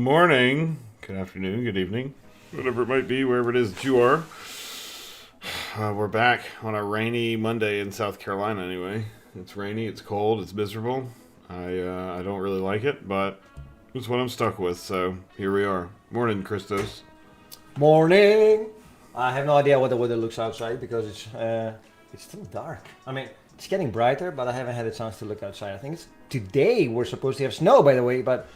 morning, good afternoon, good evening, whatever it might be, wherever it is that you are. We're back on a rainy Monday in South Carolina anyway. It's rainy, it's cold, it's miserable. I don't really like it, but it's what I'm stuck with, so here we are. Morning, Christos. Morning! I have no idea what the weather looks outside because it's still dark. I mean, it's getting brighter, but I haven't had a chance to look outside. I think it's today we're supposed to have snow, by the way, but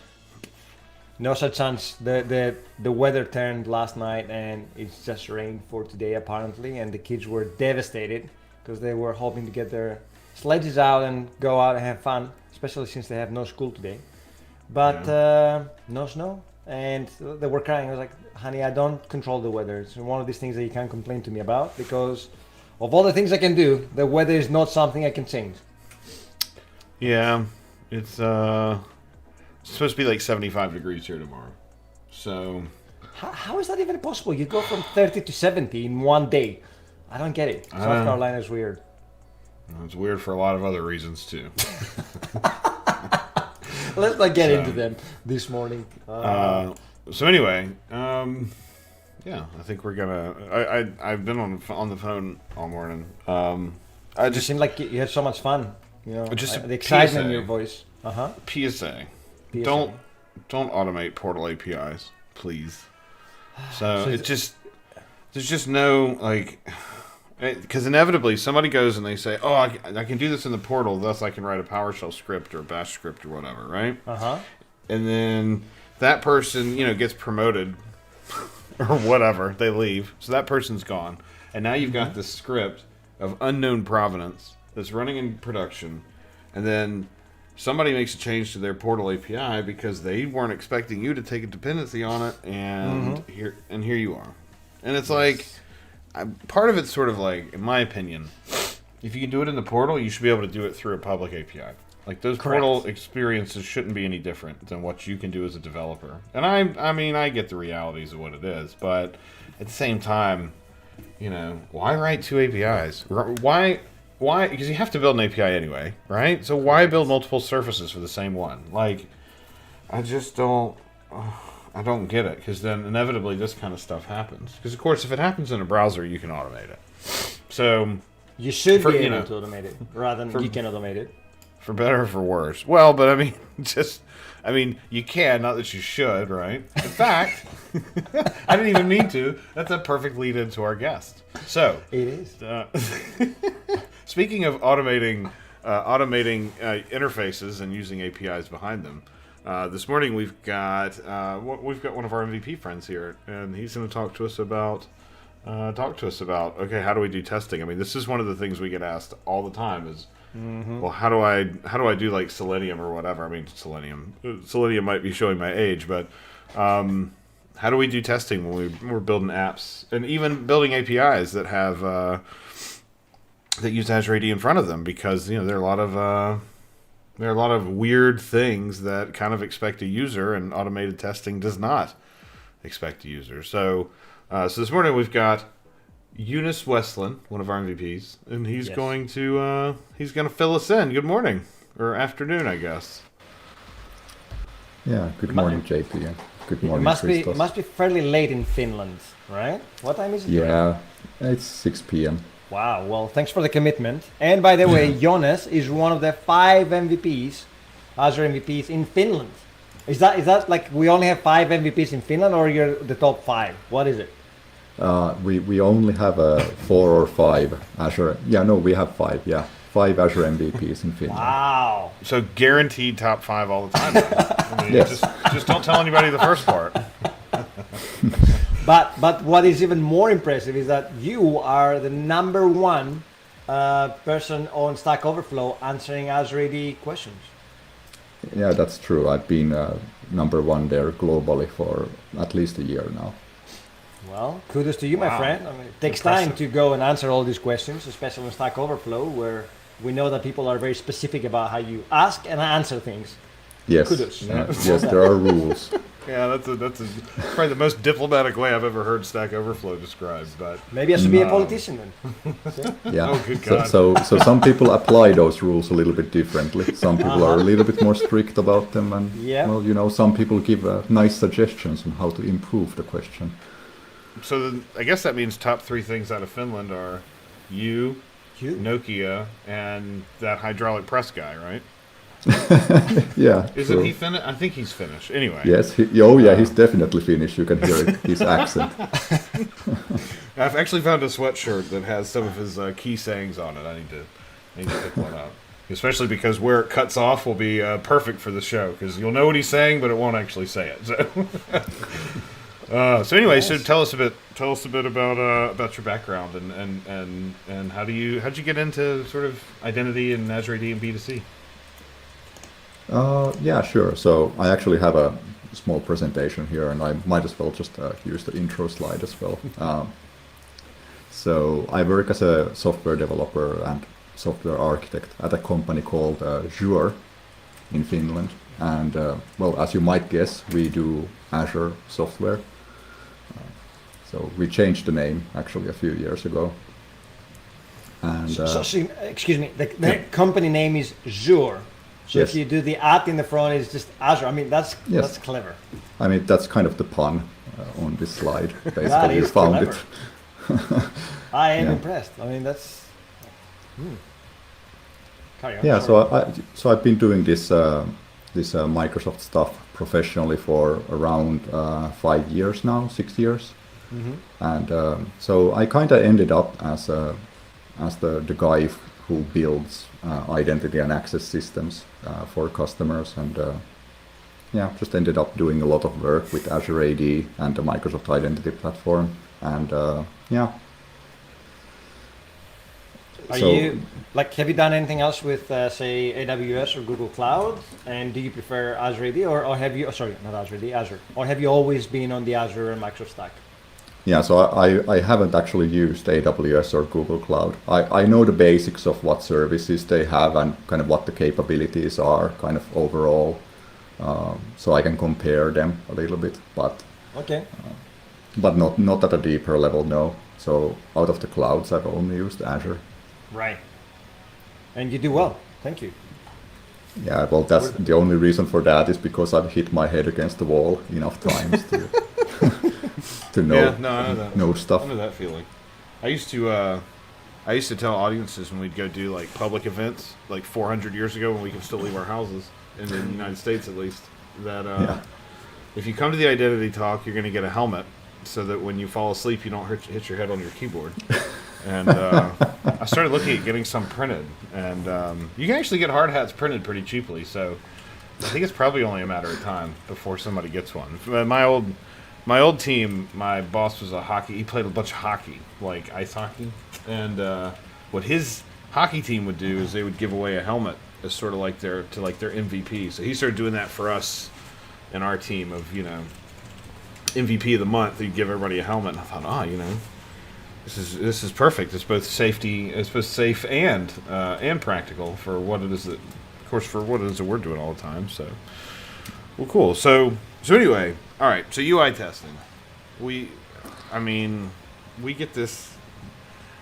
no such chance. The weather turned last night and it's just rained for today apparently, and the kids were devastated because they were hoping to get their sledges out and go out and have fun, especially since they have no school today. But no snow, and they were crying. I was like, honey, I don't control the weather. It's one of these things that you can't complain to me about because of all the things I can do, the weather is not something I can change. Yeah, it's supposed to be like 75 degrees here tomorrow. So How is that even possible? You go from 30 to 70 in one day. I don't get it. South Carolina is weird. It's weird for a lot of other reasons too. Let's not get into them this morning. So anyway, yeah, I think we're gonna. I've been on the phone all morning. It just seemed like you had so much fun. You know, Just the excitement PSA. in your voice. PSA. Don't automate portal APIs, please. So there's just no like, because inevitably somebody goes and they say, oh, I can do this in the portal, thus I can write a PowerShell script or a Bash script or whatever, right? And then that person, gets promoted or whatever, they leave, so that person's gone, and now you've got this script of unknown provenance that's running in production, and then somebody makes a change to their portal API because they weren't expecting you to take a dependency on it, and here you are. And it's like, part of it's sort of like, in my opinion, if you can do it in the portal, you should be able to do it through a public API. Like, those portal experiences shouldn't be any different than what you can do as a developer. And I mean, I get the realities of what it is, but at the same time, why write two APIs? Why? Because you have to build an API anyway, right? So why build multiple surfaces for the same one? Like, I just don't get it. Because then inevitably this kind of stuff happens. Because of course, if it happens in a browser, you can automate it. So you should be able to automate it rather than you can automate it. For better or for worse. Well, but I mean, you can, not that you should, right? In fact, I didn't even mean to. That's a perfect lead into our guest. So it is. Speaking of automating interfaces and using APIs behind them, this morning we've got one of our MVP friends here, and he's going to talk to us about okay, how do we do testing? I mean, this is one of the things we get asked all the time is, well, how do I do like Selenium or whatever? I mean, Selenium might be showing my age, but how do we do testing when we're building apps and even building APIs that have that use Azure AD in front of them? Because there are a lot of weird things that kind of expect a user, and automated testing does not expect a user. So this morning we've got Eunice Westland, one of our MVPs, and he's going to fill us in. Good morning, or afternoon, I guess. Yeah, good morning, JP. Yeah. Good morning, It must be fairly late in Finland, right? What time is it? Yeah, it's 6 p.m. Wow, well, thanks for the commitment. And by the way, Jonas is one of the 5 MVPs, Azure MVPs in Finland. Is that like we only have 5 MVPs in Finland, or you're the top 5? What is it? We only have 4 or 5 Azure. Yeah, no, we have 5. Yeah, 5 Azure MVPs in Finland. Wow. So guaranteed top 5 all the time. I mean, yes. just don't tell anybody the first part. But what is even more impressive is that you are the number 1 person on Stack Overflow answering Azure AD questions. Yeah, that's true. I've been number 1 there globally for at least a year now. Well, kudos to you, my friend. I mean, it takes time to go and answer all these questions, especially on Stack Overflow, where we know that people are very specific about how you ask and answer things. Yes, kudos. yes, there are rules. Yeah, that's probably the most diplomatic way I've ever heard Stack Overflow described. But maybe I should be a politician then. Yeah. Oh, good God. So some people apply those rules a little bit differently. Some people are a little bit more strict about them, and well, some people give nice suggestions on how to improve the question. So then, I guess that means top 3 things out of Finland are you, Nokia, and that hydraulic press guy, right? Yeah. Isn't he Finnish? I think he's Finnish. Anyway. Yes. He's definitely Finnish. You can hear it, his accent. I've actually found a sweatshirt that has some of his key sayings on it. I need to pick one up. Especially because where it cuts off will be perfect for the show, because you'll know what he's saying, but it won't actually say it. So anyway, yes. So tell us a bit about your background and how'd you get into sort of identity in Azure AD and B2C? Yeah, sure. So I actually have a small presentation here, and I might as well just use the intro slide as well. So I work as a software developer and software architect at a company called Azure in Finland. And well, as you might guess, we do Azure software. So we changed the name actually a few years ago. And excuse me, the company name is Azure. So yes. If you do the at in the front, it's just Azure. I mean, that's clever. I mean, that's kind of the pun on this slide. Basically, that you is found clever. it. I am impressed. I mean, that's. Carry on. Yeah, so I've been doing this Microsoft stuff professionally for around 5 years now, 6 years, and so I kind of ended up as the guy who builds identity and access systems for customers, and just ended up doing a lot of work with Azure AD and the Microsoft Identity Platform, and have you done anything else with say AWS or Google Cloud? And do you prefer Azure AD or have you? Sorry, not Azure AD, Azure. Or have you always been on the Azure and Microsoft stack? Yeah, so I haven't actually used AWS or Google Cloud. I know the basics of what services they have and kind of what the capabilities are kind of overall, so I can compare them a little bit, but not at a deeper level, no. So out of the clouds, I've only used Azure. Right. And you do well. Thank you. Yeah, well, that's the only reason for that is because I've hit my head against the wall enough times to know stuff. I know that feeling. I used to tell audiences when we'd go do like public events, like 400 years ago when we could still leave our houses in the United States at least, that if you come to the identity talk, you're going to get a helmet so that when you fall asleep, you don't hit your head on your keyboard. And I started looking at getting some printed, and you can actually get hard hats printed pretty cheaply. So I think it's probably only a matter of time before somebody gets one. My old team, my boss was he played a bunch of hockey, like ice hockey, and what his hockey team would do is they would give away a helmet as sort of like their MVP. So he started doing that for us and our team of MVP of the month. He'd give everybody a helmet, and I thought, this is perfect. It's both safe and practical for what it is that, of course, for what it is that we're doing all the time. So, well, cool. So anyway, all right. So UI testing, we get this.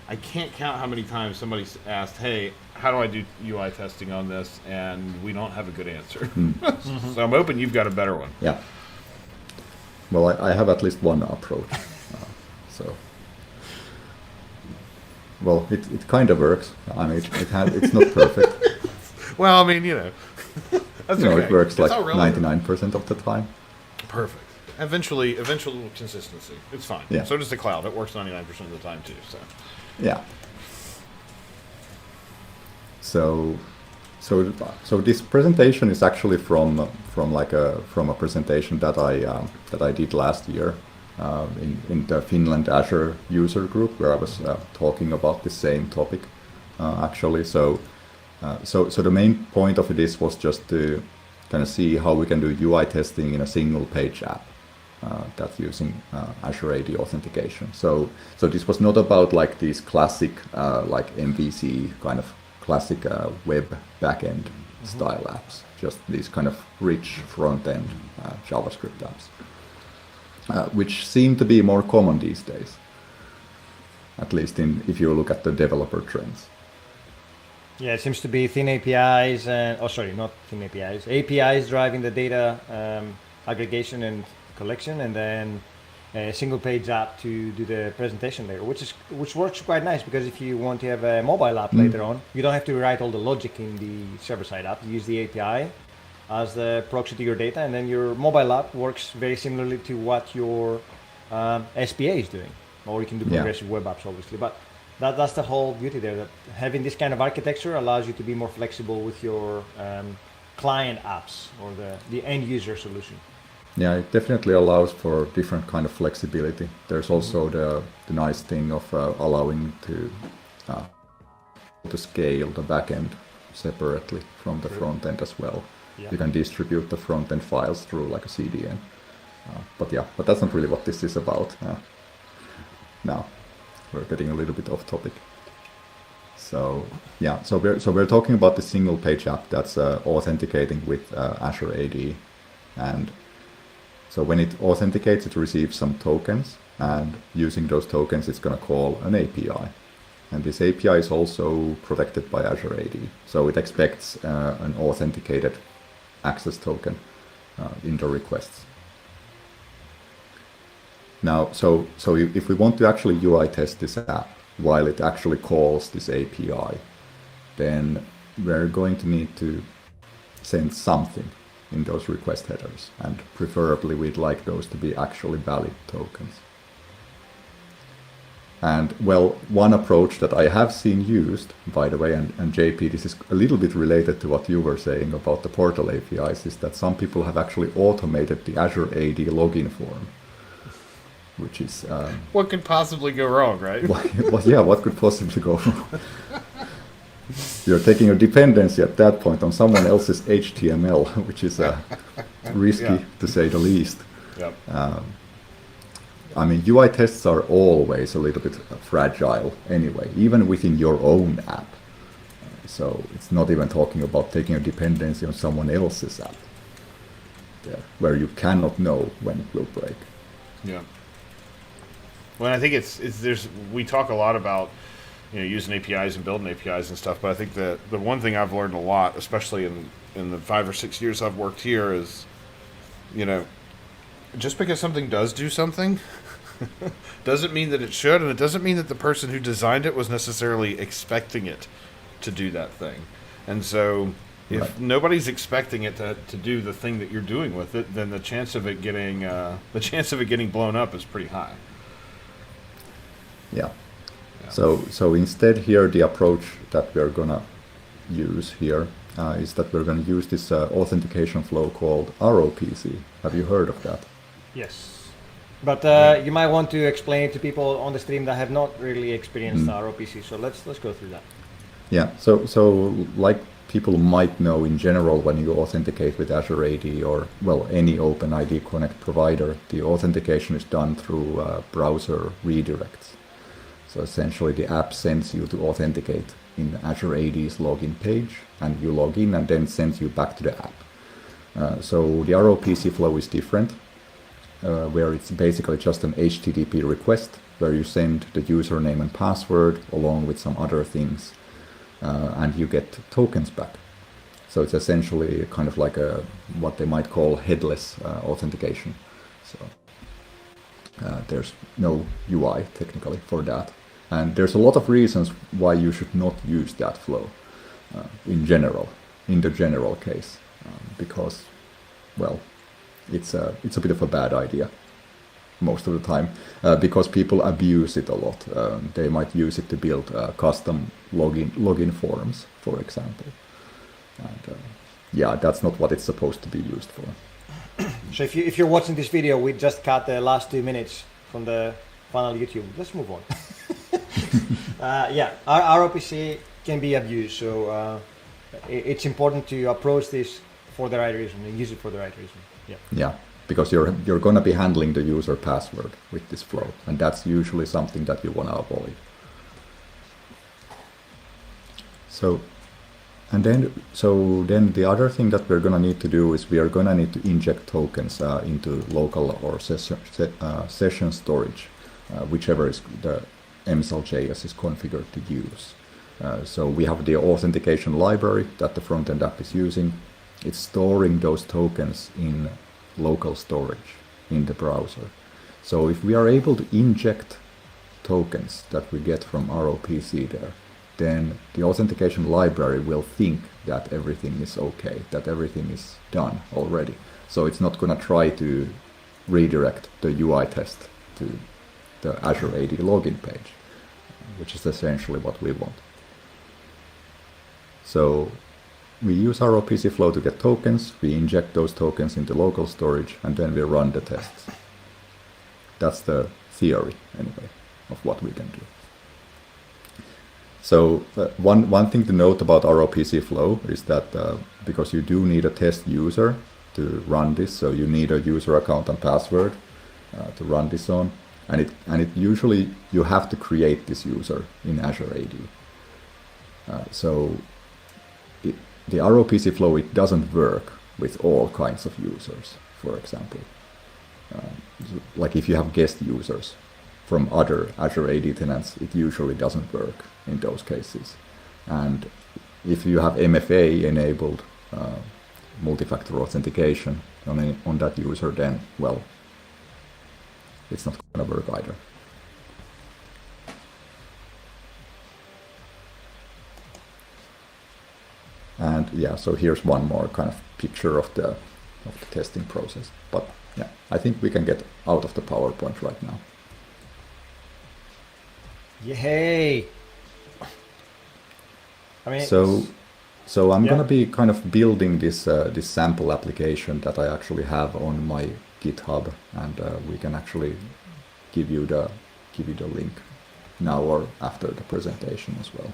I can't count how many times somebody's asked, "Hey, how do I do UI testing on this?" And we don't have a good answer. So I'm hoping you've got a better one. Yeah. Well, I have at least one approach. Well, it kind of works. I mean, it's not perfect. Well, I mean, that's okay. It works like 99% of the time. Perfect. Eventually consistency. It's fine. Yeah. So does the cloud. It works 99% of the time too. So. Yeah. So this presentation is actually from a presentation that I did last year. In the Finland Azure user group, where I was talking about the same topic, actually. So the main point of this was just to kind of see how we can do UI testing in a single page app that's using Azure AD authentication. So this was not about like these classic like MVC kind of classic web backend style apps, just these kind of rich front-end JavaScript apps, which seem to be more common these days, at least if you look at the developer trends. Yeah, it seems to be thin APIs and, not thin APIs, APIs driving the data aggregation and collection, and then a single page app to do the presentation later, which works quite nice, because if you want to have a mobile app later on, you don't have to write all the logic in the server-side app. You use the API as the proxy to your data, and then your mobile app works very similarly to what your SPA is doing. Or you can do progressive web apps, obviously, but that's the whole beauty there, that having this kind of architecture allows you to be more flexible with your client apps or the end user solution. Yeah, it definitely allows for different kind of flexibility. There's also the nice thing of allowing to scale the backend separately from the front end as well. Yeah. You can distribute the front end files through like a CDN. But that's not really what this is about. Now we're getting a little bit off topic. So we're talking about the single page app that's authenticating with Azure AD, and so when it authenticates, it receives some tokens, and using those tokens, it's going to call an API. And this API is also protected by Azure AD. So it expects an authenticated access token in the requests. Now, so if we want to actually UI test this app while it actually calls this API, then we're going to need to send something in those request headers, and preferably we'd like those to be actually valid tokens. And well, one approach that I have seen used, by the way, and JP, this is a little bit related to what you were saying about the portal APIs, is that some people have actually automated the Azure AD login form, which is... what could possibly go wrong, right? What could possibly go wrong? You're taking a dependency at that point on someone else's HTML, which is risky to say the least. Yep. I mean, UI tests are always a little bit fragile anyway, even within your own app. So it's not even talking about taking a dependency on someone else's app, where you cannot know when it will break. Yeah. Well, I think we talk a lot about using APIs and building APIs and stuff, but I think that the one thing I've learned a lot, especially in the 5 or 6 years I've worked here, is, just because something does do something doesn't mean that it should, and it doesn't mean that the person who designed it was necessarily expecting it to do that thing. And so if nobody's expecting it to do the thing that you're doing with it, then the chance of it getting blown up is pretty high. Yeah. So instead here, the approach that we're going to use here is that we're going to use this authentication flow called ROPC. Have you heard of that? Yes. But you might want to explain it to people on the stream that have not really experienced ROPC. So let's go through that. Yeah. So like people might know in general, when you authenticate with Azure AD or, well, any OpenID Connect provider, the authentication is done through browser redirects. So essentially the app sends you to authenticate in Azure AD's login page, and you log in and then sends you back to the app. So the ROPC flow is different, where it's basically just an HTTP request where you send the username and password along with some other things, and you get tokens back. So it's essentially kind of like what they might call headless authentication. So there's no UI technically for that. And there's a lot of reasons why you should not use that flow in the general case, because, well, it's a bit of a bad idea most of the time, because people abuse it a lot. They might use it to build custom login forms, for example. And that's not what it's supposed to be used for. So if you're watching this video, we just cut the last 2 minutes from the final YouTube. Let's move on. ROPC can be abused, so it's important to approach this for the right reason and use it for the right reason. Yeah, because you're going to be handling the user password with this flow, and that's usually something that you want to avoid. So then the other thing that we're gonna need to do is we are gonna need to inject tokens into local or session storage, whichever is the MSL.js is configured to use. So we have the authentication library that the front-end app is using. It's storing those tokens in local storage in the browser. So if we are able to inject tokens that we get from ROPC there, then the authentication library will think that everything is okay, that everything is done already. So it's not going to try to redirect the UI test to the Azure AD login page, which is essentially what we want. So we use ROPC flow to get tokens, we inject those tokens into local storage, and then we run the tests. That's the theory, anyway, of what we can do. So one thing to note about ROPC flow is that because you do need a test user to run this, so you need a user account and password to run this on, and it usually you have to create this user in Azure AD. So the ROPC flow, it doesn't work with all kinds of users. For example, like if you have guest users from other Azure AD tenants, it usually doesn't work in those cases. And if you have MFA enabled multi-factor authentication on that user, then, well, it's not going to work either. And yeah, so here's one more kind of picture of the testing process. But yeah, I think we can get out of the PowerPoint right now. Yay! I mean, so I'm gonna be kind of building this this sample application that I actually have on my GitHub, and we can actually give you the link now or after the presentation as well.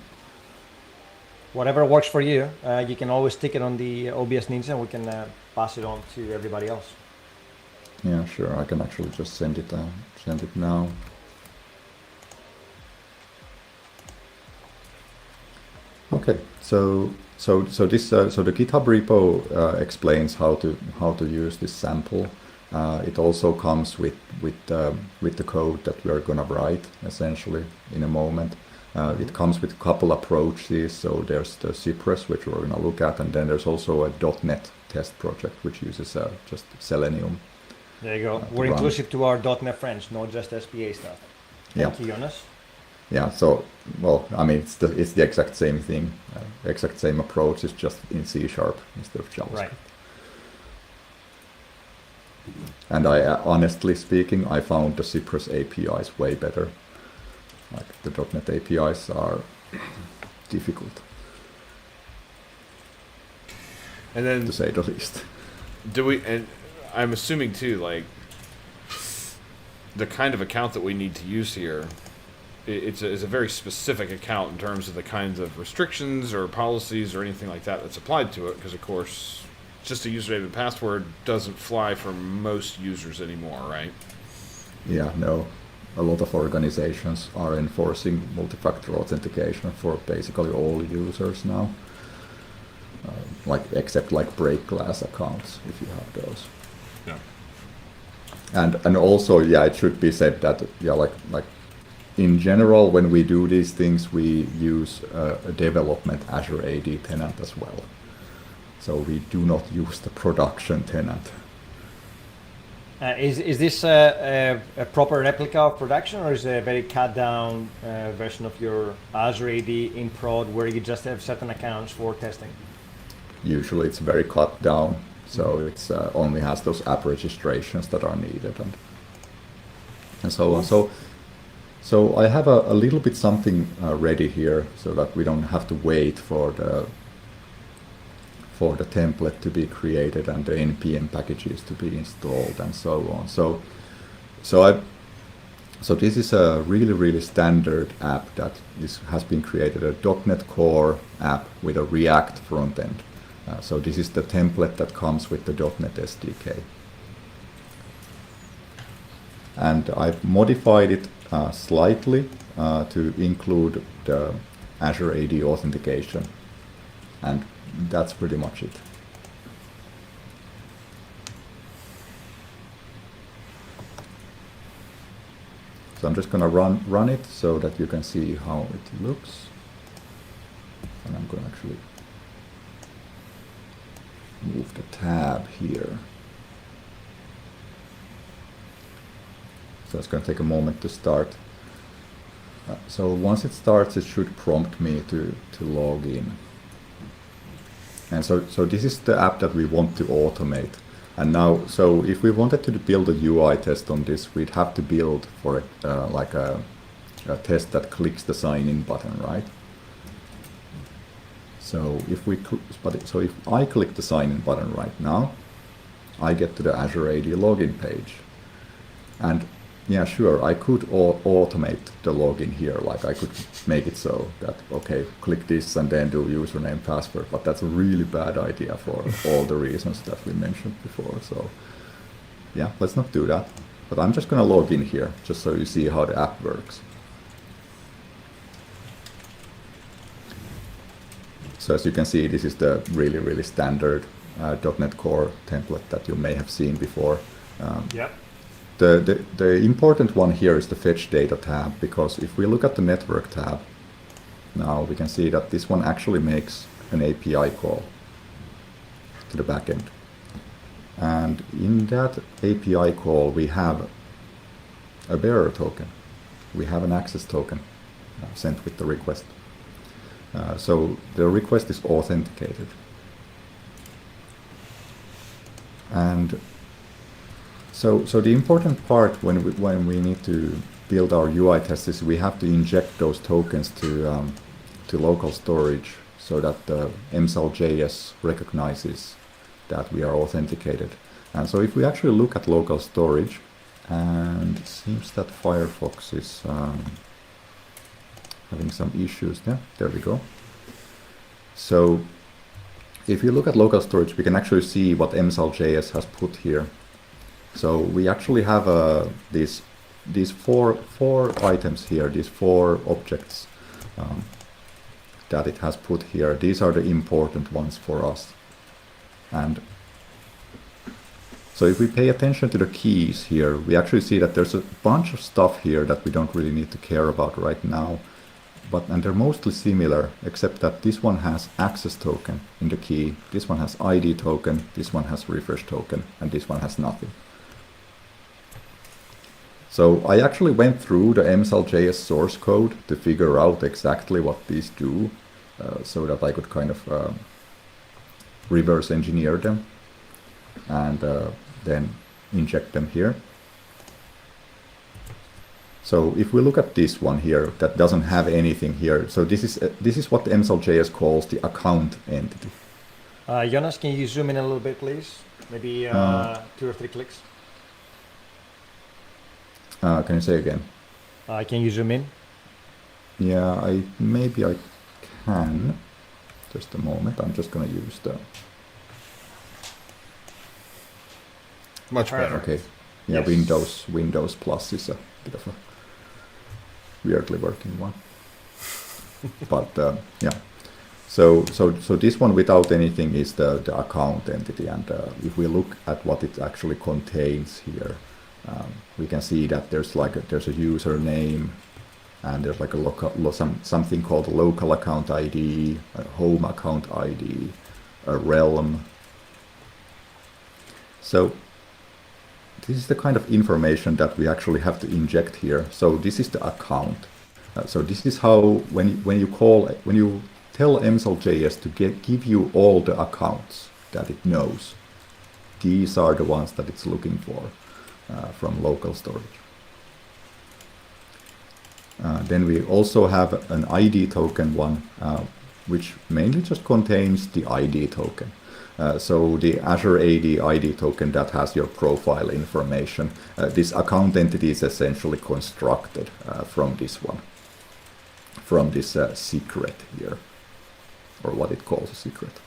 Whatever works for you. You can always stick it on the OBS Ninja, and we can pass it on to everybody else. Yeah, sure. I can actually just send it now. Okay, so the GitHub repo explains how to use this sample. It also comes with the code that we are gonna write essentially in a moment. It comes with a couple approaches. So there's the Cypress, which we're gonna look at, and then there's also a .NET test project which uses just Selenium. There you go. We're inclusive to our .NET friends, not just SPA stuff. Thank you, Jonas. Yeah, so, well, I mean, it's the exact same thing, exact same approach, it's just in C# instead of JavaScript. Right. And honestly speaking, I found the Cypress APIs way better. Like the .NET APIs are difficult, and then to say the least. And I'm assuming too, like the kind of account that we need to use here, it's a very specific account in terms of the kinds of restrictions or policies or anything like that that's applied to it, because of course just a username and password doesn't fly for most users anymore, right? Yeah, no. A lot of organizations are enforcing multi-factor authentication for basically all users now, except break glass accounts if you have those. Yeah. And also, yeah, it should be said that like in general, when we do these things, we use a development Azure AD tenant as well. So we do not use the production tenant. Is this a proper replica of production, or is it a very cut down version of your Azure AD in prod where you just have certain accounts for testing? Usually it's very cut down, so it's only has those app registrations that are needed and so on. So I have a little bit something ready here so that we don't have to wait for the template to be created and the npm packages to be installed and so on. So this is a really standard app that has been created, a .NET Core app with a React front end. So this is the template that comes with the .NET SDK. And I've modified it slightly to include the Azure AD authentication And that's pretty much it. So I'm just going to run it so that you can see how it looks. And I'm going to actually move the tab here. So it's going to take a moment to start. So once it starts, it should prompt me to log in. And so this is the app that we want to automate. And now, so if we wanted to build a UI test on this, we'd have to build for it like a test that clicks the sign in button, right? So if if I click the sign in button right now, I get to the Azure AD login page. And yeah, sure, I could automate the login here. Like I could make it so that, okay, click this and then do username, password, but that's a really bad idea for all the reasons that we mentioned before. So yeah, let's not do that. But I'm just gonna log in here just so you see how the app works. So as you can see, this is the really standard .NET Core template that you may have seen before. Yep. The important one here is the fetch data tab, because if we look at the network tab, now we can see that this one actually makes an API call to the backend. And in that API call, we have a bearer token. We have an access token sent with the request. So the request is authenticated. And so the important part when we need to build our UI tests is we have to inject those tokens to local storage so that the MSAL.js recognizes that we are authenticated. And so if we actually look at local storage, and it seems that Firefox is having some issues there. There we go. So if you look at local storage, we can actually see what MSAL.js has put here. So we actually have these four items here, these four objects that it has put here. These are the important ones for us. And so if we pay attention to the keys here, we actually see that there's a bunch of stuff here that we don't really need to care about right now. And they're mostly similar, except that this one has access token in the key, this one has ID token, this one has refresh token, and this one has nothing. So I actually went through the MSAL.js source code to figure out exactly what these do, so that I could kind of reverse engineer them and then inject them here. So if we look at this one here, that doesn't have anything here. So this is what the MSAL.js calls the account entity. Jonas, can you zoom in a little bit, please? Maybe 2 or 3 clicks. Can you say again? Can you zoom in? Yeah, maybe I can. Just a moment. I'm just gonna use the. Much better. Okay. Yeah, yes. Windows Plus is a bit of a weirdly working one. But yeah. So this one without anything is the account entity, and if we look at what it actually contains here, we can see that there's a username, and there's like something called a local account ID, a home account ID, a realm. So this is the kind of information that we actually have to inject here. So this is the account. So this is how when you tell MSAL.js to give you all the accounts that it knows, these are the ones that it's looking for from local storage. Then we also have an ID token one, which mainly just contains the ID token. So the Azure AD ID token that has your profile information. This account entity is essentially constructed from this one, from this secret here, or what it calls a secret.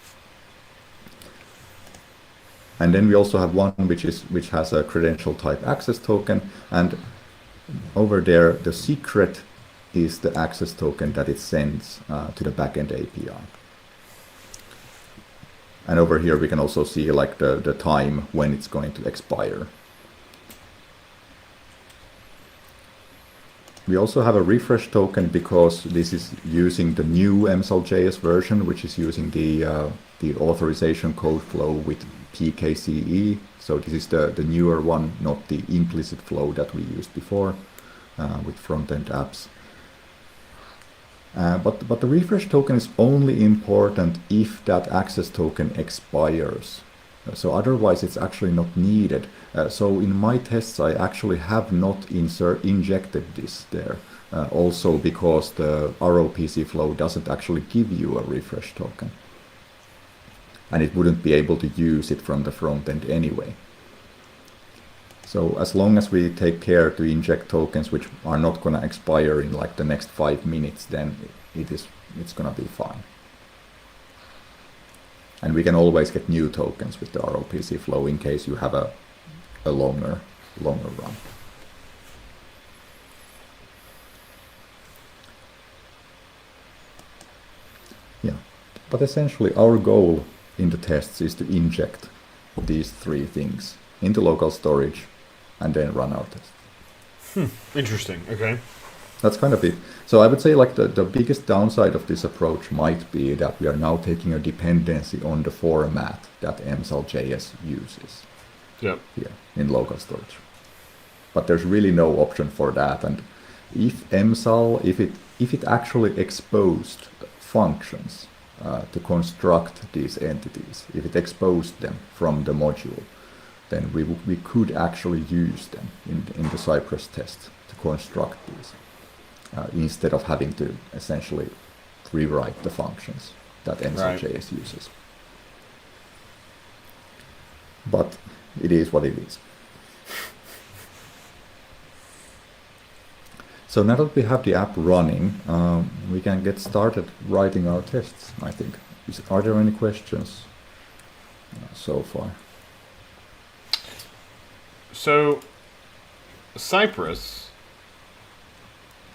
And then we also have one which has a credential type access token, and over there the secret is the access token that it sends to the backend API. And over here we can also see like the time when it's going to expire. We also have a refresh token because this is using the new MSL.js version, which is using the authorization code flow with PKCE. So this is the newer one, not the implicit flow that we used before with front-end apps. But the refresh token is only important if that access token expires. So otherwise it's actually not needed. So in my tests I actually have not injected this there. Also because the ROPC flow doesn't actually give you a refresh token. And it wouldn't be able to use it from the front end anyway. So as long as we take care to inject tokens which are not going to expire in like the next 5 minutes, then it's going to be fine. And we can always get new tokens with the ROPC flow in case you have a longer run. Yeah, but essentially our goal in the tests is to inject these 3 things into local storage and then run our test. Interesting. Okay. That's kind of it. So I would say like the biggest downside of this approach might be that we are now taking a dependency on the format that MSL.js uses here in local storage. But there's really no option for that. And if MSL, if it actually exposed functions to construct these entities, if it exposed them from the module, then we could actually use them in the Cypress test to construct these. Instead of having to essentially rewrite the functions that MSL.js uses. But it is what it is. So now that we have the app running, we can get started writing our tests, I think. Are there any questions so far? So, Cypress...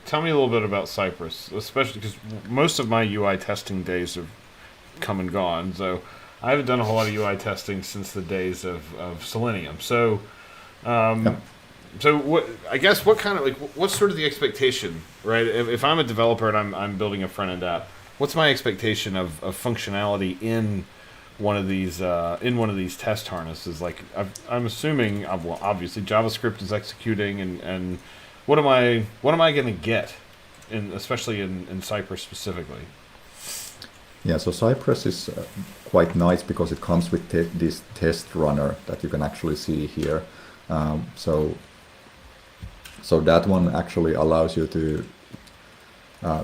Tell me a little bit about Cypress, especially because most of my UI testing days have come and gone. So I haven't done a whole lot of UI testing since the days of Selenium. So, so what? I guess what kind of what's sort of the expectation, right? If I'm a developer and I'm building a front end app, what's my expectation of functionality in one of these test harnesses? Like I'm assuming, well, obviously JavaScript is executing and what am I going to get, especially in Cypress specifically? Yeah, so Cypress is quite nice because it comes with this test runner that you can actually see here. So that one actually allows you to.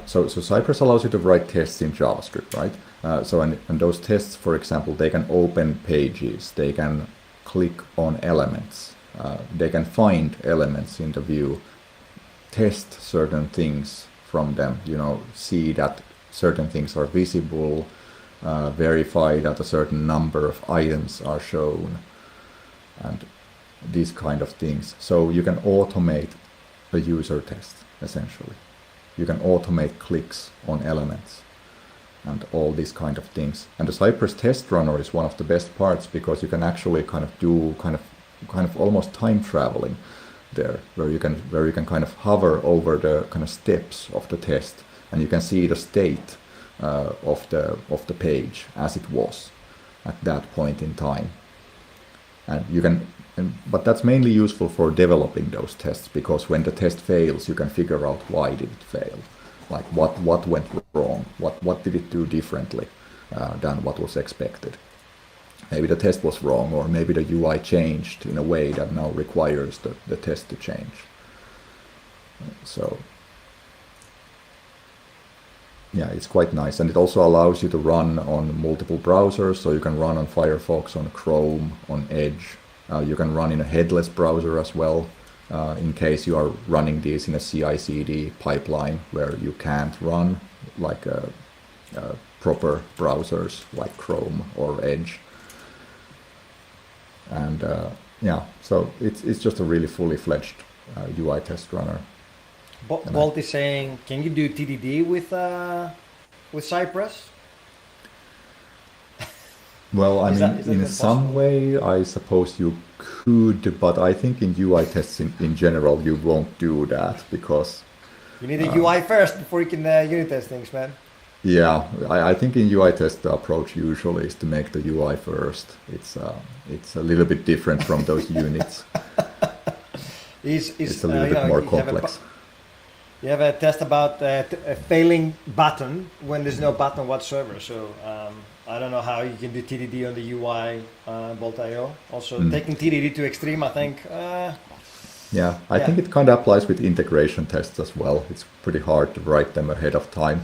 So Cypress allows you to write tests in JavaScript, right? So and those tests, for example, they can open pages, they can click on elements, they can find elements in the view. Test certain things from them, see that certain things are visible, verify that a certain number of items are shown, and these kind of things. So you can automate a user test, essentially. You can automate clicks on elements and all these kind of things. And the Cypress test runner is one of the best parts because you can actually kind of do kind of almost time traveling there, where you can kind of hover over the kind of steps of the test, and you can see the state of the page as it was at that point in time. And you can, but that's mainly useful for developing those tests, because when the test fails, you can figure out why did it fail, like what went wrong, what did it do differently than what was expected. Maybe the test was wrong, or maybe the UI changed in a way that now requires the test to change. So, yeah, it's quite nice. And it also allows you to run on multiple browsers, so you can run on Firefox, on Chrome, on Edge. You can run in a headless browser as well, in case you are running these in a CI/CD pipeline where you can't run like proper browsers like Chrome or Edge. And yeah, so it's just a really fully fledged UI test runner. Bolt is saying, can you do TDD with Cypress? Well, I Is mean, that in even some possible? way, I suppose you could, but I think in UI tests in general, you won't do that because, You need a UI first before you can unit test things, man. yeah, I think in UI test the approach usually is to make the UI first. It's a little bit different from those units. Is It's a little bit more complex. you have a test about a failing button when there's no button whatsoever. So I don't know how you can do TDD on the UI Bolt.io. Also, taking TDD to extreme, I think. Yeah, I think it kind of applies with integration tests as well. It's pretty hard to write them ahead of time.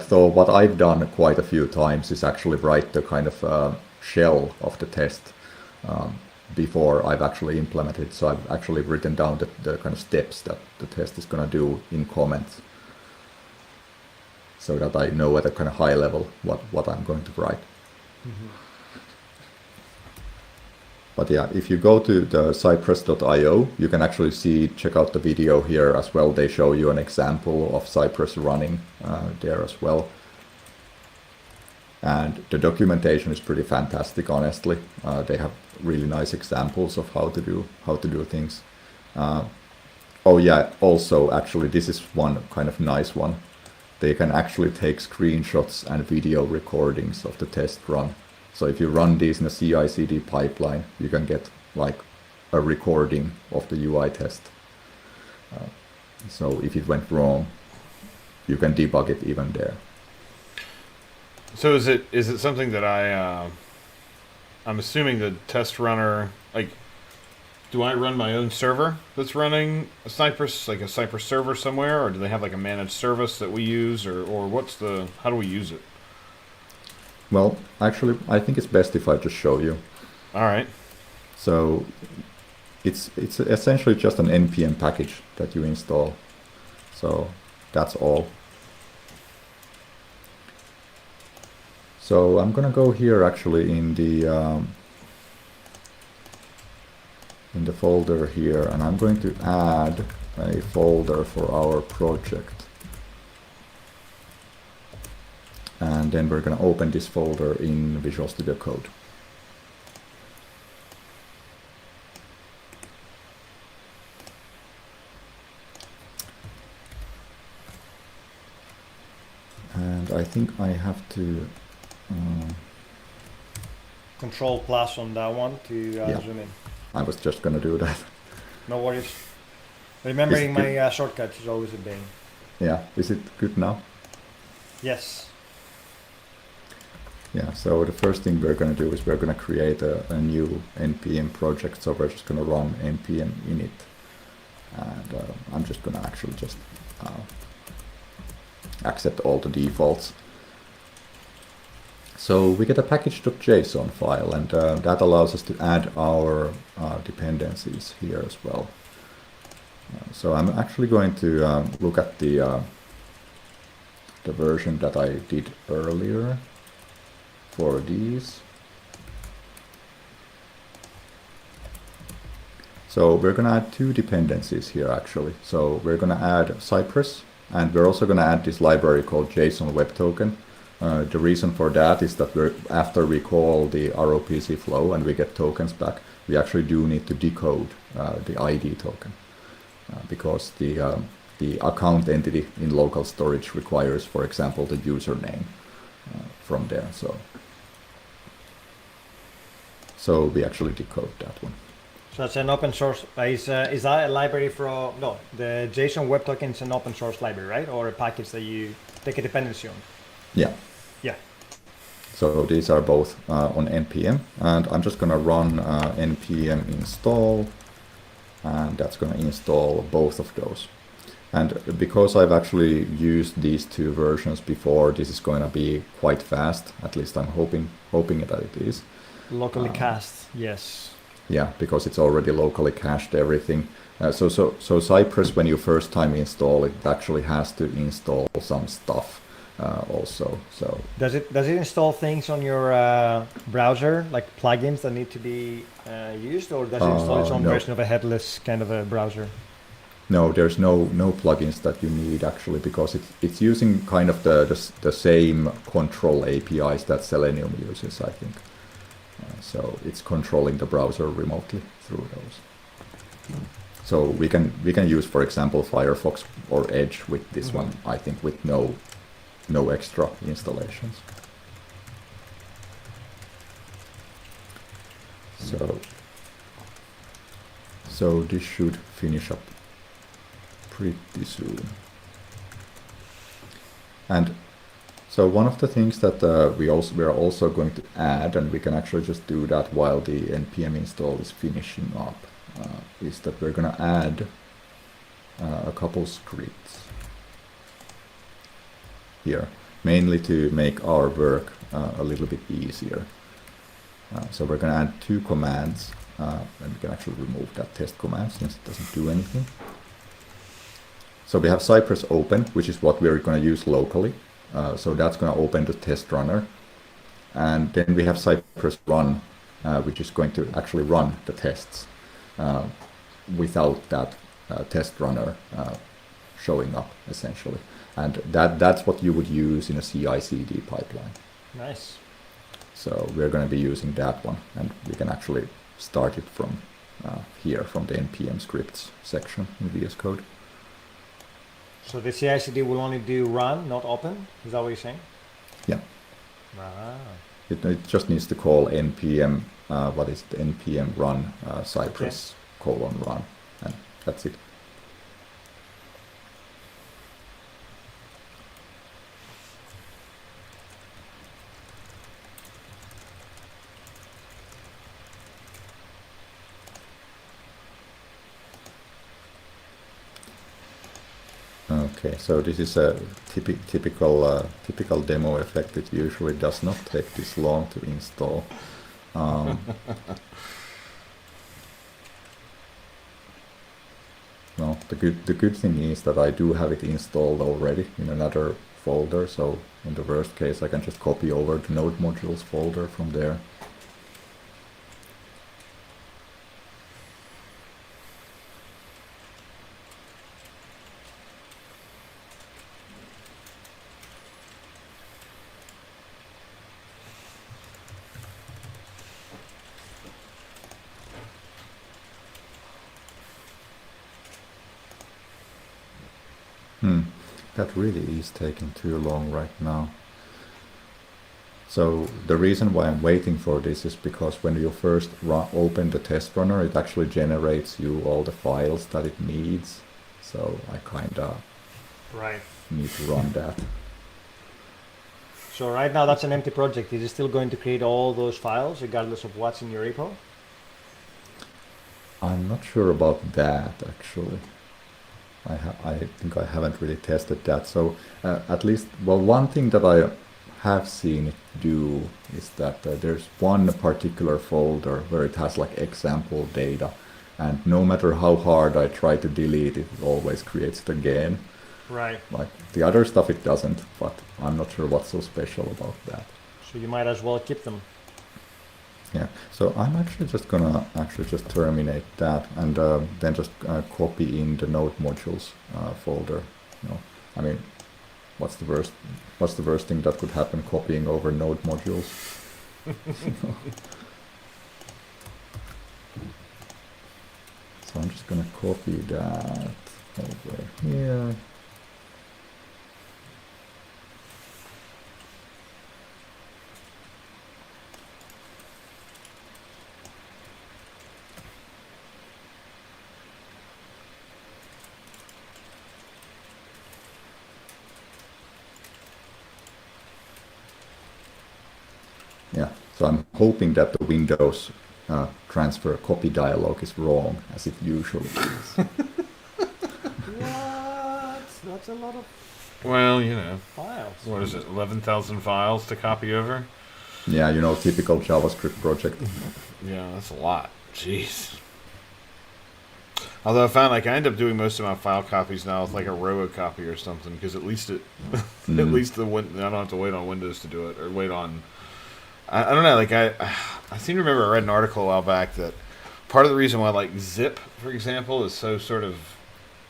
So what I've done quite a few times is actually write the kind of shell of the test before I've actually implemented. So I've actually written down the kind of steps that the test is going to do in comments, so that I know at a kind of high level what I'm going to write. But yeah, if you go to the cypress.io, you can actually check out the video here as well. They show you an example of Cypress running there as well. And the documentation is pretty fantastic, honestly. They have really nice examples of how to do things. Oh yeah, also actually this is one kind of nice one. They can actually take screenshots and video recordings of the test run. So if you run these in a CI/CD pipeline, you can get like a recording of the UI test. So if it went wrong, you can debug it even there. So is it something that I'm assuming the test runner, like, do I run my own server that's running a Cypress, like a Cypress server somewhere, or do they have like a managed service that we use, or how do we use it? Well, actually, I think it's best if I just show you. All right. So it's essentially just an npm package that you install. So that's all. So I'm gonna go here actually in the folder here, and I'm going to add a folder for our project. And then we're going to open this folder in Visual Studio Code. And I think I have to Control plus on that one to Yeah. zoom in. I was just going to do that. No worries. Remembering Is it my shortcuts is always a pain. Yeah, is it good now? Yes. Yeah, so the first thing we're going to do is we're going to create a new npm project. So we're just going to run npm init. And I'm just going to actually just accept all the defaults. So we get a package.json file, and that allows us to add our dependencies here as well. So I'm actually going to look at the version that I did earlier for these. So we're going to add two dependencies here actually. So we're going to add Cypress, and we're also going to add this library called JSON Web Token. The reason for that is that after we call the ROPC flow and we get tokens back, we actually do need to decode the ID token because the account entity in local storage requires, for example, the username from there. So we actually decode that one. So that's an open source. Is that a library for? No, the JSON Web Token is an open source library, right? Or a package that you take a dependency on? Yeah. Yeah. So these are both on npm, and I'm just going to run npm install, and that's going to install both of those. And because I've actually used these two versions before, this is going to be quite fast. At least I'm hoping that it is. Locally cast, yes. Yeah, because it's already locally cached everything. So Cypress, when you first time install it, actually has to install some stuff also. So does it install things on your browser, like plugins that need to be used, or does it install its own no. version of a headless kind of a browser? No, there's no plugins that you need actually, because it's using kind of the same control APIs that Selenium uses, I think. So it's controlling the browser remotely through those. So we can use, for example, Firefox or Edge with this one, I think, with no extra installations. So this should finish up pretty soon. And so one of the things that we are also going to add, and we can actually just do that while the npm install is finishing up, is that we're going to add a couple scripts here, mainly to make our work a little bit easier. So we're going to add 2 commands, and we can actually remove that test command since it doesn't do anything. So we have Cypress open, which is what we're going to use locally. So that's going to open the test runner. And then we have Cypress run, which is going to actually run the tests without that test runner showing up, essentially. And that's what you would use in a CI/CD pipeline. Nice. So we're going to be using that one, and we can actually start it from here, from the npm scripts section in VS Code. So the CI/CD will only do run, not open? Is that what you're saying? Yeah. Ah. It just needs to call npm, what is it, npm run Cypress :run, and that's it. Okay, so this is a typical demo effect. It usually does not take this long to install. No, the good thing is that I do have it installed already in another folder. So in the worst case, I can just copy over the node modules folder from there. That really is taking too long right now. So the reason why I'm waiting for this is because when you first open the test runner, it actually generates you all the files that it needs. So I kinda need to run that. So right now that's an empty project. Is it still going to create all those files regardless of what's in your repo? I'm not sure about that actually. I think I haven't really tested that. So at least, well, one thing that I have seen it do is that there's one particular folder where it has like example data, and no matter how hard I try to delete it, it always creates it again. Right. Like the other stuff it doesn't, but I'm not sure what's so special about that. So you might as well keep them. Yeah, so I'm actually just gonna just terminate that, and then just copy in the node modules folder. You know, I mean, what's the worst thing that could happen copying over node modules? So I'm just gonna copy that over here. Yeah, so I'm hoping that the Windows transfer copy dialog is wrong, as it usually is. What? That's a lot of Well, you know, files. what is it, 11,000 files to copy over? Yeah, you know, typical JavaScript project. Yeah, that's a lot. Jeez. Although I found like I end up doing most of my file copies now with like a robocopy or something, because at least it, at least I don't have to wait on Windows to do it, or wait on. I don't know. Like I seem to remember I read an article a while back that part of the reason why like zip, for example, is so sort of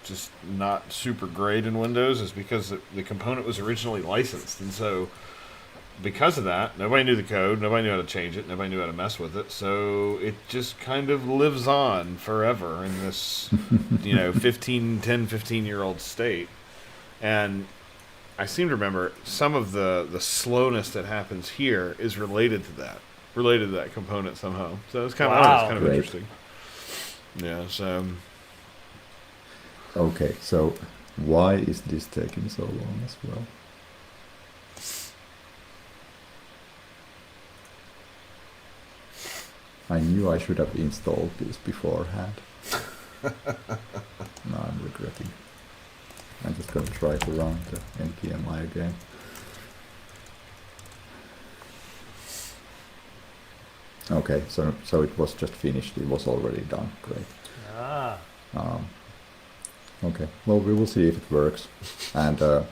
just not super great in Windows is because the component was originally licensed, and so because of that, nobody knew the code, nobody knew how to change it, nobody knew how to mess with it, so it just kind of lives on forever in this, 15-year-old state. And I seem to remember some of the slowness that happens here is related to that component somehow. So it's kind of Great. interesting. Yeah. So. Okay. So why is this taking so long as well? I knew I should have installed this beforehand. Now I'm regretting. I'm just going to try to run the npmi again. Okay, so it was just finished. It was already done. Great. Okay. Well, we will see if it works. And I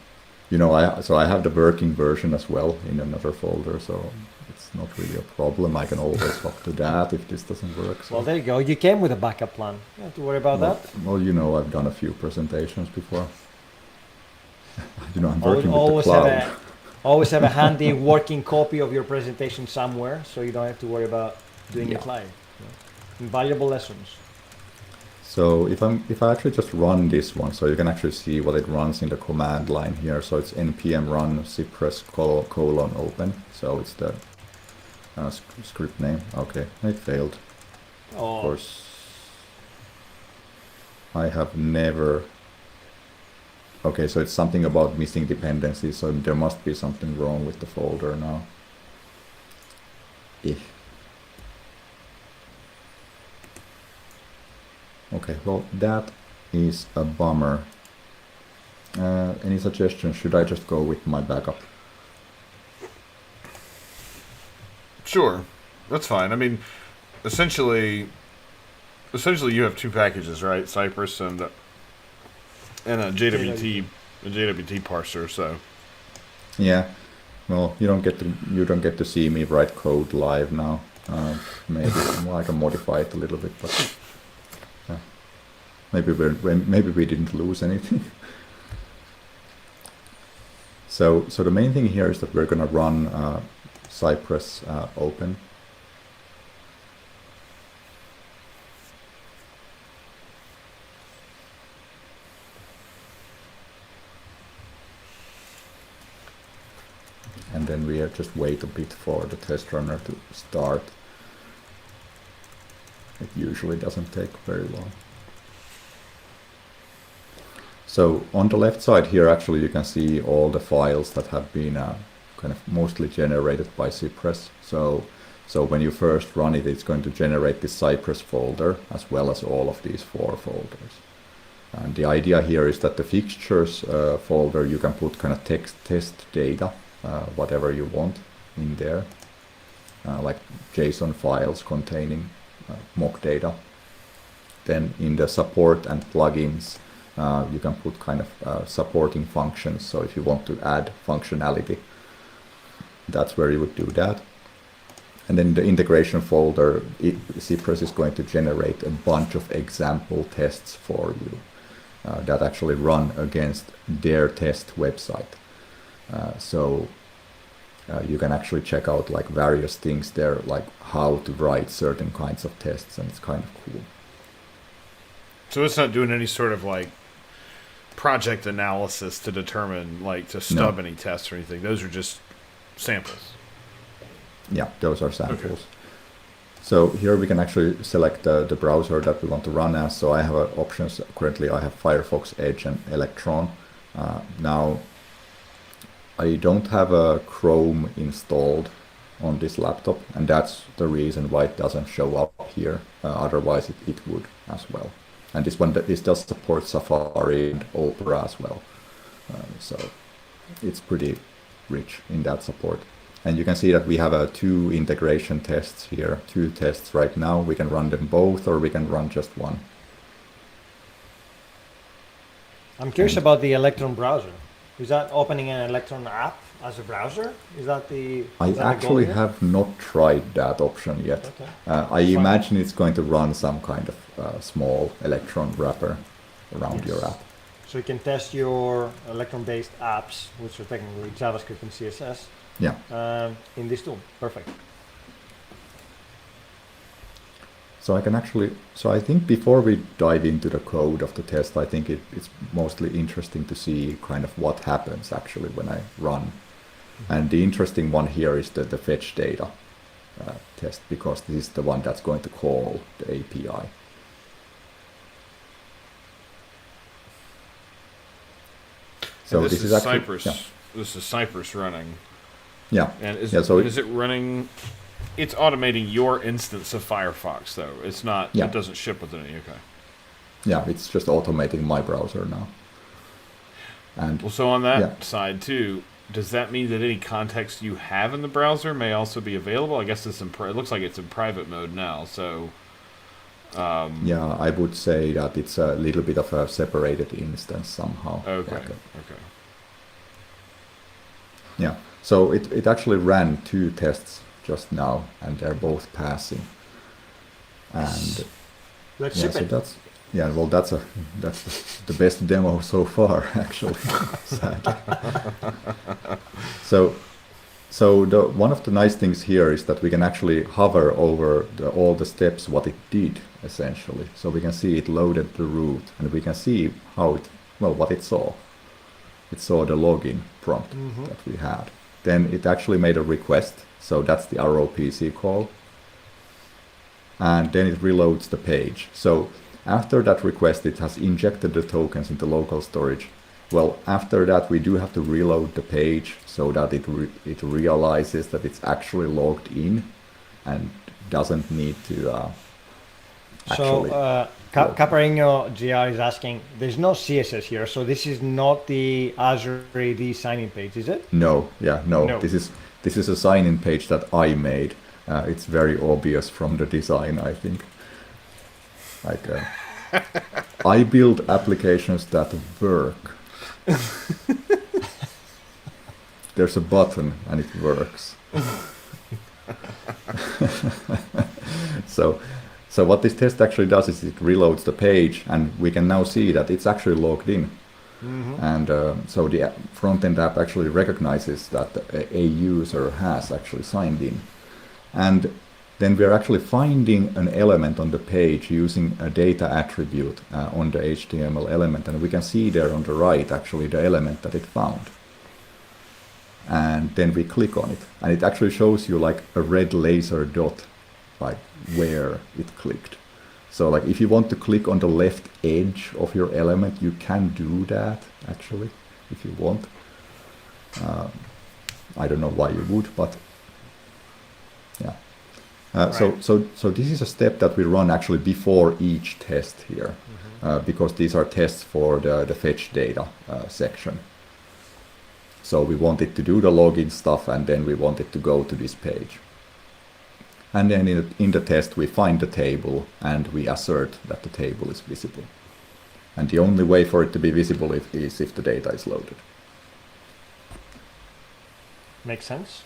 have the working version as well in another folder, so it's not really a problem. I can always hop to that if this doesn't work. So. Well, there you go. You came with a backup plan. You don't have to worry about that. Well, I've done a few presentations before. I'm working with the cloud. Always have a handy working copy of your presentation somewhere, so you don't have to worry about doing it live. Invaluable lessons. So if I actually just run this one, so you can actually see what it runs in the command line here. So it's npm run cypress : open. So it's the script name. Okay, it failed. Oh. Of course, I have never. Okay, so it's something about missing dependencies, so there must be something wrong with the folder now. Okay, well, that is a bummer. Any suggestions? Should I just go with my backup? Sure, that's fine. I mean, essentially you have two packages, right? Cypress and a JWT parser. So yeah, well, you don't get to see me write code live now. Maybe I can modify it a little bit, but maybe we didn't lose anything. So the main thing here is that we're gonna run Cypress open. And then we just wait a bit for the test runner to start. It usually doesn't take very long. So on the left side here, actually, you can see all the files that have been kind of mostly generated by Cypress. So when you first run it, it's going to generate this Cypress folder as well as all of these 4 folders. And the idea here is that the fixtures folder, you can put kind of test data, whatever you want in there, like JSON files containing mock data. Then in the support and plugins, you can put kind of supporting functions. So if you want to add functionality, that's where you would do that. And then the integration folder, Cypress is going to generate a bunch of example tests for you that actually run against their test website. So you can actually check out like various things there, like how to write certain kinds of tests, and it's kind of cool. So it's not doing any sort of like project analysis to determine, like, to stub any tests or anything. Those are just samples. Yeah, those are samples. Okay. So here we can actually select the browser that we want to run as. So I have options. Currently I have Firefox, Edge, and Electron. Now I don't have a Chrome installed on this laptop, and that's the reason why it doesn't show up here. Otherwise it would as well. And this does support Safari and Opera as well. So it's pretty rich in that support. And you can see that we have 2 integration tests here, 2 tests right now. We can run them both, or we can run just one. I'm curious about the Electron browser. Is that opening an Electron app as a browser? Is that the? I actually have not tried that option yet. Okay. I imagine it's going to run some kind of small Electron wrapper around your app. So you can test your Electron-based apps, which are technically JavaScript and CSS, in this tool. Perfect. So I think before we dive into the code of the test, I think it's mostly interesting to see kind of what happens actually when I run. And the interesting one here is the fetch data test, because this is the one that's going to call the API. So this is actually Cypress. Yeah. This is Cypress running. Yeah. And is it running? It's automating your instance of Firefox, though. It's not. Yeah. It doesn't ship with any. Okay. Yeah, it's just automating my browser now. And well, so on that side too, does that mean that any context you have in the browser may also be available? I guess it looks like it's in private mode now. So. Yeah, I would say that it's a little bit of a separated instance somehow. Okay. Okay. Yeah. So it actually ran 2 tests just now, and they're both passing. And let's ship it. So that's the best demo so far, actually. So one of the nice things here is that we can actually hover over all the steps, what it did essentially. So we can see it loaded the root, and we can see what it saw. It saw the login prompt that we had. Then it actually made a request. So that's the ROPC call. And then it reloads the page. So after that request, it has injected the tokens into local storage. Well, after that, we do have to reload the page so that it realizes that it's actually logged in and doesn't need to actually... So, Caparino GR is asking, there's no CSS here, so this is not the Azure AD sign-in page, is it? No. This is a sign-in page that I made. It's very obvious from the design, I think. Like, I build applications that work. There's a button and it works. So what this test actually does is it reloads the page, and we can now see that it's actually logged in. And so the front-end app actually recognizes that a user has actually signed in. And then we're actually finding an element on the page using a data attribute on the HTML element, and we can see there on the right actually the element that it found. And then we click on it, and it actually shows you like a red laser dot, like where it clicked. So like if you want to click on the left edge of your element, you can do that actually if you want. I don't know why you would, but yeah. Right. So this is a step that we run actually before each test here, because these are tests for the fetch data section. So we want it to do the login stuff, and then we want it to go to this page. And then in the test we find the table, and we assert that the table is visible. And the only way for it to be visible is if the data is loaded. Makes sense.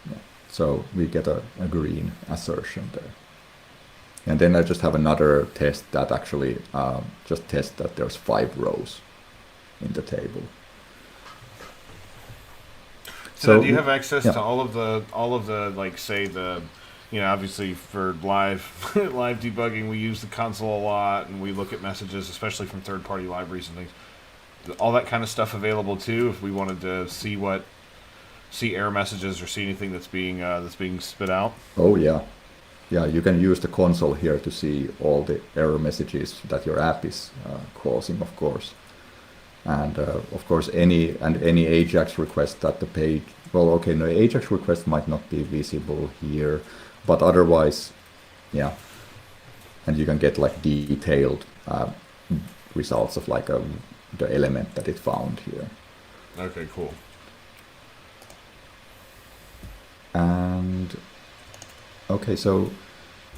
Yeah. So we get a green assertion there. And then I just have another test that actually just tests that there's 5 rows in the table. So do you have access to all of the like say the, you know, obviously for live debugging we use the console a lot, and we look at messages especially from third-party libraries and things. All that kind of stuff available too if we wanted to see error messages or see anything that's being spit out? Oh yeah. Yeah, you can use the console here to see all the error messages that your app is causing, of course. And of course any AJAX request that the page, well, okay, no, AJAX request might not be visible here, but otherwise, yeah. And you can get like detailed results of like the element that it found here. Okay, cool. And okay, so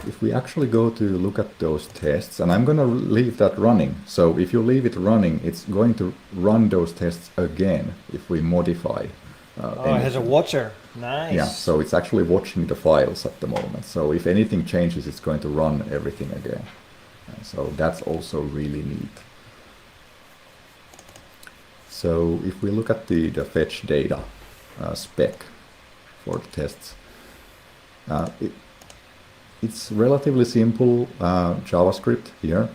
if we actually go to look at those tests, and I'm going to leave that running. So if you leave it running, it's going to run those tests again if we modify. It has a watcher. Nice. Yeah, so it's actually watching the files at the moment. So if anything changes, it's going to run everything again. So that's also really neat. So if we look at the fetch data spec, for the tests. It's relatively simple JavaScript here.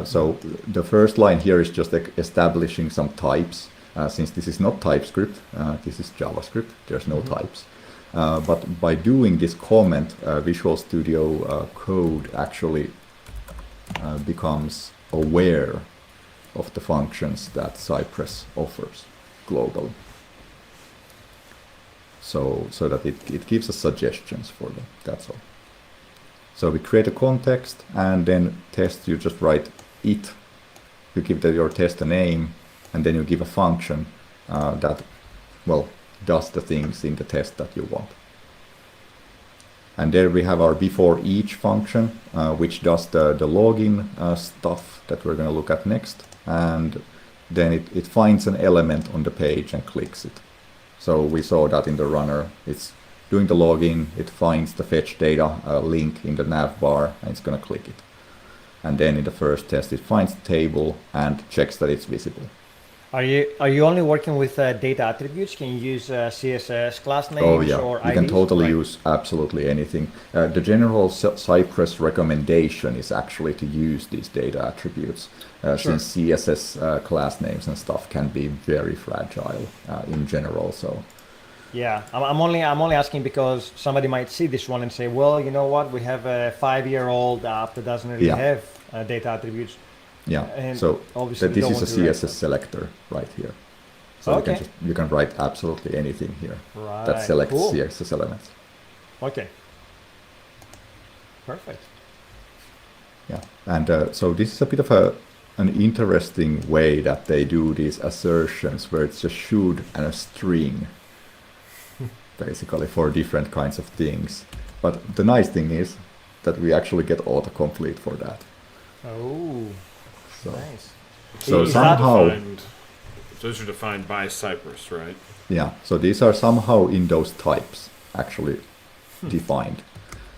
So the first line here is just establishing some types. Since this is not TypeScript, this is JavaScript, there's no types. But by doing this comment, Visual Studio Code actually becomes aware of the functions that Cypress offers globally. So that it gives us suggestions for them, that's all. So we create a context, and then test, you just write it, you give your test a name, and then you give a function that, well, does the things in the test that you want. And there we have our before each function, which does the login stuff that we're going to look at next. And then it finds an element on the page and clicks it. So we saw that in the runner. It's doing the login, it finds the fetch data link in the nav bar, and it's going to click it. And then in the first test, it finds the table and checks that it's visible. Are you only working with data attributes? Can you use CSS class names or IDs? You can totally use absolutely anything. The general Cypress recommendation is actually to use these data attributes, since CSS class names and stuff can be very fragile in general. So. Yeah, I'm only asking because somebody might see this one and say, well, you know what, we have a 5-year-old app that doesn't really have data attributes. Yeah, and so obviously this is a CSS selector right here. So you can write absolutely anything here that selects CSS elements. Okay. Perfect. Yeah, and so this is a bit of an interesting way that they do these assertions where it's a should and a string, basically, for different kinds of things. But the nice thing is that we actually get autocomplete for that. Oh. So, nice. So somehow those are defined by Cypress, right? Yeah. So these are somehow in those types actually defined.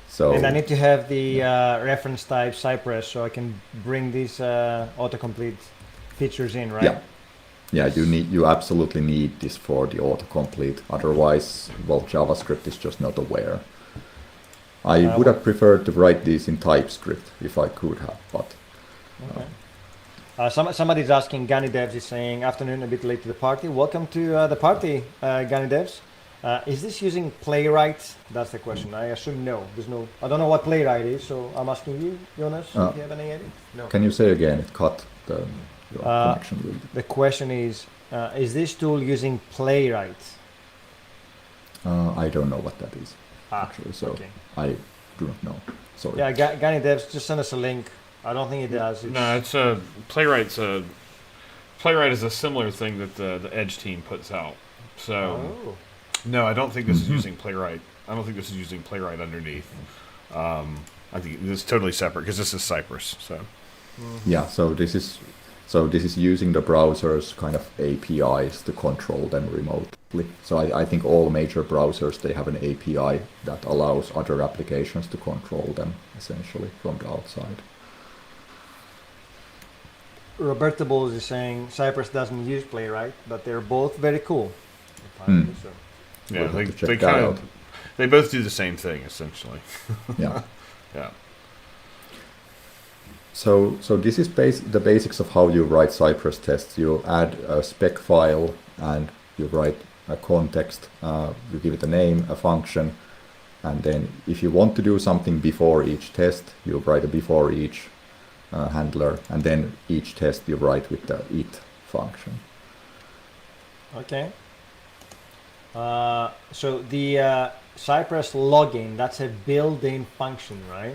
So and I need to have the reference type Cypress so I can bring these autocomplete features in, right? Yeah. Yeah. You absolutely need this for the autocomplete. Otherwise, well, JavaScript is just not aware. I would have preferred to write these in TypeScript if I could have, but. Okay. Somebody's asking, Gani Devs is saying, afternoon, a bit late to the party. Welcome to the party, Gani Devs. Is this using Playwright? That's the question. I assume no. I don't know what Playwright is, so I'm asking you, Jonas, if you have any idea? No. Can you say again? It cut your connection a little bit. The question is this tool using Playwright? I don't know what that is, actually, so I do not know. Sorry. Yeah, Gani Devs, just send us a link. I don't think it does. No, it's a Playwright is a similar thing that the Edge team puts out. So no, I don't think this is using Playwright. I don't think this is using Playwright underneath. I think this is totally separate because this is Cypress. So yeah, so this is using the browser's kind of APIs to control them remotely. So I think all major browsers, they have an API that allows other applications to control them essentially from the outside. Roberto Bowles is saying Cypress doesn't use Playwright, but they're both very cool. Yeah, they both do the same thing essentially. Yeah. Yeah. So this is the basics of how you write Cypress tests. You add a spec file and you write a context. You give it a name, a function, and then if you want to do something before each test, you write a before each handler, and then each test you write with the it function. Okay. So the Cypress login, that's a built-in function, right?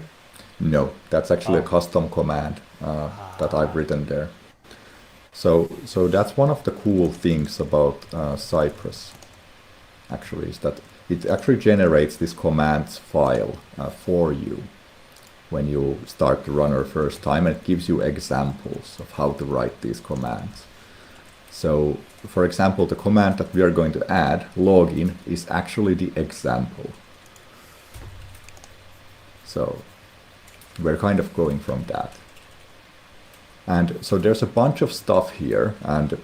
No, that's actually a custom command that I've written there. So that's one of the cool things about Cypress, actually, is that it actually generates this commands file for you when you start the runner first time, and it gives you examples of how to write these commands. So, for example, the command that we are going to add, login, is actually the example. So we're kind of going from that. And so there's a bunch of stuff here, and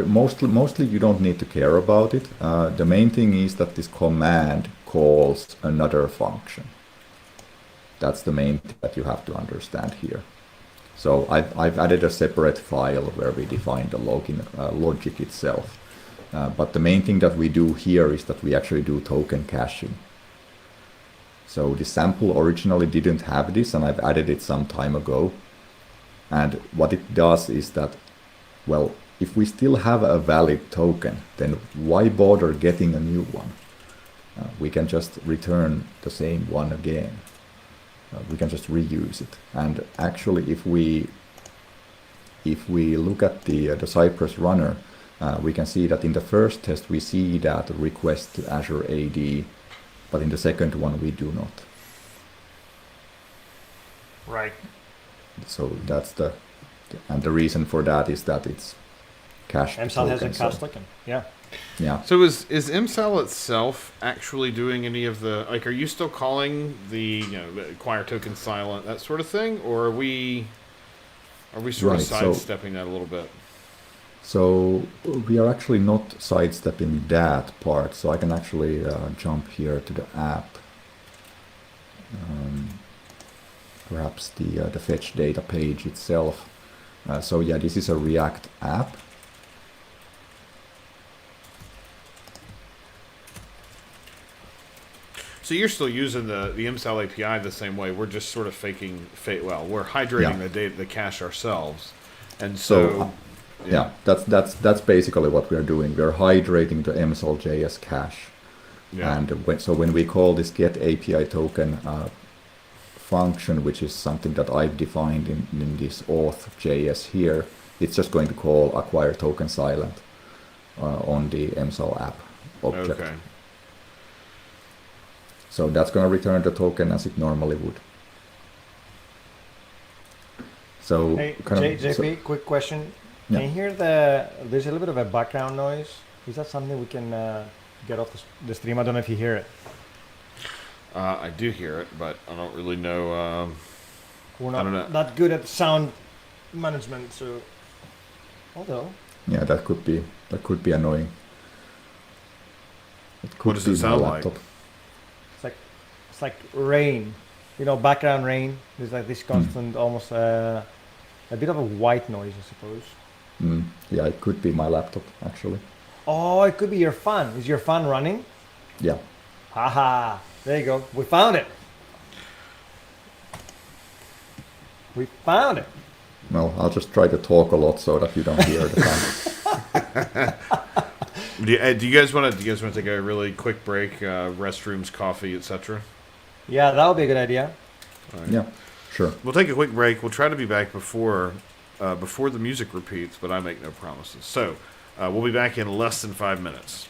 mostly you don't need to care about it. The main thing is that this command calls another function. That's the main thing that you have to understand here. So I've added a separate file where we define the login logic itself. But the main thing that we do here is that we actually do token caching. So the sample originally didn't have this, and I've added it some time ago. And what it does is that, well, if we still have a valid token, then why bother getting a new one? We can just return the same one again. We can just reuse it. And actually, if we look at the Cypress runner, we can see that in the first test we see that request to Azure AD, but in the second one we do not. Right. So that's the reason for that is that it's cached. MSAL has a cached token. Yeah. Yeah. So is MSAL itself actually doing any of the, like, are you still calling the, the acquire token silent, that sort of thing, or are we sort of sidestepping that a little bit? So we are actually not sidestepping that part. So I can actually jump here to the app. Perhaps the fetch data page itself. So yeah, this is a React app. So you're still using the MSAL API the same way. We're just sort of we're hydrating the data, the cache ourselves, and so yeah, that's basically what we are doing. We are hydrating the MSAL.js cache, and when we call this get API token function, which is something that I've defined in this auth.js here, it's just going to call acquire token silent on the MSAL app object. Okay. So that's going to return the token as it normally would. So, hey, JP, quick question. Can you hear there's a little bit of a background noise? Is that something we can get off the stream? I don't know if you hear it. I do hear it, but I don't really know. We're not good at sound management, so although. Yeah, that could be annoying. What does it sound like? It's like rain, background rain. There's like this constant, almost a bit of a white noise, I suppose. Yeah, it could be my laptop actually. Oh, it could be your fan. Is your fan running? Yeah. Haha, there you go. We found it. We found it. Well, I'll just try to talk a lot so that you don't hear the fan. Do you guys want to take a really quick break? Restrooms, coffee, etc. Yeah, that would be a good idea. Right. Yeah, sure. We'll take a quick break. We'll try to be back before the music repeats, but I make no promises. So we'll be back in less than 5 minutes.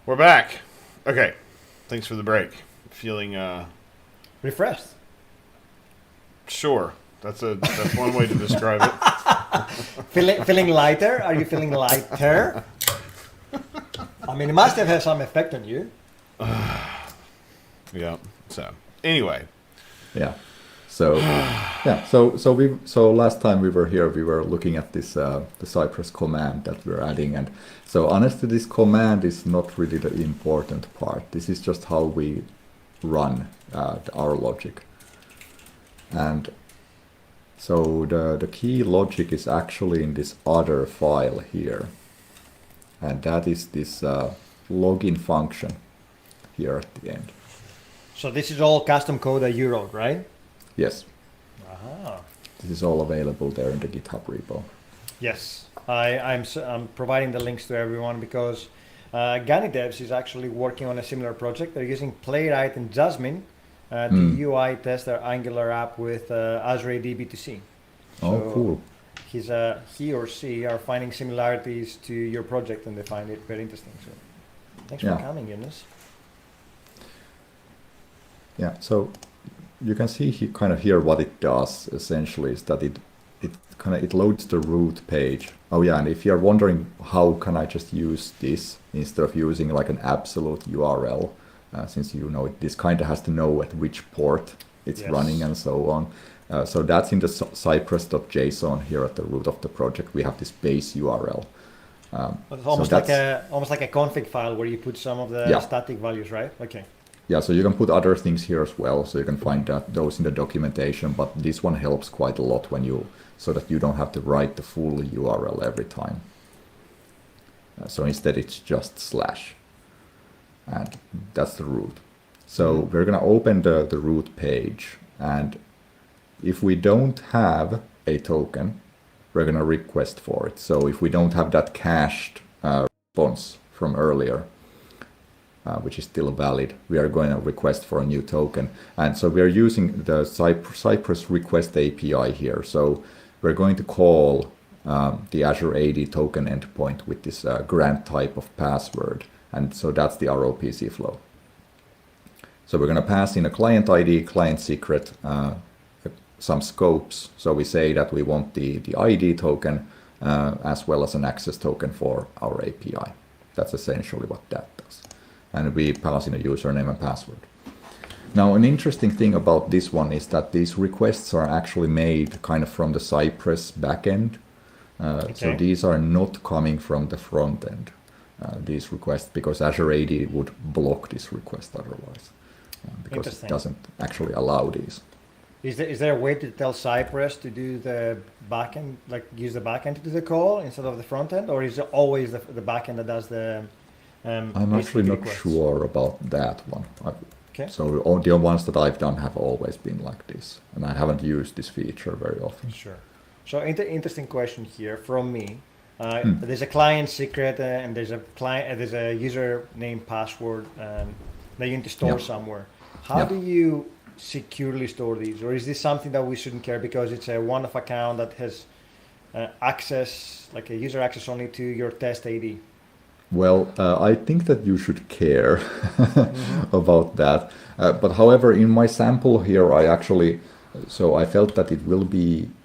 We're back. Okay. Thanks for the break. Feeling Refreshed. Sure. That's one way to describe it. Feeling lighter? Are you feeling lighter? I mean, it must have had some effect on you. Yeah. So anyway. Yeah. So yeah. So last time we were here, we were looking at this the Cypress command that we're adding, and so honestly, this command is not really the important part. This is just how we run our logic, and so the key logic is actually in this other file here, and that is this login function here at the end. So this is all custom code that you wrote, right? Yes. Aha. This is all available there in the GitHub repo. Yes, I'm providing the links to everyone because Gani Devs is actually working on a similar project. They're using Playwright and Jasmine to UI test their Angular app with Azure AD B2C. Oh, cool. He or she are finding similarities to your project and they find it very interesting. So thanks for coming, Jonas. Yeah, so you can see kind of here what it does essentially is that it loads the root page. Oh yeah, and if you're wondering how can I just use this instead of using like an absolute URL, since this kind of has to know at which port it's running and so on. So that's in the cypress.json here at the root of the project. We have this base URL. It's almost like a config file where you put some of the static values, right? Okay. Yeah, so you can put other things here as well, so you can find those in the documentation, but this one helps quite a lot so that you don't have to write the full URL every time. So instead it's just /, and that's the root. So we're going to open the root page, and if we don't have a token, we're going to request for it. So if we don't have that cached response from earlier, which is still valid, we are going to request for a new token. And so we're using the Cypress request API here. So we're going to call the Azure AD token endpoint with this grant type of password. And so that's the ROPC flow. So we're going to pass in a client ID, client secret, some scopes. So we say that we want the ID token as well as an access token for our API. That's essentially what that does. And we pass in a username and password. Now, an interesting thing about this one is that these requests are actually made kind of from the Cypress backend. So these are not coming from the front end, these requests, because Azure AD would block this request otherwise, because it doesn't actually allow these. Is there a way to tell Cypress to do the backend, like use the backend to do the call instead of the front end, or is it always the backend that does the I'm actually not sure about that one. So all the ones that I've done have always been like this, and I haven't used this feature very often. Sure. So interesting question here from me. There's a client secret and there's a username password that you need to store somewhere. How do you securely store these, or is this something that we shouldn't care because it's a one-off account that has access, like a user access only to your test AD? Well, I think that you should care about that. But however, in my sample here, I felt that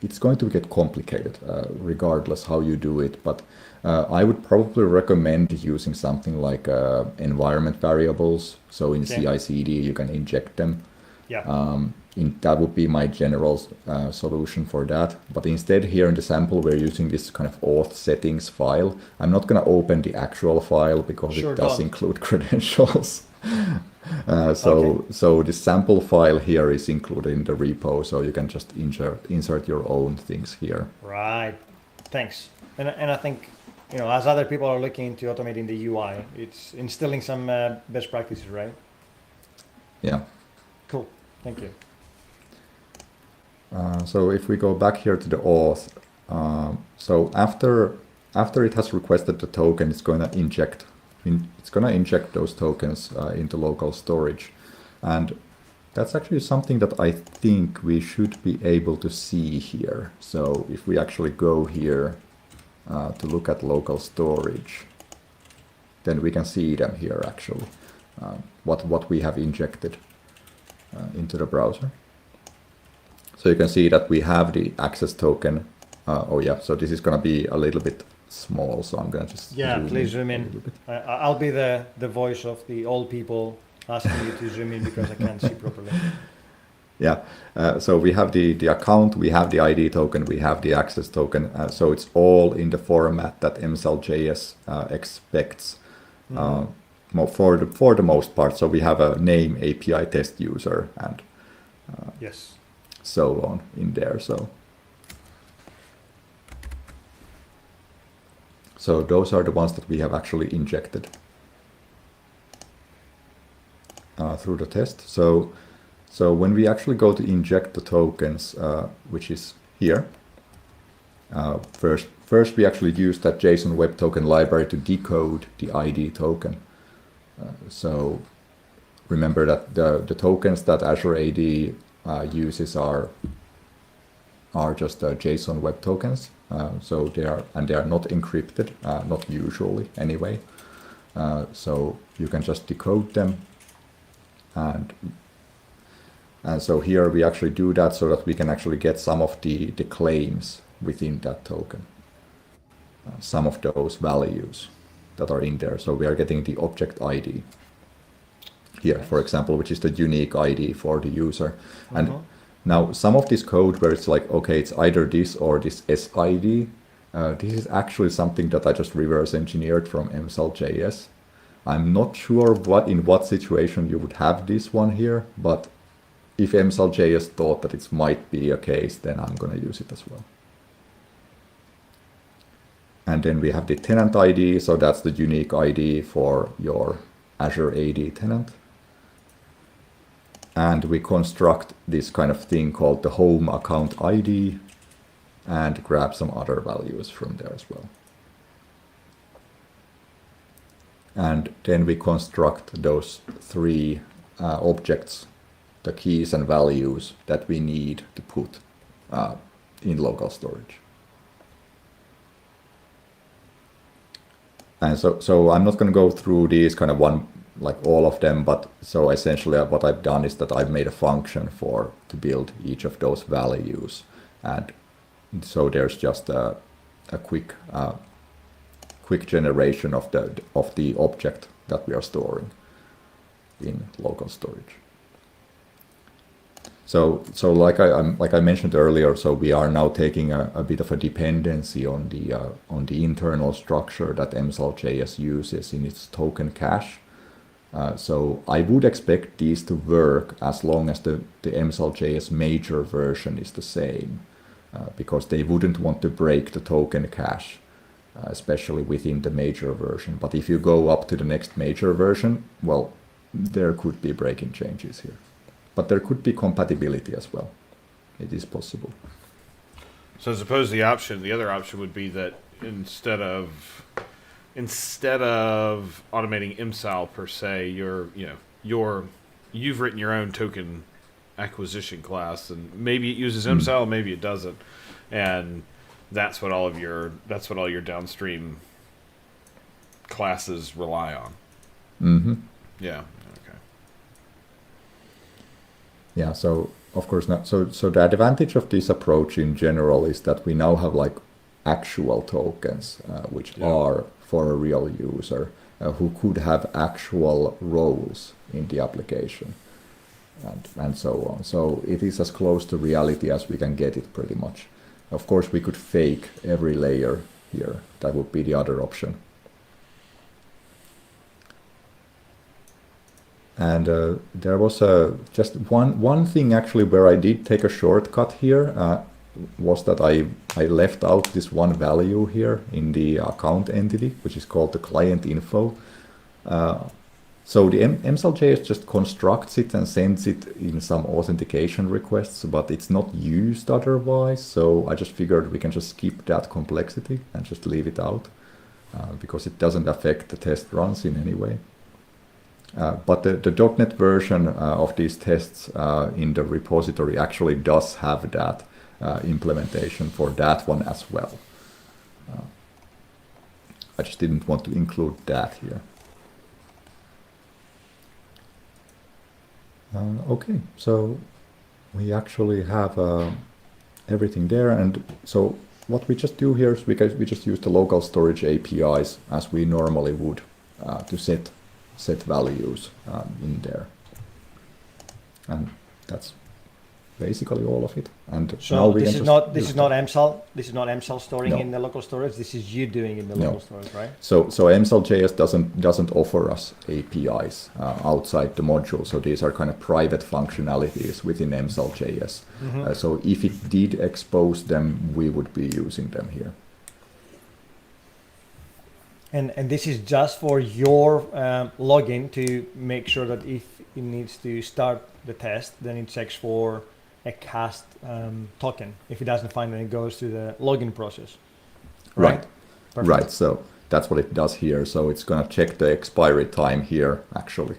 it's going to get complicated regardless how you do it. But I would probably recommend using something like environment variables. So in CI/CD, you can inject them. That would be my general solution for that. But instead here in the sample, we're using this kind of auth settings file. I'm not going to open the actual file because it does include credentials. So the sample file here is included in the repo, so you can just insert your own things here. Right. Thanks. And I think, as other people are looking to automating the UI, it's instilling some best practices, right? Yeah. Cool. Thank you. So if we go back here to the auth, so after it has requested the token, it's going to inject those tokens into local storage, and that's actually something that I think we should be able to see here. So if we actually go here to look at local storage, then we can see them here actually, what we have injected into the browser. So you can see that we have the access token. So this is going to be a little bit small, so I'm going to just please zoom in. I'll be the voice of the old people asking you to zoom in because I can't see properly. So we have the account, we have the ID token, we have the access token. So it's all in the format that MSL.js expects for the most part. So we have a name, API test user, and so on in there. So those are the ones that we have actually injected through the test. So when we actually go to inject the tokens, which is here, first we actually use that JSON Web Token library to decode the ID token. So remember that the tokens that Azure AD uses are just JSON Web Tokens. So they are not encrypted, not usually anyway. So you can just decode them, and so here we actually do that so that we can actually get some of the claims within that token, some of those values that are in there. So we are getting the object ID here, for example, which is the unique ID for the user. And now some of this code where it's like, okay, it's either this or this SID, this is actually something that I just reverse engineered from MSL.js. I'm not sure in what situation you would have this one here, but if MSL.js thought that it might be a case, then I'm going to use it as well. And then we have the tenant ID, so that's the unique ID for your Azure AD tenant. And we construct this kind of thing called the home account ID and grab some other values from there as well. And then we construct those three objects, the keys and values that we need to put in local storage. And so I'm not going to go through these kind of all of them, but so essentially what I've done is that I've made a function to build each of those values. And so there's just a quick generation of the object that we are storing in local storage. So like I mentioned earlier, so we are now taking a bit of a dependency on the internal structure that MSL.js uses in its token cache. So I would expect these to work as long as the MSL.js major version is the same, because they wouldn't want to break the token cache, especially within the major version. But if you go up to the next major version, well, there could be breaking changes here. But there could be compatibility as well. It is possible. So I suppose the other option would be that instead of automating MSAL per se, you've written your own token acquisition class, and maybe it uses MSAL, maybe it doesn't, and that's what all your downstream classes rely on. Mm-hmm. Yeah. Yeah, so of course not. So the advantage of this approach in general is that we now have actual tokens, which are for a real user who could have actual roles in the application, and so on. So it is as close to reality as we can get it, pretty much. Of course, we could fake every layer here. That would be the other option. And there was just one thing actually where I did take a shortcut here, was that I left out this one value here in the account entity, which is called the client info. So the MSL.js just constructs it and sends it in some authentication requests, but it's not used otherwise. So I just figured we can just skip that complexity and just leave it out, because it doesn't affect the test runs in any way. But the .NET version of these tests in the repository actually does have that implementation for that one as well. I just didn't want to include that here. Okay, so we actually have everything there, and so what we just do here is we just use the local storage APIs as we normally would to set values in there, and that's basically all of it. And now So we this can is just not use MSAL storing No. in the local storage. This is you doing in the No. local storage, right? So MSL.js doesn't offer us APIs outside the module. So these are kind of private functionalities within MSL.js. So if it did expose them, we would be using them here. And this is just for your login to make sure that if it needs to start the test, then it checks for a cast token. If it doesn't find it, it goes to the login process. Right. Perfect. Right. So that's what it does here. So it's gonna check the expiry time here actually,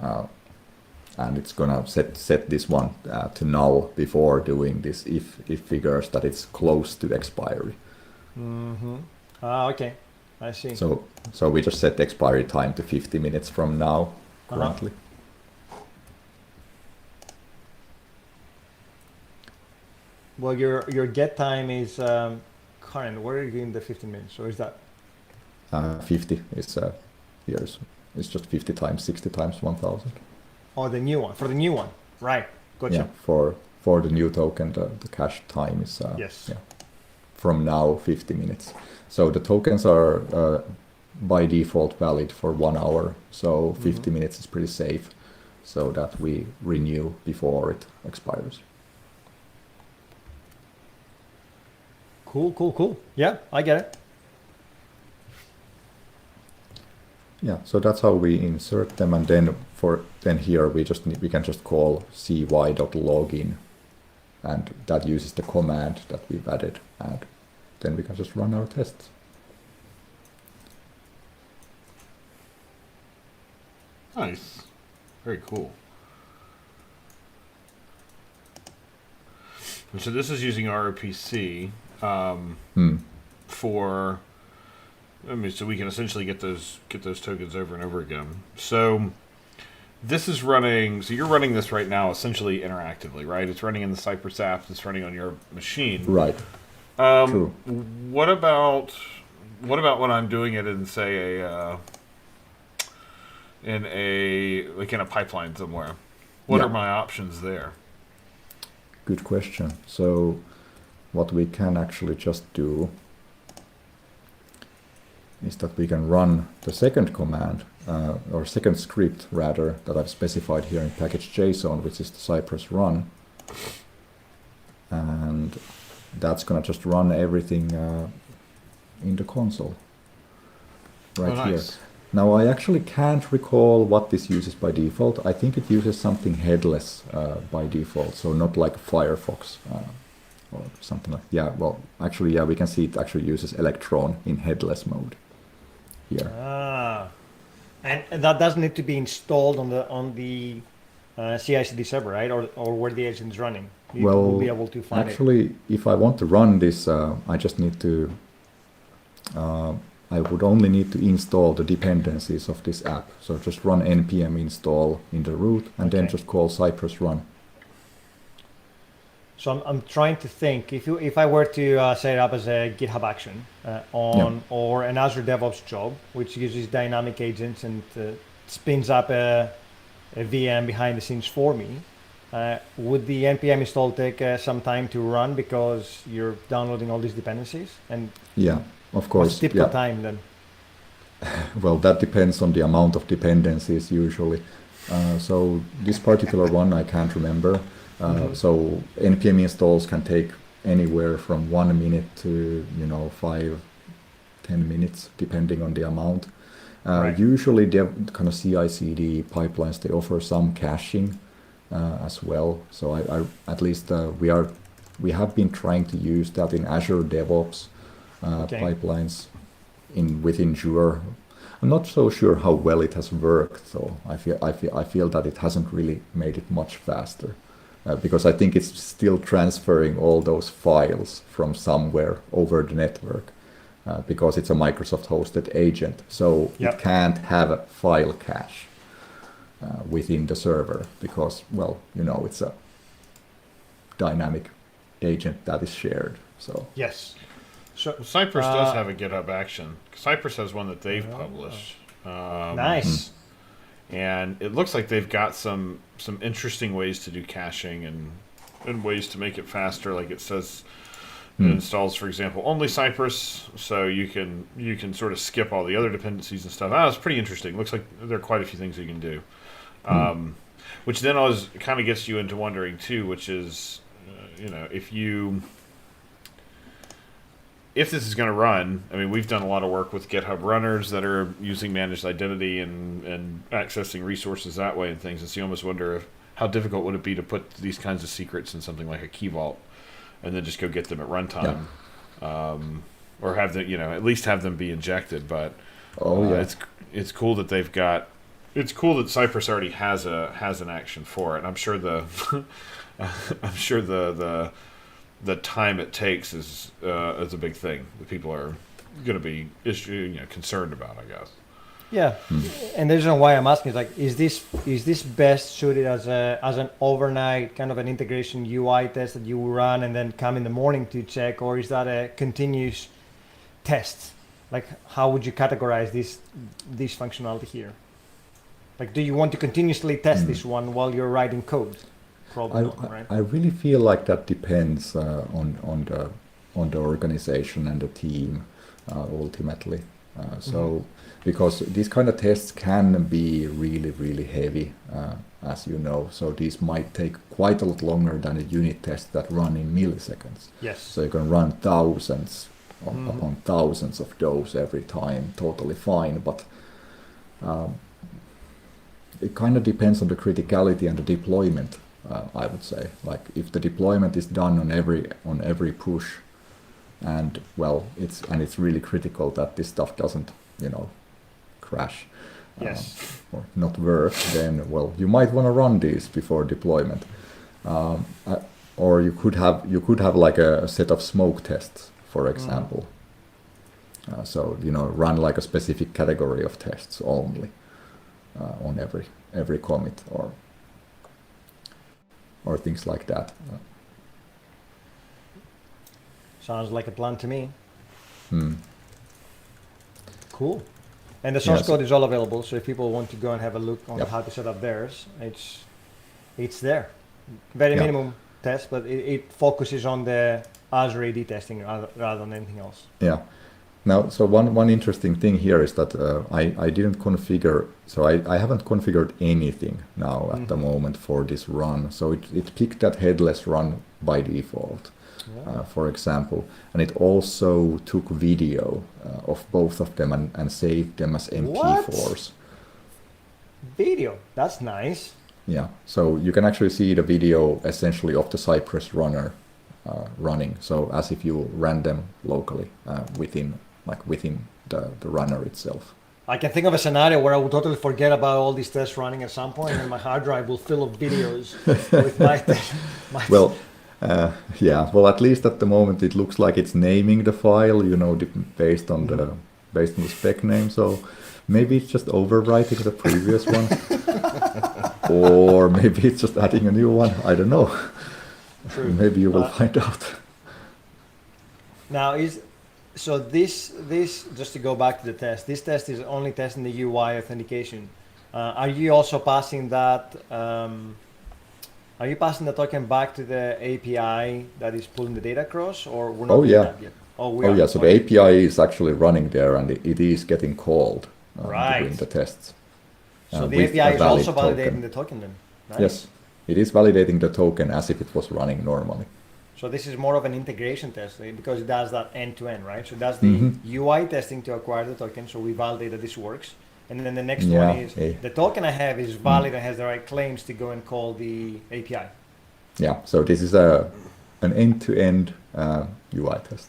and it's gonna set this one to null before doing this if it figures that it's close to expiry. Okay. I see. So we just set the expiry time to 50 minutes from now currently. Well, your get time is current. Where are you getting the 15 minutes? Or is that 50 is years. It's just 50 times 60 times 1000. the new one? For the new one, right? Gotcha. Yeah, for the new token, the cache time is Yes. from now 50 minutes. So the tokens are by default valid for 1 hour. So 50 minutes is pretty safe, so that we renew before it expires. Cool. Yeah, I get it. Yeah, so that's how we insert them, and then here we can just call cy.login, and that uses the command that we've added, and then we can just run our tests. Nice. Very cool. And so this is using ROPC for. I mean, so we can essentially get those tokens over and over again. So this is running. So you're running this right now, essentially interactively, right? It's running in the Cypress app. It's running on your machine, Right. True. What about when I'm doing it in, say, in a pipeline somewhere? What are my options there? Good question. So what we can actually just do is that we can run the second command, or second script rather, that I've specified here in package.json, which is the Cypress run. And that's going to just run everything in the console right here. Now I actually can't recall what this uses by default. I think it uses something headless by default, so not like Firefox or something like. Yeah, well, actually, yeah, we can see it actually uses Electron in headless mode here. And that doesn't need to be installed on the CI/CD server, right? Or where the agent is running. You will be able to find actually, if I want to run this, I just need to. I would only need to install the dependencies of this app. So just run npm install in the root, and then just call Cypress run. So I'm trying to think if I were to set it up as a GitHub action or an Azure DevOps job, which uses dynamic agents and spins up a VM behind the scenes for me, would the npm install take some time to run because you're downloading all these dependencies? And yeah, of course. What's typical time then? Well, that depends on the amount of dependencies usually. So this particular one I can't remember. So npm installs can take anywhere from 1 minute to 5-10 minutes depending on the amount. Usually the kind of CI/CD pipelines, they offer some caching as well. So I at least we have been trying to use that in Azure DevOps pipelines within Azure. I'm not so sure how well it has worked, so I feel that it hasn't really made it much faster. Because I think it's still transferring all those files from somewhere over the network, because it's a Microsoft hosted agent, so it can't have a file cache. within the server because, well, it's a dynamic agent that is shared. So yes. So Cypress does have a GitHub action. Cypress has one that they've published. Nice. And it looks like they've got some interesting ways to do caching and ways to make it faster. Like it says, it installs, for example, only Cypress, so you can sort of skip all the other dependencies and stuff. It's pretty interesting. Looks like there are quite a few things you can do. Which then always kind of gets you into wondering too, which is, if this is going to run, I mean, we've done a lot of work with GitHub runners that are using managed identity and accessing resources that way and things. And so you almost wonder how difficult would it be to put these kinds of secrets in something like a key vault and then just go get them at runtime, or have them, at least have them be injected. But it's cool that they've got. It's cool that Cypress already has an action for it. And I'm sure the time it takes is a big thing that people are going to be concerned about, I guess. Yeah, and the reason why I'm asking is like, is this best suited as an overnight kind of an integration UI test that you run and then come in the morning to check, or is that a continuous test? Like, how would you categorize this functionality here? Like, do you want to continuously test this one while you're writing code? Probably not, right? I really feel like that depends on the organization and the team ultimately. Because these kind of tests can be really, really heavy, as you know. So these might take quite a lot longer than a unit test that run in milliseconds. Yes. So you can run thousands upon thousands of those every time, totally fine. But it kind of depends on the criticality and the deployment. I would say, like, if the deployment is done on every push, and well, it's really critical that this stuff doesn't, crash, yes, or not work, then well, you might want to run these before deployment, or you could have like a set of smoke tests, for example. So run like a specific category of tests only on every commit or things like that. Sounds like a plan to me. Cool. And the source code is all available, so if people want to go and have a look on how to set up theirs, it's there. Very minimum test, but it focuses on the Azure AD testing rather than anything else. Yeah. Now, so one interesting thing here is that I didn't configure, so I haven't configured anything now at the moment for this run. So it picked that headless run by default, for example, and it also took video of both of them and saved them as MP4s. What? Video? That's nice. Yeah, so you can actually see the video essentially of the Cypress runner running, so as if you ran them locally within the runner itself. I can think of a scenario where I will totally forget about all these tests running at some point, and my hard drive will fill up videos with my Well, well, at least at the moment it looks like it's naming the file, based on the spec name. So maybe it's just overwriting the previous one, or maybe it's just adding a new one. I don't know. True. Maybe you will find out. Now so this just to go back to the test. This test is only testing the UI authentication. Are you also passing that? Are you passing the token back to the API that is pulling the data across, or we're not doing that yet? Yeah. So the API is actually running there, and it is getting called during the tests. So the API is also validating the token then. Nice. Yes, it is validating the token as if it was running normally. So this is more of an integration test because it does that end to end, right? So that's the UI testing to acquire the token. So we validate that this works. And then the next one is the token I have is valid and has the right claims to go and call the API. Yeah, so this is an end-to-end UI test.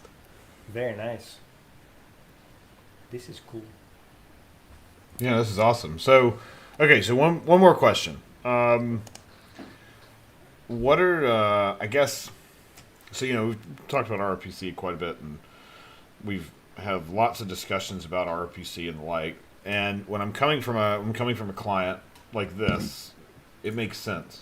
Very nice. This is cool. Yeah, this is awesome. So, okay, so one more question. What are, I guess, so, we've talked about RPC quite a bit, and we've have lots of discussions about RPC and the like. And when I'm coming from a client, like this, it makes sense.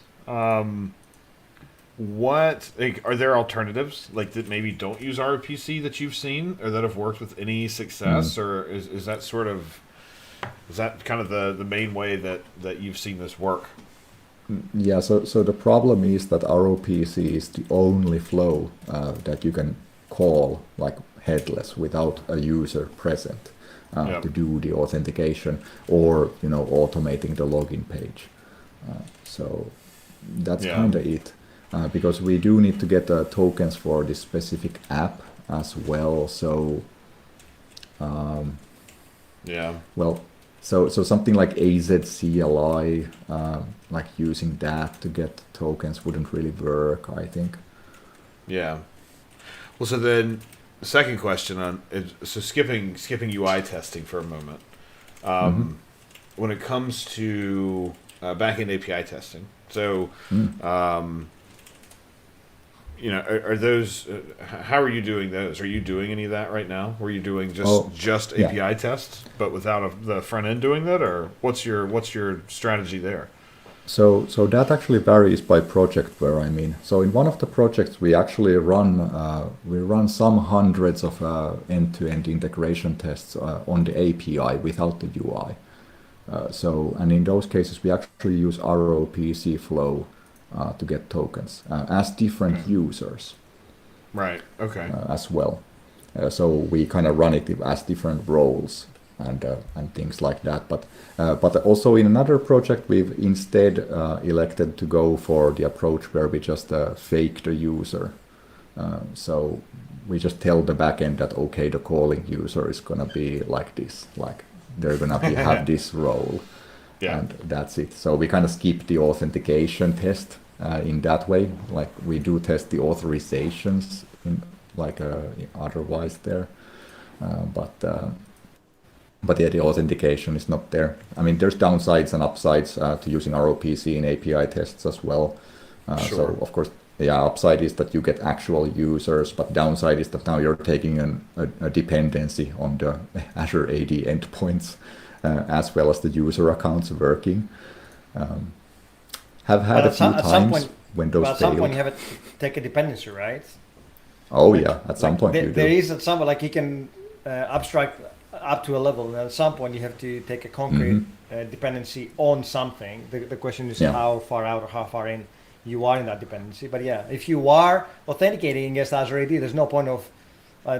What are there alternatives like that maybe don't use ROPC that you've seen or that have worked with any success, or is that kind of the main way that you've seen this work? Yeah, so the problem is that ROPC is the only flow that you can call like headless without a user present to do the authentication or automating the login page. So that's kind of it, because we do need to get tokens for this specific app as well. So well. So something like AZCLI, like using that to get tokens wouldn't really work, I think. Yeah. Well, so then the second question skipping UI testing for a moment. When it comes to backend API testing, so are those? How are you doing those? Are you doing any of that right now? Were you doing just API tests, but without the front end doing that, or what's your strategy there? So that actually varies by project where I'm in. So in one of the projects, we actually run some hundreds of end-to-end integration tests on the API without the UI. And in those cases, we actually use ROPC flow to get tokens as different users. Right. Okay. As well. So we kind of run it as different roles and things like that. But also in another project, we've instead elected to go for the approach where we just fake the user. So we just tell the backend that okay, the calling user is gonna be like this, like they're gonna have this role. Yeah. And that's it. So we kind of skip the authentication test in that way. Like we do test the authorizations otherwise there. But yeah, the authentication is not there. I mean, there's downsides and upsides to using ROPC in API tests as well. Sure. So of course, yeah, upside is that you get actual users, but downside is that now you're taking a dependency on the Azure AD endpoints. As well as the user accounts working. Have had a few times when those failed. At some point you have to take a dependency, right? Oh yeah, at some point you do. There is at some point, like you can abstract up to a level, and at some point you have to take a concrete dependency on something. The question is how far out or how far in you are in that dependency. But yeah, if you are authenticating against Azure AD, there's no point of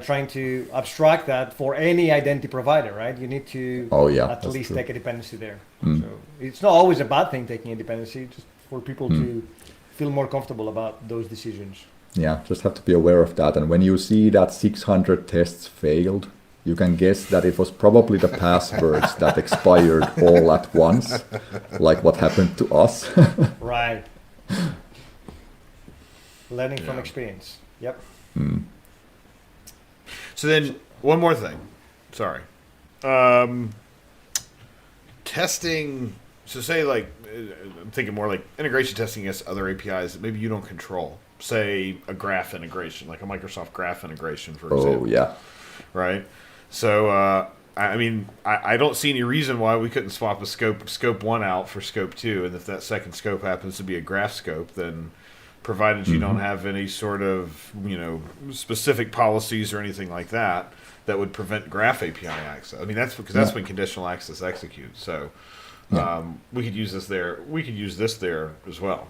trying to abstract that for any identity provider, right? You need to at least take a dependency there. So it's not always a bad thing taking a dependency, just for people to feel more comfortable about those decisions. Yeah, just have to be aware of that. And when you see that 600 tests failed, you can guess that it was probably the passwords that expired all at once, like what happened to us. Right. Learning from experience. Yep. So then, one more thing. Sorry. Testing. So say like, I'm thinking more like integration testing against other APIs that maybe you don't control. Say a graph integration, like a Microsoft graph integration, for example. Oh, yeah. Right? So, I mean, I don't see any reason why we couldn't swap a scope 1 out for scope 2. And if that second scope happens to be a graph scope, then provided you don't have any sort of, specific policies or anything like that would prevent graph API access. I mean, that's because that's when conditional access executes. So we could use this there. We could use this there as well.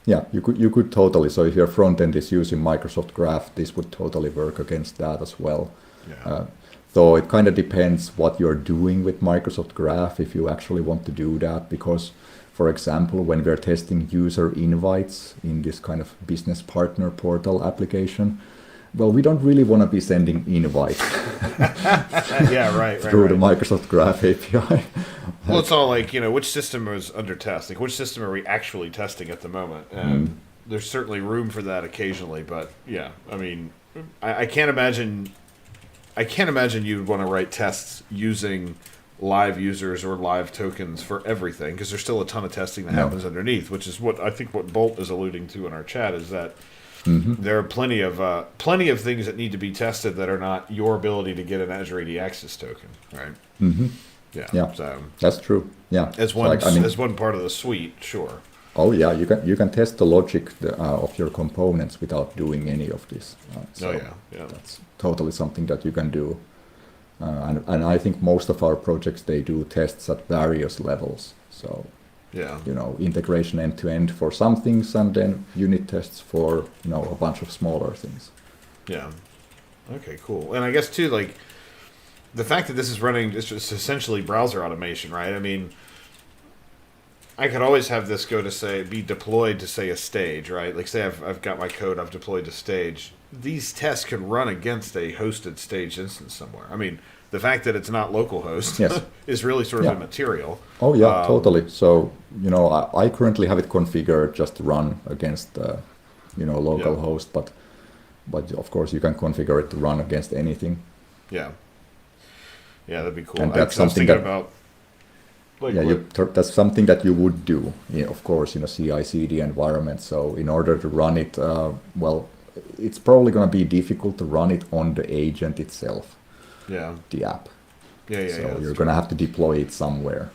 Yeah, you could totally. So if your front end is using Microsoft Graph, this would totally work against that as well. Yeah. So it kind of depends what you're doing with Microsoft Graph if you actually want to do that, because for example, when we're testing user invites in this kind of business partner portal application, well, we don't really want to be sending invites through the Microsoft Graph API. Well, it's all like, which system is under test? Like, which system are we actually testing at the moment? And there's certainly room for that occasionally, but yeah, I mean, I can't imagine you'd want to write tests using live users or live tokens for everything, because there's still a ton of testing that happens underneath, which is what I think what Bolt is alluding to in our chat, is that there are plenty of things that need to be tested that are not your ability to get an Azure AD access token, right? Yeah. Yeah, So that's true. Yeah, as So, one like, I mean, as one part of the suite, sure. oh yeah, you can test the logic of your components without doing any of this. Oh So yeah. Yeah. that's totally something that you can do. And I think most of our projects, they do tests at various levels. So, Yeah. integration end to end for some things, and then unit tests for, a bunch of smaller things. Yeah. Okay, cool. And I guess too, like the fact that this is running is just essentially browser automation, right? I mean, I could always have this go to say be deployed to say a stage, right? Like say I've got my code I've deployed to stage. These tests can run against a hosted stage instance somewhere. I mean, the fact that it's not localhost Yes. is really sort of Yeah. immaterial. Oh yeah, totally. So, I currently have it configured just to run against local Yeah. host, but of course you can configure it to run against anything. Yeah. Yeah, that'd be cool. And I that's was something thinking that about like yeah, what- that's something that you would do, of course, in a CI/CD environment. So in order to run it, well, it's probably going to be difficult to run it on the agent itself, yeah. the app. Yeah, So that's you're true. going to have to deploy it somewhere.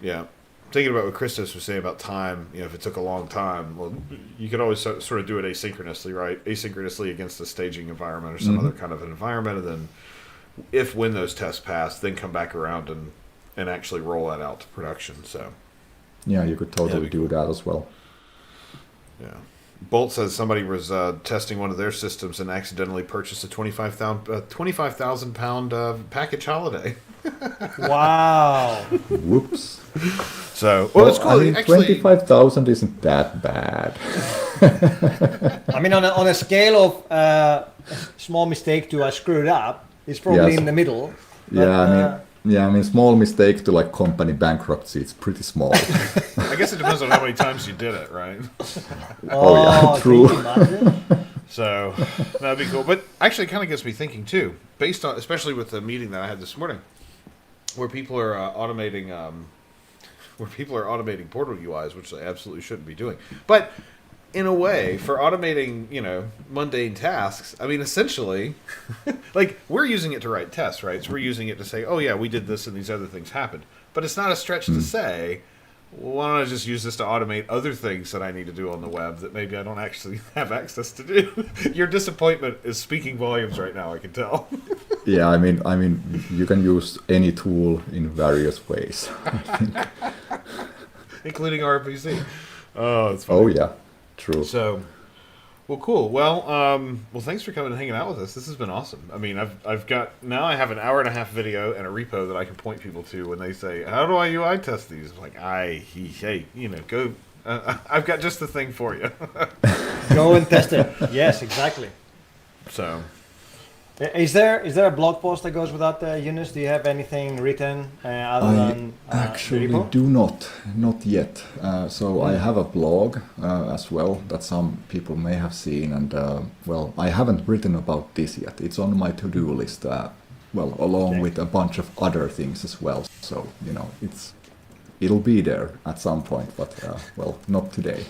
Yeah. Thinking about what Christos was saying about time, if it took a long time, well, you could always sort of do it asynchronously, right? Asynchronously against the staging environment or some other kind of an environment, and then when those tests pass, then come back around and actually roll that out to production. So, Yeah, you could totally That'd be do cool. that as well. yeah. Bolt says somebody was testing one of their systems and accidentally purchased a 25,000 pound package holiday. Wow. Whoops. So, well, it's cool. I mean, Actually, 25,000 isn't that bad. I mean, on a scale of a small mistake to I screwed up, it's probably Yes. in the middle. But, I mean, small mistake to like company bankruptcy. It's pretty small. I guess it depends on how many times you did it, right? yeah, true. can you imagine? So that'd be cool. But actually, it kind of gets me thinking too, based on especially with the meeting that I had this morning, where people are automating portal UIs, which they absolutely shouldn't be doing. But in a way, for automating, mundane tasks, I mean, essentially, like we're using it to write tests, right? So we're using it to say, oh yeah, we did this and these other things happened. But it's not a stretch to say, well, why don't I just use this to automate other things that I need to do on the web that maybe I don't actually have access to do? Your disappointment is speaking volumes right now, I can tell. Yeah, I mean, you can use any tool in various ways. Including RPC. Oh, it's funny. Oh yeah, true. So, well, cool. Well, thanks for coming and hanging out with us. This has been awesome. I mean, I've got now I have an hour and a half video and a repo that I can point people to when they say, "How do I UI test these?" I'm like, hey, go. I've got just the thing for you. Go and test it. Yes, exactly. So, Is there a blog post that goes with that, Eunice? Do you have anything written other than Actually the repo? do not yet. So I have a blog as well that some people may have seen, and well, I haven't written about this yet. It's on my to-do list. Along Okay. with a bunch of other things as well. So it'll be there at some point, but not today.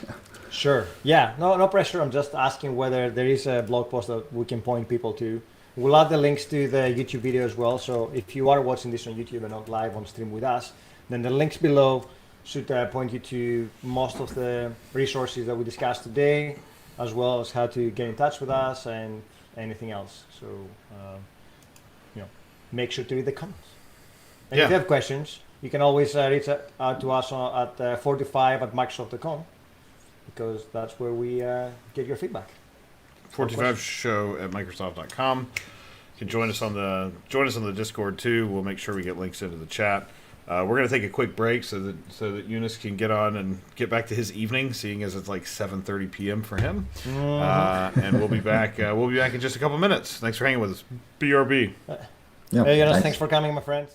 Sure. Yeah. No pressure. I'm just asking whether there is a blog post that we can point people to. We'll add the links to the YouTube video as well. So if you are watching this on YouTube and not live on stream with us, then the links below should point you to most of the resources that we discussed today, as well as how to get in touch with us and anything else. So, make sure to read the comments. And if Yeah. you have questions, you can always reach out to us at 45@microsoft.com, because that's where we get your feedback. 45 show at Microsoft.com. You can join us on the Discord too. We'll make sure we get links into the chat. We're going to take a quick break so that Eunice can get on and get back to his evening, seeing as it's like 7:30 p.m. for him. And we'll be back. We'll be back in just a couple minutes. Thanks for hanging with us. BRB. Yeah, Hey, Jonas, thanks for coming, my friends.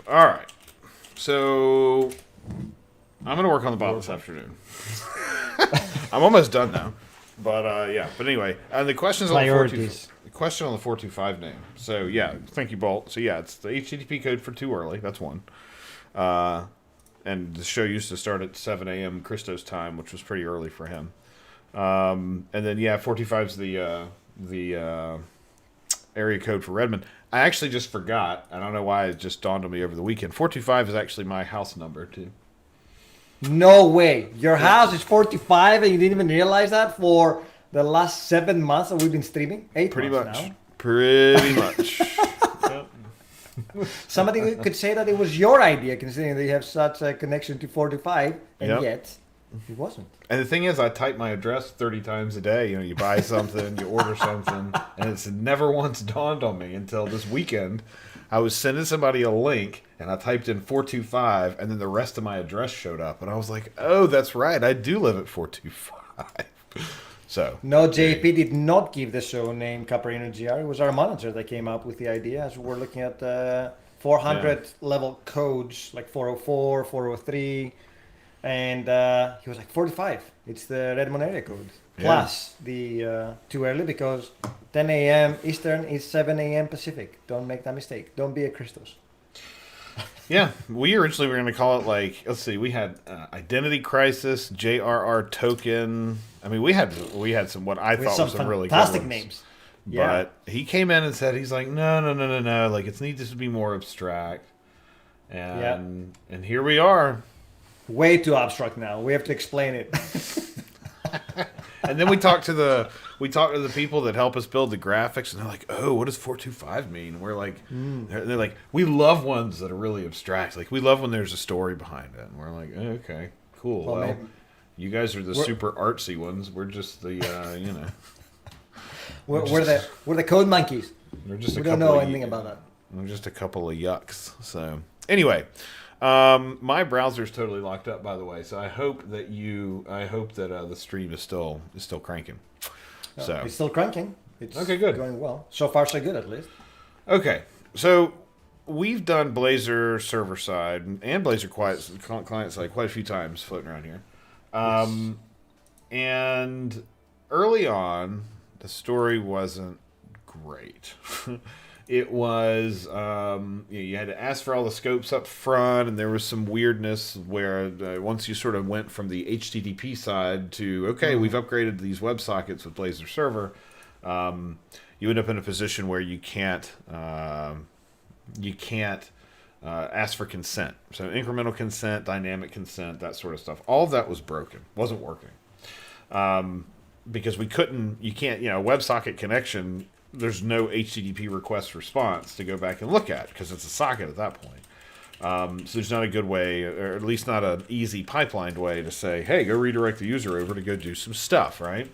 All right. So I'm gonna work on the bot this afternoon. I'm almost done now. But yeah. But anyway, and the questions on the 425 name. So yeah, thank you, Bolt. So yeah, it's the HTTP code for too early. That's one. And the show used to start at 7 a.m. Christos time, which was pretty early for him. And then yeah, 425 is the area code for Redmond. I actually just forgot. I don't know why it just dawned on me over the weekend. 425 is actually my house number too. No way. Your house is 45 and you didn't even realize that for the last 7 months that we've been streaming? 8 Pretty months much. now. Pretty much. Yep. Somebody could say that it was your idea, considering that you have such a connection to 45, and yet it wasn't. And the thing is, I type my address 30 times a day. You know, you buy something, you order something, and it's never once dawned on me until this weekend. I was sending somebody a link, and I typed in 425, and then the rest of my address showed up. And I was like, oh, that's right. I do live at 425. So no, JP did not give the show name Caparino GR. It was our manager that came up with the idea as we were looking at 400 level codes, like 404, 403. And he was like, 45. It's the Redmond area code. Plus the too early because 10 a.m. Eastern is 7 a.m. Pacific. Don't make that mistake. Don't be a Christos. Yeah, we originally were going to call it like, let's see, we had Identity Crisis, JRR Token. I mean, we had some what I thought was some really good ones. Fantastic names. But he came in and said, he's like, no. Like, it needs to be more abstract. And here we are. Way too abstract now. We have to explain it. And then we talked to the people that help us build the graphics, and they're like, "Oh, what does 425 mean?" And we're like, they're like, "We love ones that are really abstract. Like, we love when there's a story behind it." And we're like, oh, "Okay, cool. Well, you guys are the super artsy ones. We're just the we're the code monkeys. We're just we don't know anything about that. We're just a couple of yucks." So anyway. My browser's totally locked up, by the way. So I hope that the stream is still cranking. So it's still cranking. It's okay, good. Going well. So far, so good, at least. Okay, so we've done Blazor server side and Blazor client side quite a few times floating around here. And early on, the story wasn't great. It was, you had to ask for all the scopes up front, and there was some weirdness where once you sort of went from the HTTP side to, okay, we've upgraded these WebSockets with Blazor Server, you end up in a position where you can't ask for consent. So incremental consent, dynamic consent, that sort of stuff. All of that was broken, wasn't working. Because you can't, WebSocket connection, there's no HTTP request response to go back and look at because it's a socket at that point. So there's not a good way, or at least not an easy pipelined way to say, hey, go redirect the user over to go do some stuff, right?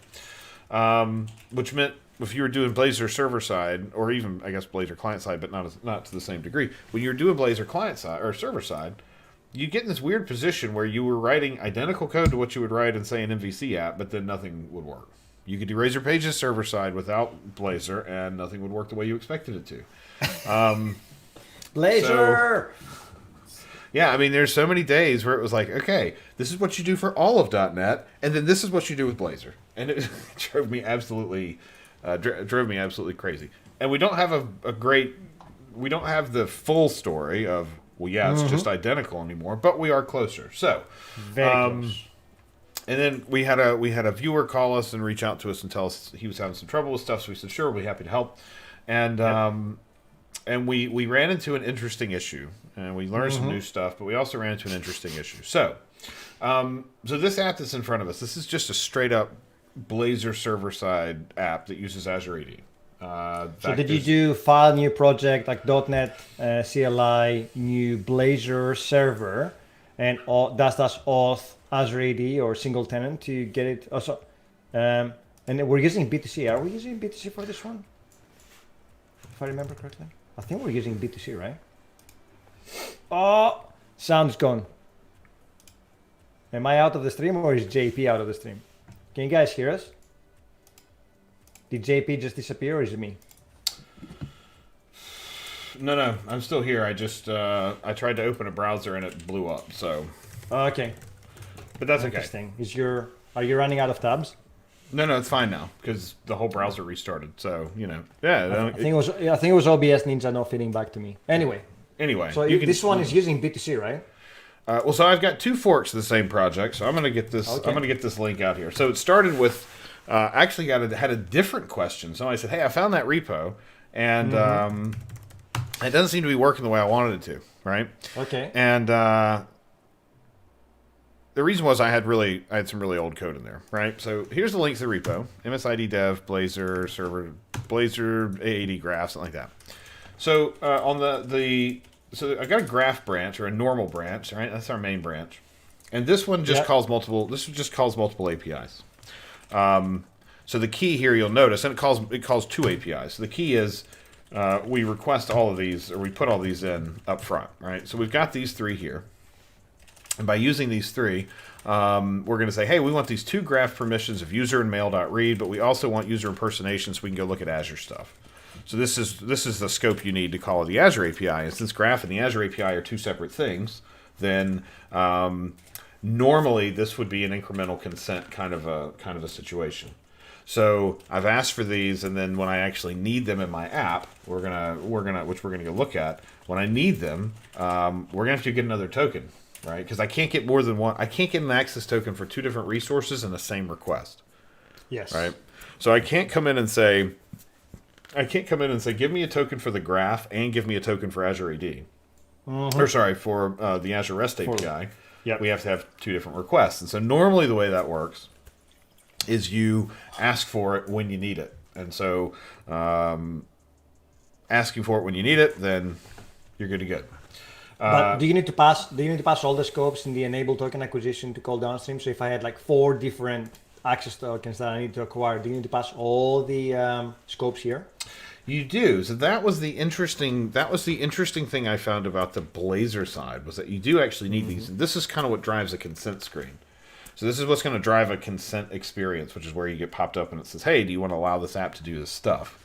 Which meant if you were doing Blazor server side, or even, I guess, Blazor client side, but not to the same degree, when you're doing Blazor client side or server side, you get in this weird position where you were writing identical code to what you would write in, say, an MVC app, but then nothing would work. You could erase your pages server side without Blazor, and nothing would work the way you expected it to. Blazor! Yeah, I mean, there's so many days where it was like, okay, this is what you do for all of .NET, and then this is what you do with Blazor. And it drove me absolutely crazy. And we don't have we don't have the full story of, well, yeah, it's just identical anymore, but we are closer. So, very close. And then we had a viewer call us and reach out to us and tell us he was having some trouble with stuff. So we said, sure, we'll be happy to help. And and we ran into an interesting issue, and we learned some new stuff, but we also ran into an interesting issue. So so this app that's in front of us, this is just a straight up Blazor server side app that uses Azure AD. So did you do file new project like .NET CLI new Blazor server and that's auth Azure AD or single tenant to get it also, and we're using B2C. Are we using B2C for this one? If I remember correctly, I think we're using B2C, right? Oh, sound's gone. Am I out of the stream or is JP out of the stream? Can you guys hear us? Did JP just disappear or is it me? No, I'm still here. I just I tried to open a browser and it blew up. So. Okay. But that's okay. Interesting. Are you running out of tabs? No, it's fine now because the whole browser restarted. So yeah. I think it was OBS Ninja not feeding back to me. Anyway. So this one is using B2C, right? Well, so I've got 2 forks of the same project. So I'm gonna get this. Okay. I'm gonna get this link out here. So it started with actually had a different question. So I said, hey, I found that repo, and it doesn't seem to be working the way I wanted it to. Right. Okay. And the reason was I had some really old code in there, right? So here's the link to the repo: MSID dev, Blazor server, Blazor AAD graph, something like that. So on so I got a graph branch or a normal branch, right? That's our main branch, and this one just calls multiple. This one just calls multiple APIs. So the key here, you'll notice, and it calls 2 APIs. So the key is we request all of these, or we put all these in up front, right? So we've got these 3 here. And by using these 3, we're going to say, hey, we want these 2 graph permissions of user and mail.read, but we also want user impersonation so we can go look at Azure stuff. So this is the scope you need to call the Azure API. And since graph and the Azure API are 2 separate things, then normally this would be an incremental consent kind of a situation. So I've asked for these, and then when I actually need them in my app, which we're gonna go look at. When I need them, we're gonna have to get another token. Right, because I can't get more than one. I can't get an access token for 2 different resources in the same request. Yes. Right. So I can't come in and say, give me a token for the graph and give me a token for Azure AD. Or sorry, for the Azure REST API. Yeah. We have to have 2 different requests, and so normally the way that works is you ask for it when you need it, and so asking for it when you need it, then you're good to go. But do you need to pass all the scopes in the enable token acquisition to call downstream? So if I had like 4 different access tokens that I need to acquire, do you need to pass all the scopes here? You do. So that was the interesting thing I found about the Blazor side, was that you do actually need these. And this is kind of what drives a consent screen. So this is what's going to drive a consent experience, which is where you get popped up and it says, hey, do you want to allow this app to do this stuff?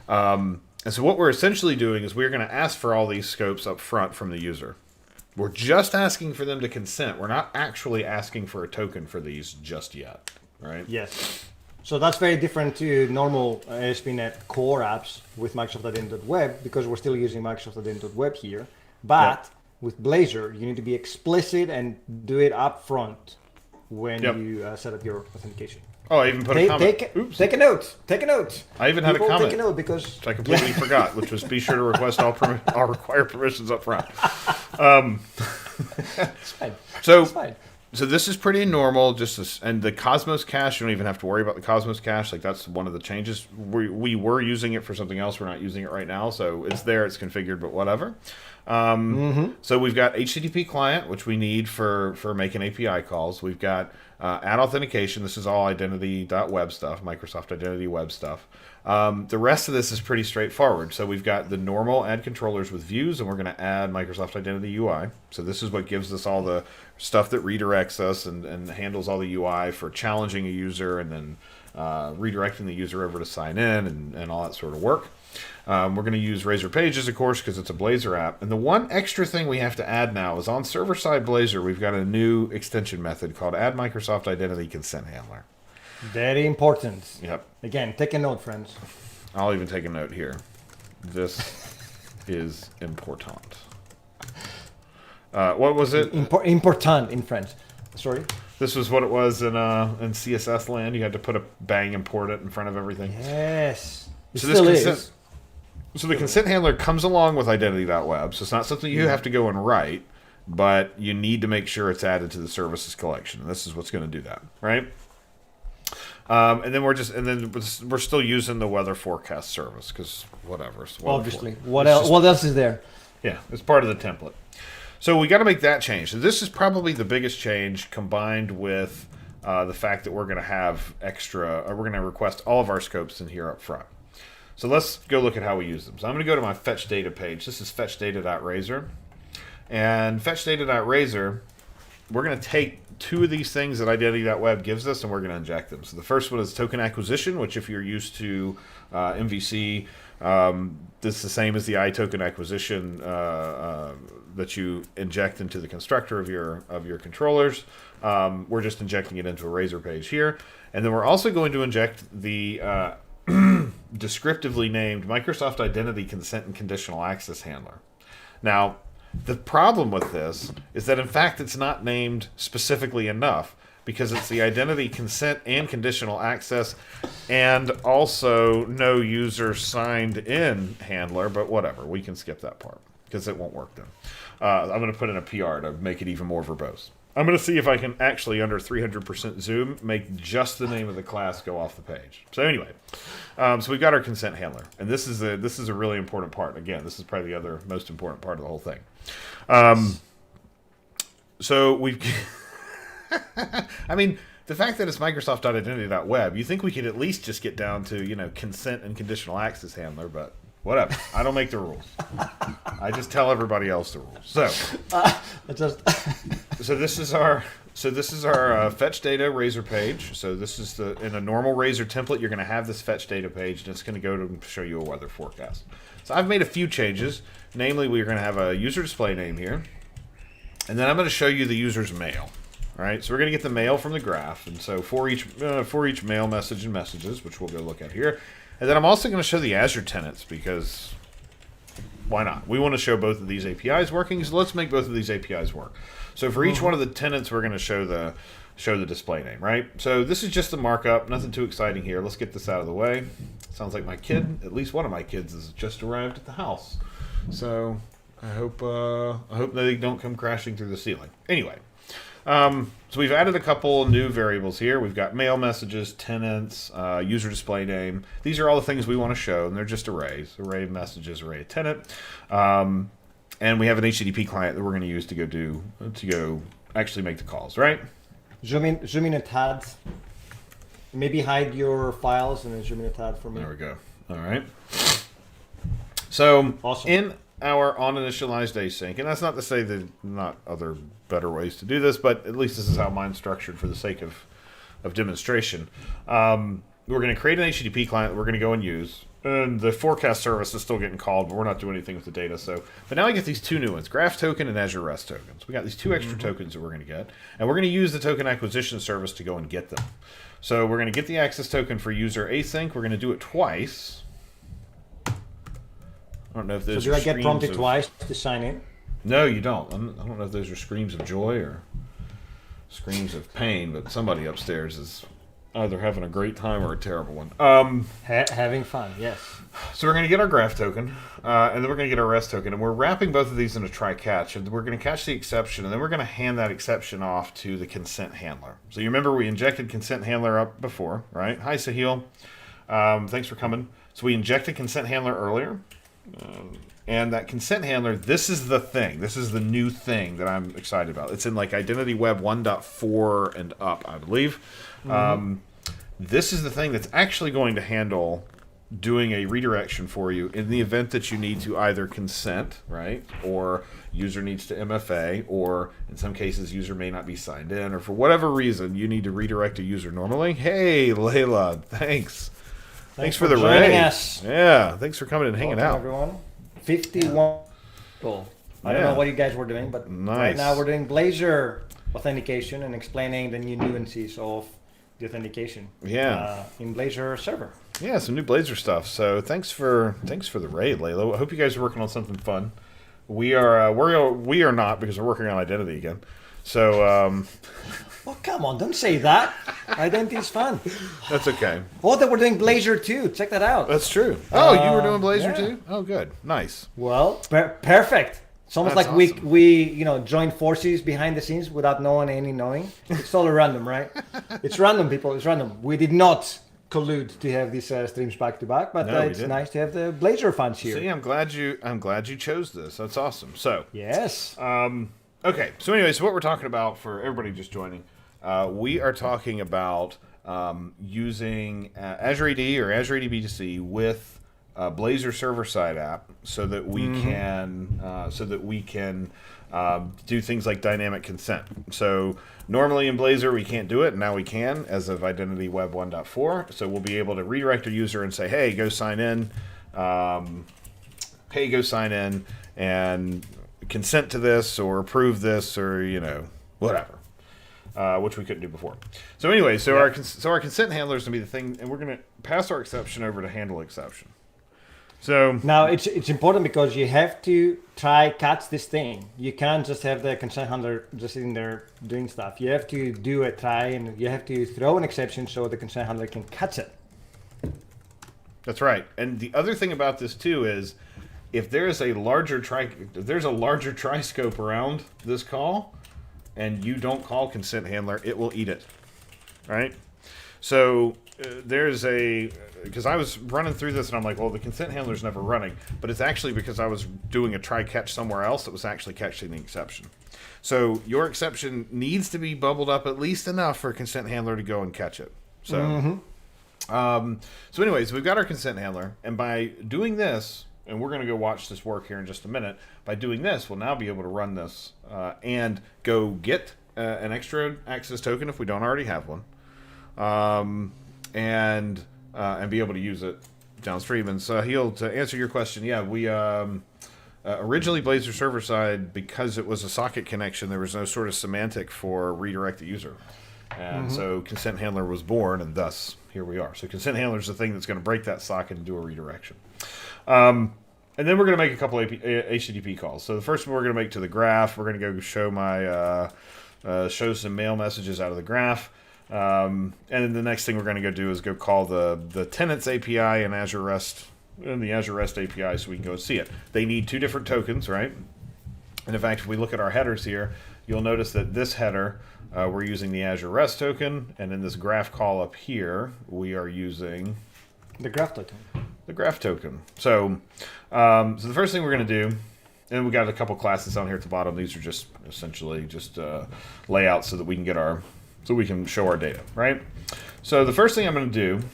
And so what we're essentially doing is we're going to ask for all these scopes up front from the user. We're just asking for them to consent. We're not actually asking for a token for these just yet, right? Yes. So that's very different to normal ASP.NET Core apps with Microsoft Identity.web, because we're still using Microsoft Identity.web here. But with Blazor, you need to be explicit and do it up front when you set up your authentication. Oh, I even put a comment. Take a note. Take a note. I even had a comment. Take a note because I completely forgot, which was be sure to request all required permissions up front. It's fine. So, it's fine. So this is pretty normal. And the Cosmos cache, you don't even have to worry about the Cosmos cache. Like, that's one of the changes. We were using it for something else. We're not using it right now, so it's there. It's configured, but whatever. So we've got HTTP client, which we need for making API calls. We've got add authentication. This is all identity.web stuff, Microsoft Identity Web stuff. The rest of this is pretty straightforward. So we've got the normal add controllers with views, and we're going to add Microsoft Identity UI. So this is what gives us all the stuff that redirects us and handles all the UI for challenging a user and then redirecting the user over to sign in and all that sort of work. We're going to use Razor Pages, of course, because it's a Blazor app. And the one extra thing we have to add now is on server-side Blazor, we've got a new extension method called Add Microsoft Identity Consent Handler. Very important. Yep. Again, take a note, friends. I'll even take a note here. This is important. What was it? Important in French. Sorry? This was what it was in CSS land. You had to put a bang import it in front of everything. Yes. It so still this is. So the consent handler comes along with identity.web. So it's not something you have to go and write, but you need to make sure it's added to the services collection. And this is what's going to do that, right? And then we're still using the weather forecast service because whatever. Obviously, what else is there? Yeah, it's part of the template. So we got to make that change. So this is probably the biggest change, combined with the fact that we're going to have we're going to request all of our scopes in here up front. So let's go look at how we use them. So I'm going to go to my fetch data page. This is fetchdata.razor. And fetchdata.razor, we're going to take two of these things that identity.web gives us, and we're going to inject them. So the first one is token acquisition, which if you're used to MVC, This is the same as the iToken acquisition that you inject into the constructor of your controllers. We're just injecting it into a Razor page here. And then we're also going to inject the descriptively named Microsoft Identity Consent and Conditional Access Handler. Now, the problem with this is that, in fact, it's not named specifically enough, because it's the identity consent and conditional access and also no user signed in handler, but whatever, we can skip that part because it won't work then. I'm going to put in a PR to make it even more verbose. I'm going to see if I can actually, under 300% zoom, make just the name of the class go off the page. So anyway, so we've got our consent handler, and this is a really important part. Again, this is probably the other most important part of the whole thing. So we've... I mean, the fact that it's Microsoft.identity.web, you think we could at least just get down to, consent and conditional access handler, but whatever. I don't make the rules. I just tell everybody else the rules. So, so this is our fetch data Razor page. So this is in a normal Razor template, you're going to have this fetch data page, and it's going to go to show you a weather forecast. So I've made a few changes. Namely, we're going to have a user display name here, and then I'm going to show you the user's mail. All right, so we're going to get the mail from the graph, and so for each mail message and messages, which we'll go look at here, and then I'm also going to show the Azure tenants, because why not? We want to show both of these APIs working, so let's make both of these APIs work. So for each one of the tenants, we're going to show the display name, right? So this is just the markup, nothing too exciting here. Let's get this out of the way. Sounds like my kid, at least one of my kids, has just arrived at the house, so I hope they don't come crashing through the ceiling. Anyway. So we've added a couple new variables here. We've got mail messages, tenants, user display name. These are all the things we want to show, and they're just arrays. Array of messages, array of tenant. And we have an HTTP client that we're going to use to go actually make the calls, right? Zoom in a tad. Maybe hide your files and then zoom in a tad for me. There we go. All right. So awesome. In our on-initialized async, and that's not to say that not other better ways to do this, but at least this is how mine's structured for the sake of demonstration. We're going to create an HTTP client that we're going to go and use, and the forecast service is still getting called, but we're not doing anything with the data. But now I get these two new ones, Graph token and Azure REST tokens. We got these two extra tokens that we're going to get, and we're going to use the token acquisition service to go and get them. So we're going to get the access token for user async. We're going to do it twice. I don't know if those so do I get prompted twice to sign in? No, you don't. I don't know if those are screams of joy or screams of pain, but somebody upstairs is either having a great time or a terrible one. Having fun, yes. So we're going to get our graph token, and then we're going to get our REST token, and we're wrapping both of these in a try-catch, and we're going to catch the exception, and then we're going to hand that exception off to the consent handler. So you remember we injected consent handler up before, right? Hi, Sahil. Thanks for coming. So we injected consent handler earlier. And that consent handler, this is the thing. This is the new thing that I'm excited about. It's in like Identity Web 1.4 and up, I believe. This is the thing that's actually going to handle doing a redirection for you in the event that you need to either consent, right? Or user needs to MFA, or in some cases, user may not be signed in, or for whatever reason, you need to redirect a user normally. Hey, Layla, thanks. Thanks for the raid. Yeah, thanks for coming and hanging out. Everyone. 51 people. I don't know what you guys were doing, but right now we're doing Blazor authentication and explaining the new nuances of the authentication. Yeah. In Blazor server. Yeah, some new Blazor stuff. So thanks for the raid, Layla. I hope you guys are working on something fun. We are not, because we're working on identity again. So. Oh, come on, don't say that. Identity is fun. That's okay. Oh, that we're doing Blazor too. Check that out. That's true. Oh, you were doing Blazor too? Oh, good. Nice. Well, perfect. It's almost That's like awesome. we joined forces behind the scenes without no one any knowing. It's totally random, right? It's random, people. It's random. We did not collude to have these streams back to back, but it's nice to have the Blazor fans here. See, I'm glad you chose this. That's awesome. So yes. Okay. So anyway, so what we're talking about for everybody just joining. We are talking about using Azure AD or Azure AD B2C with Blazor server-side app, so that we can do things like dynamic consent. So normally in Blazor we can't do it, and now we can as of Identity Web 1.4. So we'll be able to redirect a user and say, "Hey, go sign in hey, go sign in and consent to this or approve this or, whatever, which we couldn't do before. So anyway, our consent handler is going to be the thing, and we're going to pass our exception over to handle exception. So now it's important because you have to try catch this thing. You can't just have the consent handler just sitting there doing stuff. You have to do a try, and you have to throw an exception so the consent handler can catch it. That's right. And the other thing about this too is, if there's a larger try scope around this call, and you don't call consent handler, it will eat it. Right? So because I was running through this and I'm like, well, the consent handler's never running, but it's actually because I was doing a try catch somewhere else that was actually catching the exception. So your exception needs to be bubbled up at least enough for a consent handler to go and catch it. So, so anyways, we've got our consent handler, and by doing this, and we're going to go watch this work here in just a minute. By doing this, we'll now be able to run this and go get an extra access token if we don't already have one. And be able to use it downstream. And so to answer your question, yeah, we originally Blazor server side, because it was a socket connection, there was no sort of semantic for redirect the user. And so consent handler was born, and thus here we are. So consent handler is the thing that's going to break that socket and do a redirection. And then we're going to make a couple HTTP calls. So the first one we're going to make to the graph. We're going to go show some mail messages out of the graph. And then the next thing we're going to go do is go call the tenants API and Azure REST and the Azure REST API so we can go see it. They need two different tokens, right? And in fact, if we look at our headers here, you'll notice that this header, we're using the Azure REST token, and in this graph call up here, we are using the graph token. The graph token. So, so the first thing we're going to do, and we got a couple classes down here at the bottom. These are just essentially just layouts so that we can show our data, right? So the first thing I'm going to do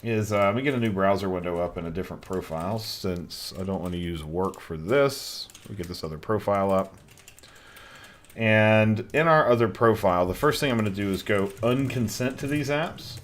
is let me get a new browser window up in a different profile, since I don't want to use work for this. We get this other profile up. And in our other profile, the first thing I'm going to do is go unconsent to these apps,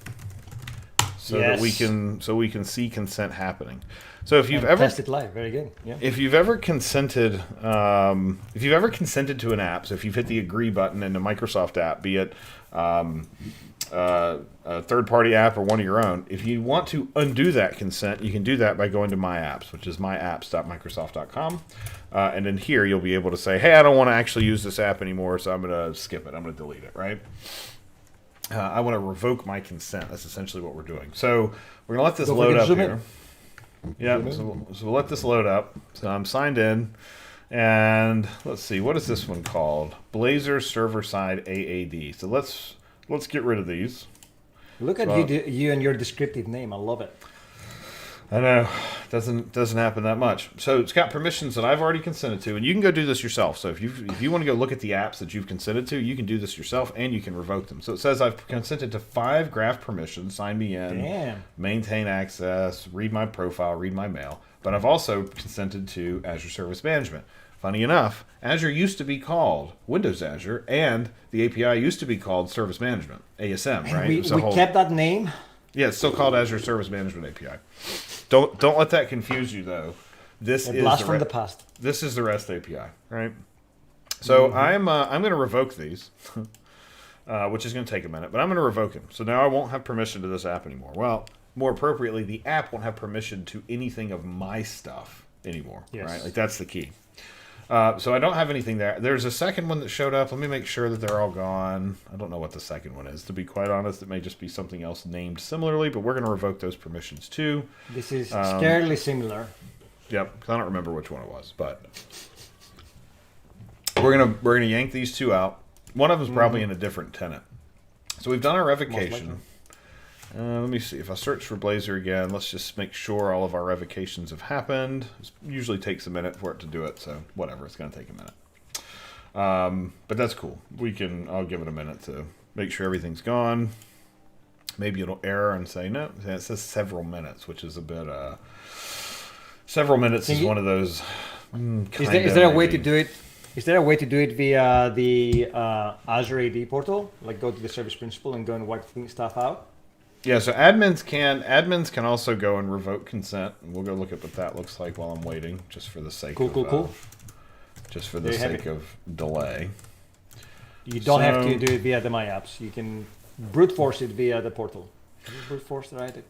so that we can see consent happening. So if you've ever test it live, very good. Yeah. If you've ever consented to an app, so if you've hit the agree button in a Microsoft app, be it a third-party app or one of your own, if you want to undo that consent, you can do that by going to My Apps, which is myapps.microsoft.com. And in here, you'll be able to say, hey, I don't want to actually use this app anymore, so I'm going to skip it. I'm going to delete it, right? I want to revoke my consent. That's essentially what we're doing. So we're going to let this load up here. Yeah, so we'll let this load up. So I'm signed in. And let's see, what is this one called? Blazor server-side AAD. So let's get rid of these. Look at you and your descriptive name. I love it. I know, doesn't happen that much. So it's got permissions that I've already consented to, and you can go do this yourself. So if you want to go look at the apps that you've consented to, you can do this yourself, and you can revoke them. So it says I've consented to 5 graph permissions: sign me in, maintain access, read my profile, read my mail. But I've also consented to Azure Service Management. Funny enough, Azure used to be called Windows Azure, and the API used to be called Service Management, ASM, right? We kept that name? Yeah, it's still called Azure Service Management API. Don't let that confuse you, though. This is blast from the past. This is the REST API, right? So I'm going to revoke these, which is going to take a minute, but I'm going to revoke them. So now I won't have permission to this app anymore. Well, more appropriately, the app won't have permission to anything of my stuff anymore, right? Like, that's the key. So I don't have anything there. There's a second one that showed up. Let me make sure that they're all gone. I don't know what the second one is. To be quite honest, it may just be something else named similarly, but we're going to revoke those permissions too. This is scarily similar. Yep, because I don't remember which one it was, but we're gonna yank these two out. One of them's probably in a different tenant. So we've done our revocation. Let me see. If I search for Blazor again, let's just make sure all of our revocations have happened. It usually takes a minute for it to do it, so whatever. It's going to take a minute. But that's cool. I'll give it a minute to make sure everything's gone. Maybe it'll error and say, no, it says several minutes, which is a bit... several minutes is one of those... Is there a way to do it? Is there a way to do it via the Azure AD portal? Like go to the service principal and go and wipe stuff out? Yeah, so admins can also go and revoke consent, and we'll go look at what that looks like while I'm waiting, just for the sake Cool. Just for the sake of delay. You don't have to do it via the My Apps. You can brute force it via the portal. Can you brute force the right?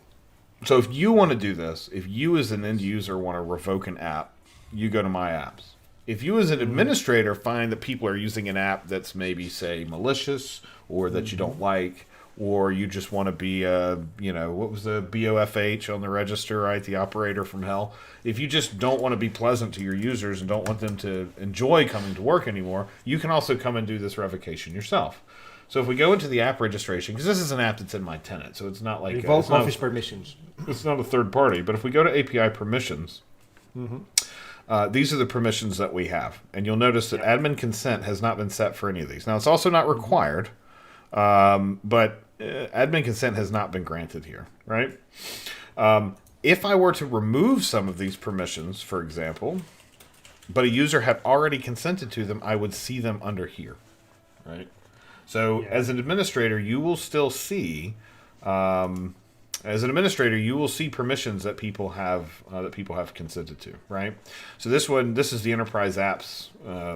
So if you want to do this, if you as an end user want to revoke an app, you go to My Apps. If you as an administrator find that people are using an app that's maybe, say, malicious or that you don't like, or you just want to be, what was the BOFH on the register, right? The operator from hell. If you just don't want to be pleasant to your users and don't want them to enjoy coming to work anymore, you can also come and do this revocation yourself. So if we go into the app registration, because this is an app that's in my tenant, so it's not like revoke office permissions. It's not a third party, but if we go to API permissions, these are the permissions that we have, and you'll notice that admin consent has not been set for any of these. Now it's also not required, but admin consent has not been granted here, right? If I were to remove some of these permissions, for example, but a user had already consented to them, I would see them under here, right? So as an administrator, you will still see, permissions that people have consented to, right? So this is the enterprise apps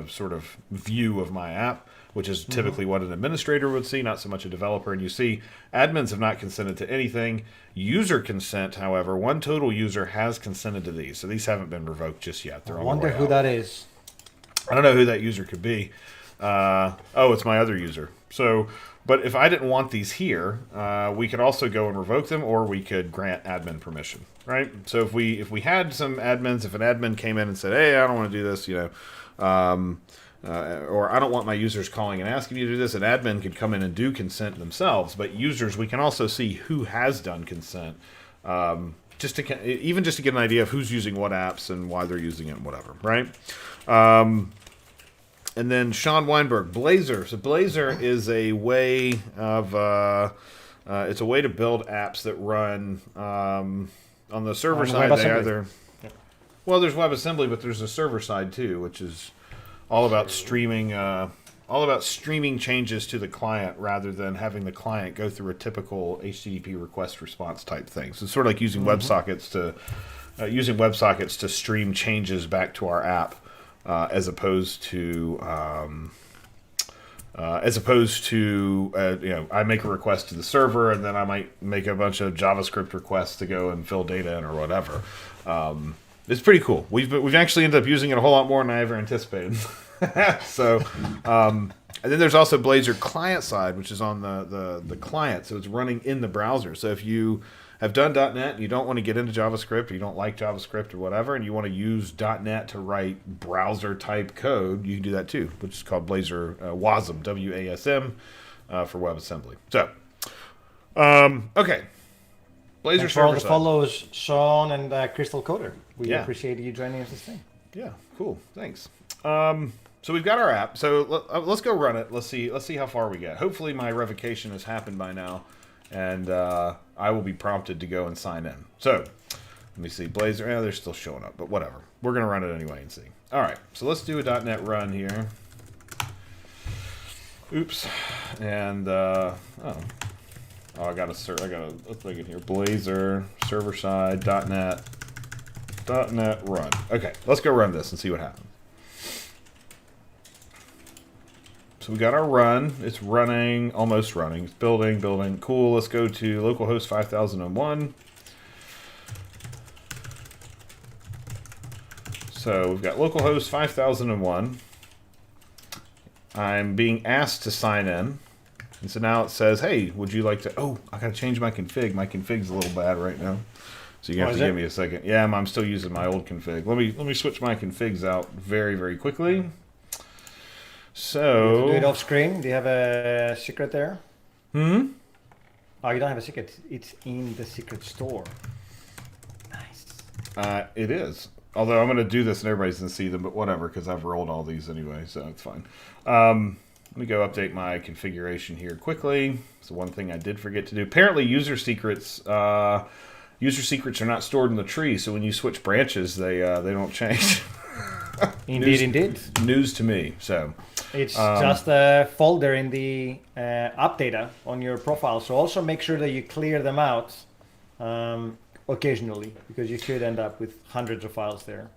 sort of view of my app, which is typically what an administrator would see, not so much a developer. And you see admins have not consented to anything. User consent, however, one total user has consented to these. So these haven't been revoked just yet. They're I wonder who that is. I don't know who that user could be. It's my other user. So, but if I didn't want these here, we could also go and revoke them, or we could grant admin permission, right? So if we had some admins, if an admin came in and said, "Hey, I don't want to do this," or I don't want my users calling and asking me to do this, an admin could come in and do consent themselves. But users, we can also see who has done consent, just to get an idea of who's using what apps and why they're using it and whatever, right? And then Sean Weinberg, Blazor. So Blazor is a way of it's a way to build apps that run on the server side. There's WebAssembly, but there's a server side too, which is all about streaming changes to the client rather than having the client go through a typical HTTP request response type thing. So it's sort of like using WebSockets to stream changes back to our app. As opposed to I make a request to the server and then I might make a bunch of JavaScript requests to go and fill data in or whatever. It's pretty cool. We've actually ended up using it a whole lot more than I ever anticipated. So, and then there's also Blazor client side, which is on the client, so it's running in the browser. So if you have done .NET and you don't want to get into JavaScript, or you don't like JavaScript or whatever, and you want to use .NET to write browser-type code, you can do that too, which is called Blazor WASM, W-A-S-M, for WebAssembly. So, okay. Blazor Thanks for all the server-side. follows, Sean and Crystal Coder. We appreciate you joining us this thing. Yeah, cool. Thanks. So we've got our app. So let's go run it. Let's see how far we get. Hopefully my revocation has happened by now, and I will be prompted to go and sign in. So let me see. Blazor. They're still showing up, but whatever. We're gonna run it anyway and see. All right. So let's do a .NET run here. Oops. And I gotta let's make it here. Blazor server side .NET run. Okay. Let's go run this and see what happens. So we got our run. It's running, almost running. It's building. Cool. Let's go to localhost 5001. So we've got localhost 5001. I'm being asked to sign in. And so now it says, hey, would you like to... Oh, I got to change my config. My config's a little bad right now. So you have to give me a second. Yeah, I'm still using my old config. Let me switch my configs out very, very quickly. So... Do it off screen. Do you have a secret there? Oh, you don't have a secret. It's in the secret store. Nice. It is. Although I'm going to do this and everybody's going to see them, but whatever, because I've rolled all these anyway, so it's fine. Let me go update my configuration here quickly. So one thing I did forget to do. Apparently user secrets are not stored in the tree, so when you switch branches, they don't change. Indeed. News to me. So it's just a folder in the app data on your profile. So also make sure that you clear them out occasionally, because you could end up with hundreds of files there.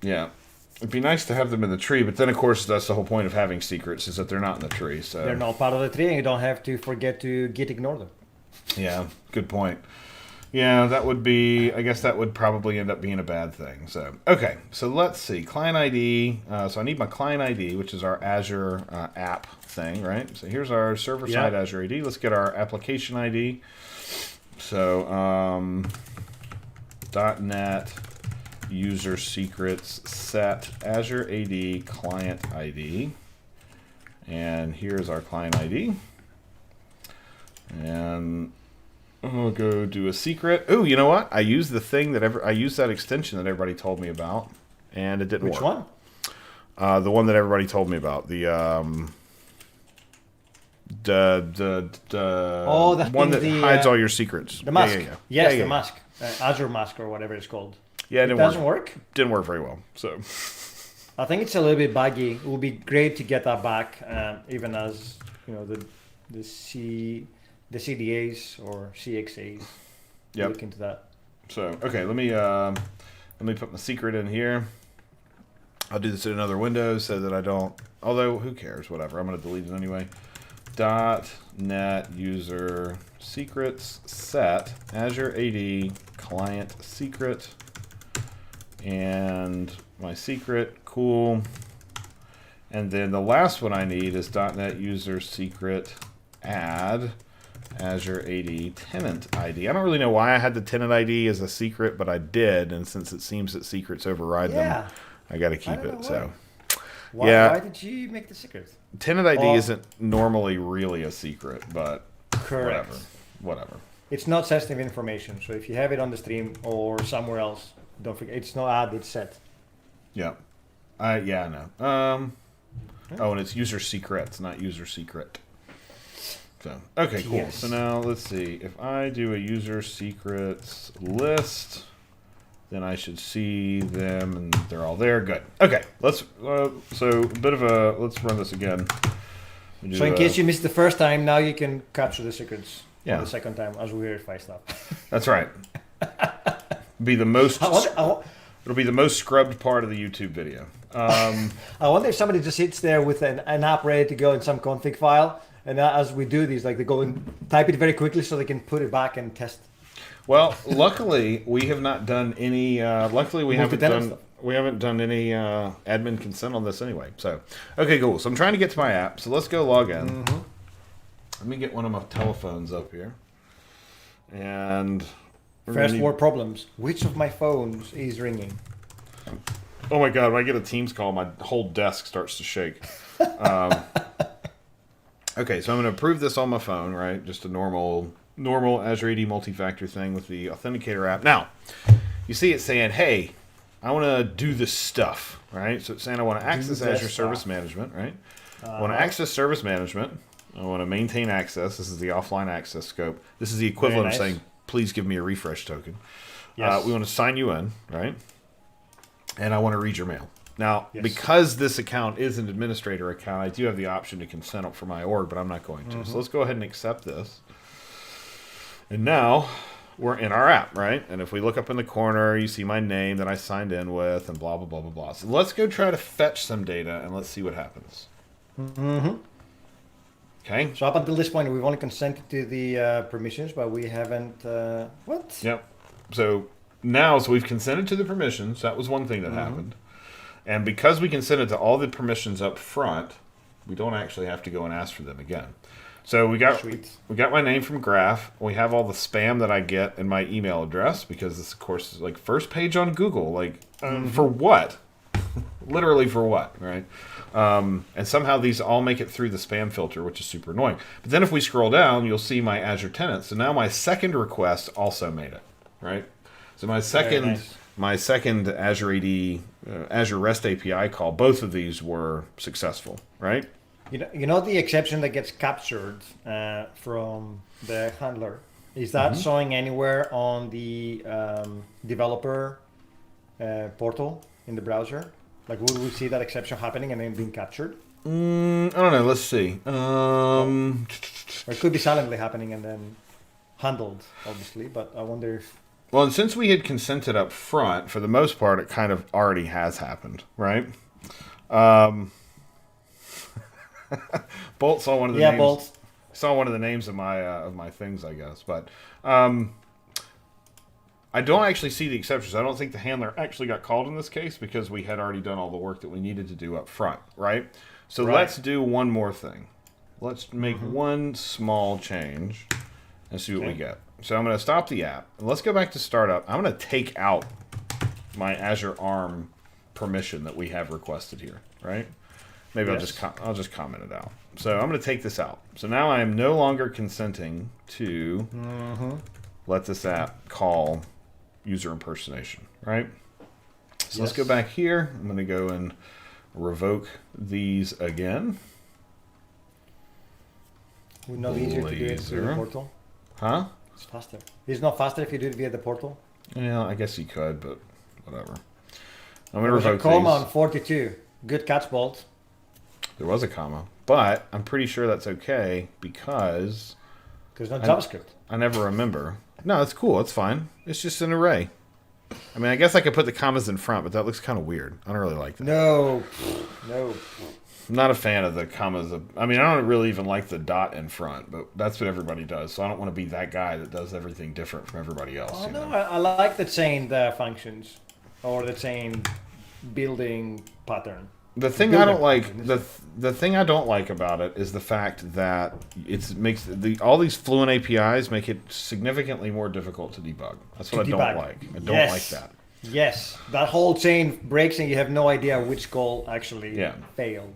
Yeah. It'd be nice to have them in the tree, but then of course that's the whole point of having secrets, is that they're not in the tree. So they're not part of the tree, and you don't have to forget to git ignore them. Yeah, good point. Yeah, that would be, I guess that would probably end up being a bad thing. So, okay, so let's see. Client ID. So I need my client ID, which is our Azure app thing, right? So here's our server-side Azure AD. Let's get our application ID. So, .NET user secrets set Azure AD client ID. And here's our client ID. And I'll go do a secret. Oh, you know what? I used the thing that I used that extension that everybody told me about, and it didn't work. Which one? The one that everybody told me about. The one that hides all your secrets. The mask. Yes, the yeah. mask. Azure mask or whatever it's called. Yeah, it doesn't work. Didn't work very well. So I think it's a little bit buggy. It would be great to get that back, even as the CDAs or CXAs. Yep. Look into that. So okay, let me put my secret in here. I'll do this in another window so that I don't. Although who cares? Whatever. I'm going to delete it anyway. .NET user secrets set Azure AD client secret, and my secret. Cool. And then the last one I need is .NET user secret add Azure AD tenant ID. I don't really know why I had the tenant ID as a secret, but I did, and since it seems that secrets override them, I got to keep it. So, why did you make the secret? Tenant ID isn't normally really a secret, but correct. Whatever. It's not sensitive information, so if you have it on the stream or somewhere else, don't forget it's not add, it's set. Yeah, I know. Oh, and it's user secrets, not user secret. So, okay, cool. Yes. So now let's see. If I do a user secrets list, then I should see them, and they're all there. Good. Okay, let's. So a bit of a. Let's run this again. So in case you missed the first time, now you can capture the secrets. Yeah. The second time as we verify stuff. That's right. Be the most. It'll be the most scrubbed part of the YouTube video. I wonder if somebody just sits there with an app ready to go in some config file, and as we do these, like they go and type it very quickly so they can put it back and test. Well, luckily we have not done any. Luckily we haven't done any admin consent on this anyway. So, okay, cool. So I'm trying to get to my app. So let's go log in. Mm-hmm. Let me get one of my telephones up here. And first world problems. Which of my phones is ringing? Oh my God! When I get a Teams call, my whole desk starts to shake. Okay, so I'm going to approve this on my phone, right? Just a normal Azure AD multi-factor thing with the Authenticator app. Now, you see it saying, hey, I want to do this stuff, right? So it's saying I want to access Azure Service Management, right? I want to access Service Management. I want to maintain access. This is the offline access scope. This is the equivalent of saying, please give me a refresh token. Yes. We want to sign you in, right? And I want to read your mail. Now, because this account is an administrator account, I do have the option to consent for my org, but I'm not going to. Mm-hmm. So let's go ahead and accept this. And now we're in our app, right? And if we look up in the corner, you see my name that I signed in with and blah, blah, blah, blah, blah. So let's go try to fetch some data and let's see what happens. Mm-hmm. Okay. So up until this point, we've only consented to the permissions, but we haven't... what? Yep. So now, we've consented to the permissions. That was one thing that happened. And because we consented to all the permissions up front, we don't actually have to go and ask for them again. So we got my name from Graph. We have all the spam that I get in my email address, because this, of course, is like first page on Google. Like, for what? Literally for what, right? And somehow these all make it through the spam filter, which is super annoying. But then if we scroll down, you'll see my Azure tenant. So now my second request also made it, right? So my second Azure AD, Azure REST API call, both of these were successful, right? You know the exception that gets captured from the handler? Is that showing anywhere on the developer portal in the browser? Like, would we see that exception happening and then being captured? I don't know. Let's see. Or it could be silently happening and then handled, obviously. But I wonder if... Well, and since we had consented up front, for the most part, it kind of already has happened, right? Bolt saw one of the names. Bolt. Saw one of the names of my things, I guess. But I don't actually see the exceptions. I don't think the handler actually got called in this case because we had already done all the work that we needed to do up front, right? So let's do one more thing. Let's make one small change and see what we get. So I'm going to stop the app. And let's go back to startup. I'm going to take out my Azure ARM permission that we have requested here, right? Maybe I'll just comment it out. So I'm going to take this out. So now I am no longer consenting to let this app call user impersonation, right? So let's go back here. I'm going to go and revoke these again. Would not be easier to do it via the portal? Huh? It's faster. It's not faster if you do it via the portal? Yeah, I guess you could, but whatever. I'm going to revoke comma these. on 42. Good catch, Bolt. There was a comma, but I'm pretty sure that's okay because... Because not JavaScript. I never remember. No, it's cool. It's fine. It's just an array. I mean, I guess I could put the commas in front, but that looks kind of weird. I don't really like that. No. I'm not a fan of the commas. I mean, I don't really even like the dot in front, but that's what everybody does. So I don't want to be that guy that does everything different from everybody else. Oh, no, I like the chained functions or the chained building pattern. The thing I don't like, the thing I don't like about it is the fact that makes all these Fluent APIs make it significantly more difficult to debug. That's what I don't like. I don't like that. Yes, that whole chain breaks and you have no idea which call actually failed.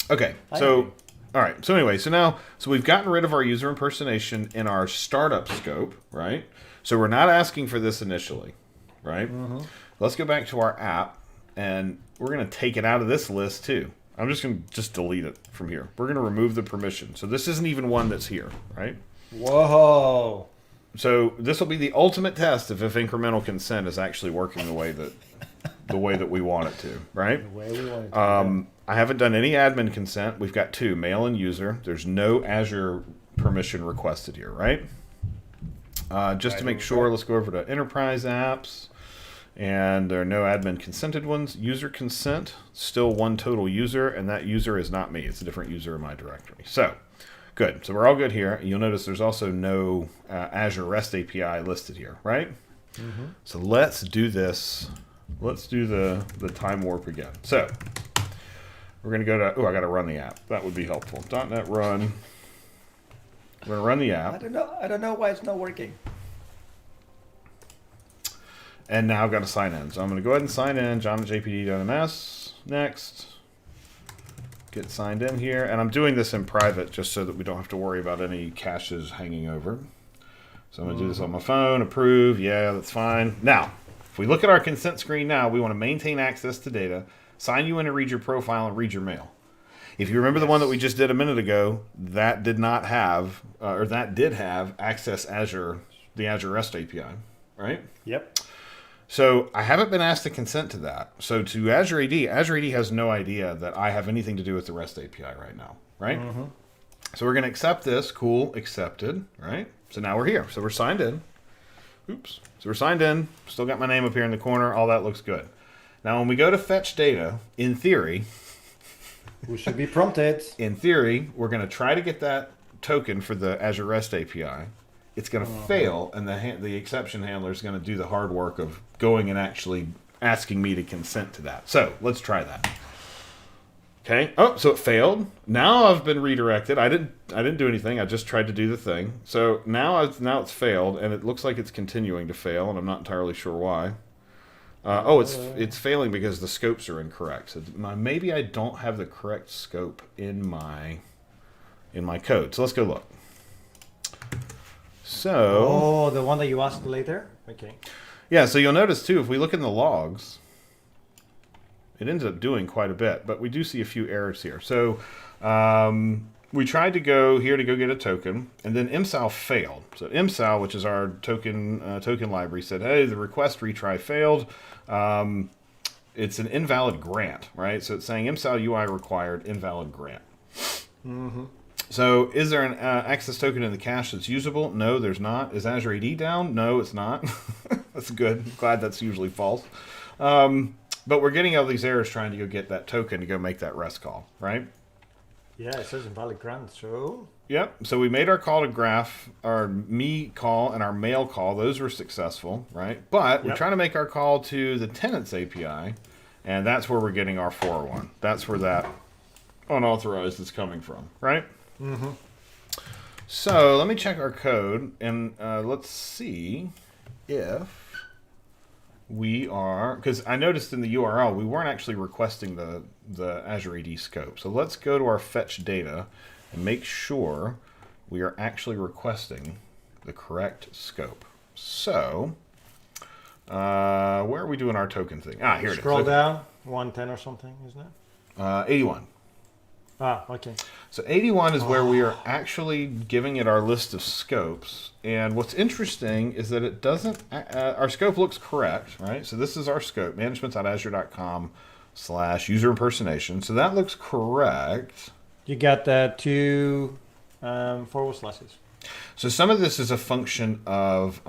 Okay, so all right. So anyway, so we've gotten rid of our user impersonation in our startup scope, right? So we're not asking for this initially, right? Let's go back to our app. And we're going to take it out of this list too. I'm just going to delete it from here. We're going to remove the permission. So this isn't even one that's here, right? Whoa. So this will be the ultimate test of if incremental consent is actually working the way that we want it to, right? The way we want it to. I haven't done any admin consent. We've got 2, mail and user. There's no Azure permission requested here, right? Just to make sure, let's go over to enterprise apps. And there are no admin consented ones. User consent, still 1 total user, and that user is not me. It's a different user in my directory. So, good. So we're all good here. You'll notice there's also no Azure REST API listed here, right? So let's do this. Let's do the time warp again. So we're going to go to, I got to run the app. That would be helpful. .NET run. We're going to run the app. I don't know why it's not working. And now I've got to sign in. So I'm going to go ahead and sign in. John@jpd.ms. Next. Get signed in here. And I'm doing this in private just so that we don't have to worry about any caches hanging over. So I'm going to do this on my phone. Approve. Yeah, that's fine. Now, if we look at our consent screen now, we want to maintain access to data, sign you in to read your profile, and read your mail. If you remember the one that we just did a minute ago, that did not have, or that did have access Azure, the Azure REST API, right? Yep. So I haven't been asked to consent to that. So to Azure AD has no idea that I have anything to do with the REST API right now, right? So we're going to accept this. Cool, accepted, right? So now we're here. So we're signed in. Oops. So we're signed in. Still got my name up here in the corner. All that looks good. Now when we go to fetch data, in theory... we should be prompted. In theory, we're going to try to get that token for the Azure REST API. It's going to fail, and the exception handler is going to do the hard work of going and actually asking me to consent to that. So let's try that. Okay. Oh, so it failed. Now I've been redirected. I didn't do anything. I just tried to do the thing. So now it's failed, and it looks like it's continuing to fail, and I'm not entirely sure why. It's failing because the scopes are incorrect. So maybe I don't have the correct scope in my code. So let's go look. So, the one that you asked later? Okay. Yeah, so you'll notice too, if we look in the logs, it ends up doing quite a bit, but we do see a few errors here. So we tried to go here to go get a token, and then msal failed. So msal, which is our token library, said, hey, the request retry failed. it's an invalid grant, right? So it's saying MSAL UI required, invalid grant. So is there an access token in the cache that's usable? No, there's not. Is Azure AD down? No, it's not. That's good. Glad that's usually false. But we're getting all these errors trying to go get that token to go make that REST call, right? Yeah, it says invalid grant, so... Yep. So we made our call to graph, our me call and our mail call. Those were successful, right? But we're trying to make our call to the tenants API, and that's where we're getting our 401. That's where that unauthorized is coming from, right? So let me check our code, and let's see if we are, because I noticed in the URL we weren't actually requesting the Azure AD scope. So let's go to our fetch data and make sure we are actually requesting the correct scope. So where are we doing our token thing? Ah, here it is. Scroll down, 110 or something, isn't it? 81. Ah, okay. So 81 is where we are actually giving it our list of scopes. And what's interesting is that it doesn't, our scope looks correct, right? So this is our scope, management.azure.com/user impersonation. So that looks correct. You got two forward slashes. So some of this is a function of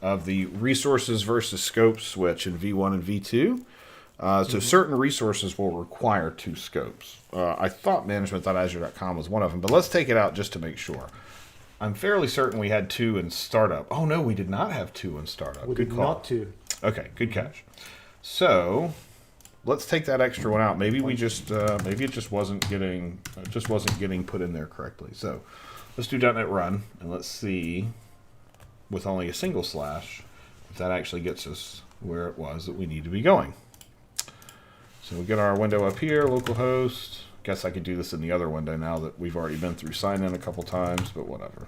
the resources versus scope switch in V1 and V2. So certain resources will require two scopes. I thought management.azure.com was one of them, but let's take it out just to make sure. I'm fairly certain we had two in startup. Oh no, we did not have two in startup. We Good did call. not two. Okay, good catch. So let's take that extra one out. Maybe we just maybe it just wasn't getting put in there correctly. So let's do .NET Run and let's see with only a single slash if that actually gets us where it was that we need to be going. So we get our window up here, localhost. Guess I could do this in the other window now that we've already been through sign in a couple times, but whatever.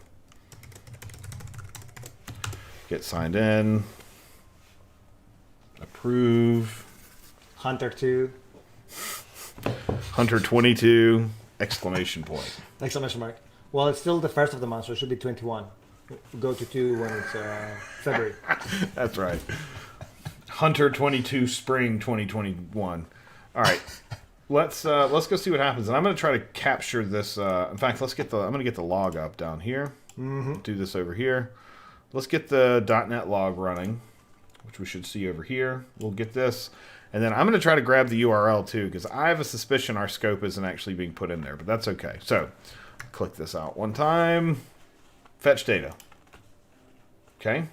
Get signed in. Approve. Hunter 2. Hunter 22, exclamation point. Exclamation mark. Well, it's still the first of the month, so it should be 21. Go to 2 when it's February. That's right. Hunter 22, spring 2021. All right. Let's go see what happens. And I'm going to try to capture this. In fact, I'm going to get the log up down here. Do this over here. Let's get the .NET log running, which we should see over here. We'll get this. And then I'm going to try to grab the URL too, because I have a suspicion our scope isn't actually being put in there, but that's okay. So click this out one time. Fetch data. Okay.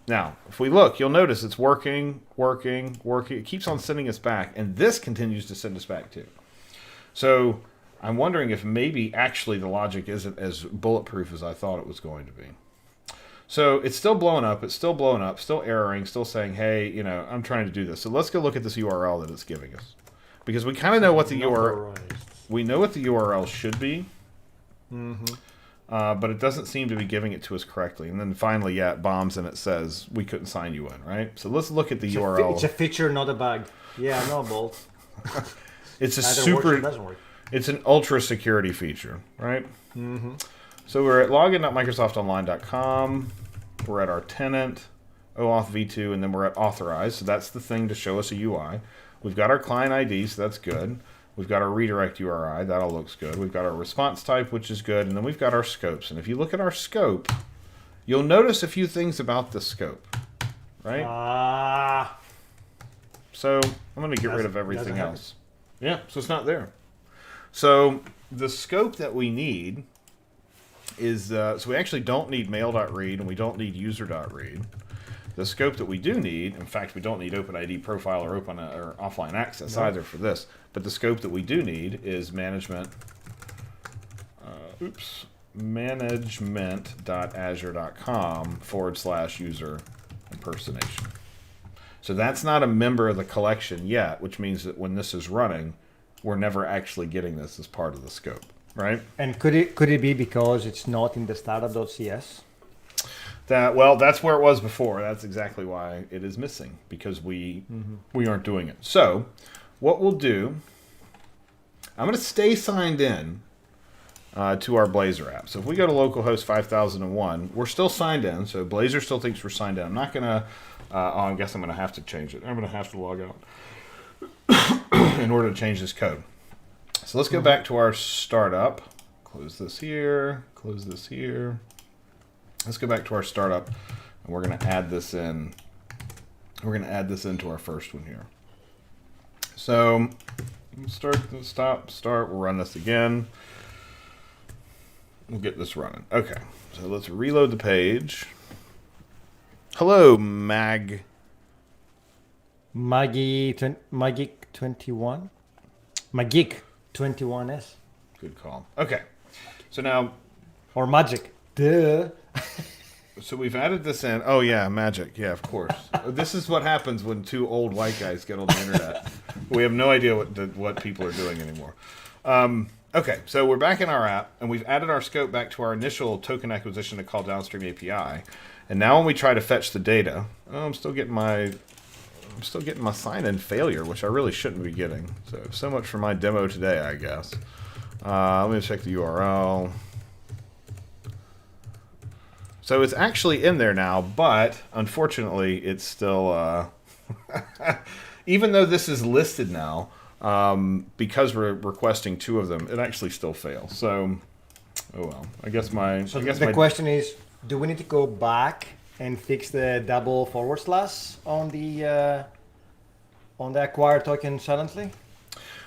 Now, if we look, you'll notice it's working. It keeps on sending us back, and this continues to send us back too. So I'm wondering if maybe actually the logic isn't as bulletproof as I thought it was going to be. So it's still blowing up, still erroring, still saying, hey, I'm trying to do this. So let's go look at this URL that it's giving us. Because we kind of know what the URL should be. But it doesn't seem to be giving it to us correctly. And then finally, it bombs and it says we couldn't sign you in, right? So let's look at the URL. It's a feature, not a bug. Yeah, no, Bolt. It's a super. Works or doesn't work. It's an ultra security feature, right? So we're at login.microsoftonline.com. We're at our tenant, OAuth v2, and then we're at authorized. So that's the thing to show us a UI. We've got our client ID, so that's good. We've got our redirect URI, that all looks good. We've got our response type, which is good. And then we've got our scopes. And if you look at our scope, you'll notice a few things about the scope, right? So I'm going to get rid of everything else. Yeah, so it's not there. So the scope that we need is, so we actually don't need mail.read and we don't need user.read. The scope that we do need, in fact, we don't need OpenID profile or offline access either for this, but the scope that we do need is management.azure.com/user impersonation. So that's not a member of the collection yet, which means that when this is running, we're never actually getting this as part of the scope, right? And could it be because it's not in the startup.cs? That's where it was before. That's exactly why it is missing, because we aren't doing it. So what we'll do, I'm going to stay signed in to our Blazor app. So if we go to localhost 5001, we're still signed in. So Blazor still thinks we're signed in. I'm not going to I guess I'm going to have to change it. I'm going to have to log out in order to change this code. So let's go back to our startup. Close this here. Close this here. Let's go back to our startup, and we're going to add this in. We're going to add this into our first one here. So start, stop, start. We'll run this again. We'll get this running. Okay, so let's reload the page. Hello, Maggeek 21? Maggeek 21S. Good call. Okay, so now... Or Magic. Duh. So we've added this in. Oh, yeah, Magic. Yeah, of course. This is what happens when two old white guys get on the internet. We have no idea what people are doing anymore. Okay, so we're back in our app, and we've added our scope back to our initial token acquisition to call downstream API. And now when we try to fetch the data, I'm still getting my sign-in failure, which I really shouldn't be getting. So much for my demo today, I guess. Let me check the URL. So it's actually in there now, but unfortunately, it's still even though this is listed now. Because we're requesting two of them, it actually still fails. So, oh well. I guess the question is, do we need to go back and fix the double forward slash on the acquired token silently?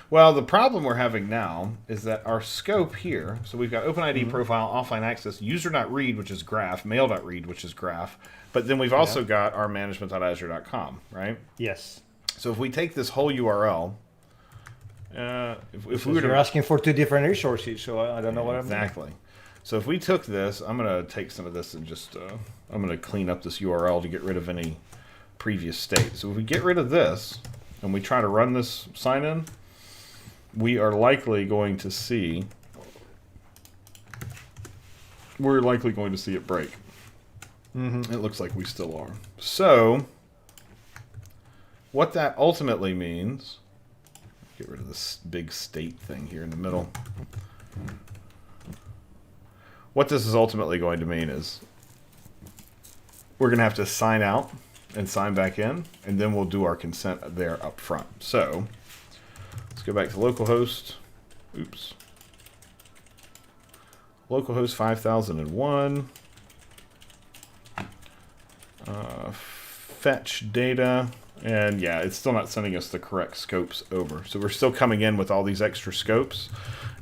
Well, the problem we're having now is that our scope here, so we've got OpenID profile, offline access, user.read, which is graph, mail.read, which is graph, but then we've also got our management.azure.com, right? Yes. So if we take this whole URL, if we were you're asking for two different resources, so I don't know what I'm doing. Exactly. So if we took this, I'm going to take some of this and just, I'm going to clean up this URL to get rid of any previous state. So if we get rid of this and we try to run this sign-in, we are likely going to see, it break. It looks like we still are. So what that ultimately means, get rid of this big state thing here in the middle. What this is ultimately going to mean is we're going to have to sign out and sign back in, and then we'll do our consent there up front. So let's go back to localhost. Oops. Localhost 5001. Fetch data. And yeah, it's still not sending us the correct scopes over. So we're still coming in with all these extra scopes.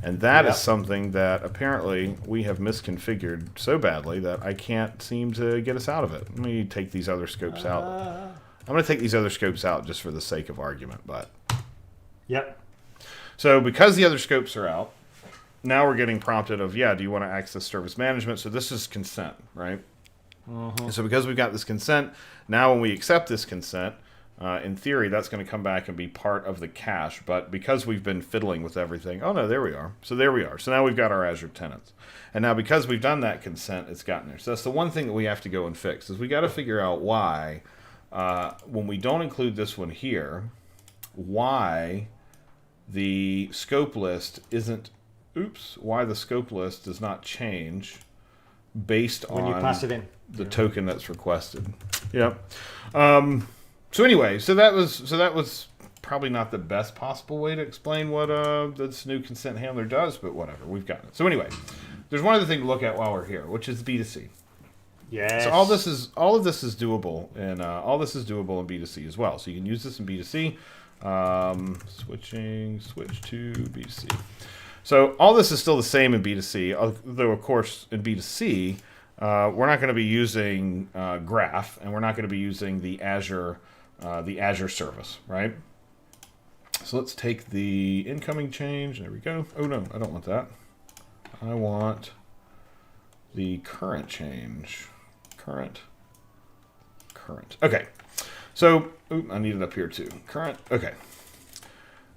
And that is something that apparently we have misconfigured so badly that I can't seem to get us out of it. Let me take these other scopes out. I'm going to take these other scopes out just for the sake of argument. But Yep. so because the other scopes are out, now we're getting prompted of, do you want to access service management? So this is consent, right? So because we've got this consent, now when we accept this consent, in theory, that's going to come back and be part of the cache. But because we've been fiddling with everything, oh no, there we are. So there we are. So now we've got our Azure tenants. And now because we've done that consent, it's gotten there. So that's the one thing that we have to go and fix, is we got to figure out why, when we don't include this one here, why the scope list isn't, why the scope list does not change based on when you pass it in the token that's requested. Yep. So anyway, so that was probably not the best possible way to explain what this new consent handler does, but whatever, we've got it. So anyway, there's one other thing to look at while we're here, which is B2C. Yes. So all of this is doable, and switch to B2C. Switch to B2C. So all this is still the same in B2C, though of course in B2C we're not going to be using Graph, and we're not going to be using the Azure service, right? So let's take the incoming change. There we go. Oh no, I don't want that. I want the current change. Current. Okay. So I need it up here too. Current. Okay.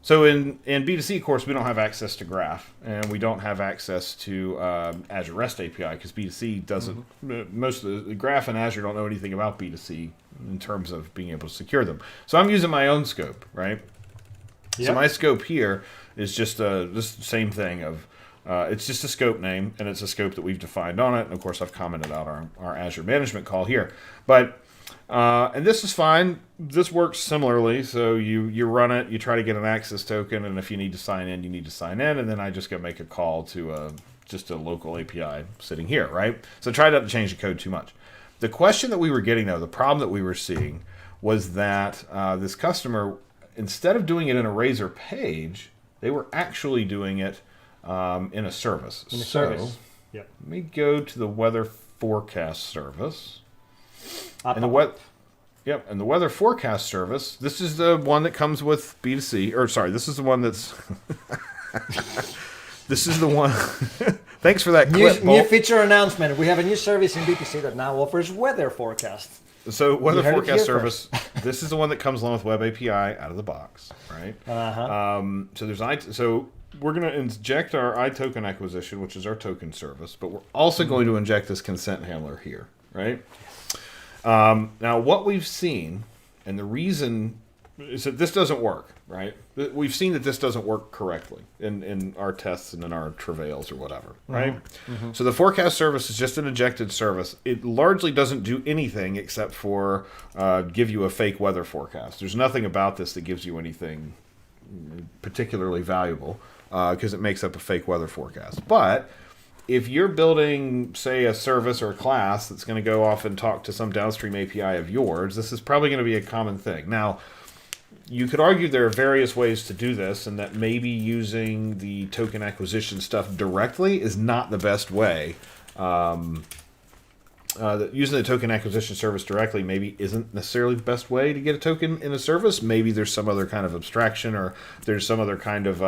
So in B2C, of course, we don't have access to Graph, and we don't have access to Azure REST API, because B2C doesn't. Most of the Graph and Azure don't know anything about B2C in terms of being able to secure them. So I'm using my own scope, right? Yep. So my scope here is just the same thing of it's just a scope name, and it's a scope that we've defined on it. And of course, I've commented out our Azure management call here. But And this is fine. This works similarly. So you run it, you try to get an access token, and if you need to sign in, you need to sign in, and then I just go make a call to just a local API sitting here, right? So try not to change the code too much. The question that we were getting, though, the problem that we were seeing was that this customer, instead of doing it in a Razor page, they were actually doing it in a service. In a service. Yep. Let me go to the weather forecast service. And the weather forecast service. This is the one that comes with B2C. Or sorry, this is the one that's. This is the one. Thanks for that clip. New feature announcement. We have a new service in B2C that now offers weather forecast. So weather forecast service. This is the one that comes along with Web API out of the box, right? So we're going to inject our iToken acquisition, which is our token service, but we're also going to inject this consent handler here, right? Now, what we've seen, and the reason is that this doesn't work, right? We've seen that this doesn't work correctly in our tests and in our travails or whatever, right? Mm-hmm. So the forecast service is just an injected service. It largely doesn't do anything except for give you a fake weather forecast. There's nothing about this that gives you anything particularly valuable because it makes up a fake weather forecast. But if you're building, say, a service or a class that's going to go off and talk to some downstream API of yours, this is probably going to be a common thing. Now, you could argue there are various ways to do this, and that maybe using the token acquisition stuff directly is not the best way. Using the token acquisition service directly maybe isn't necessarily the best way to get a token in a service. Maybe there's some other kind of abstraction, or there's some other kind of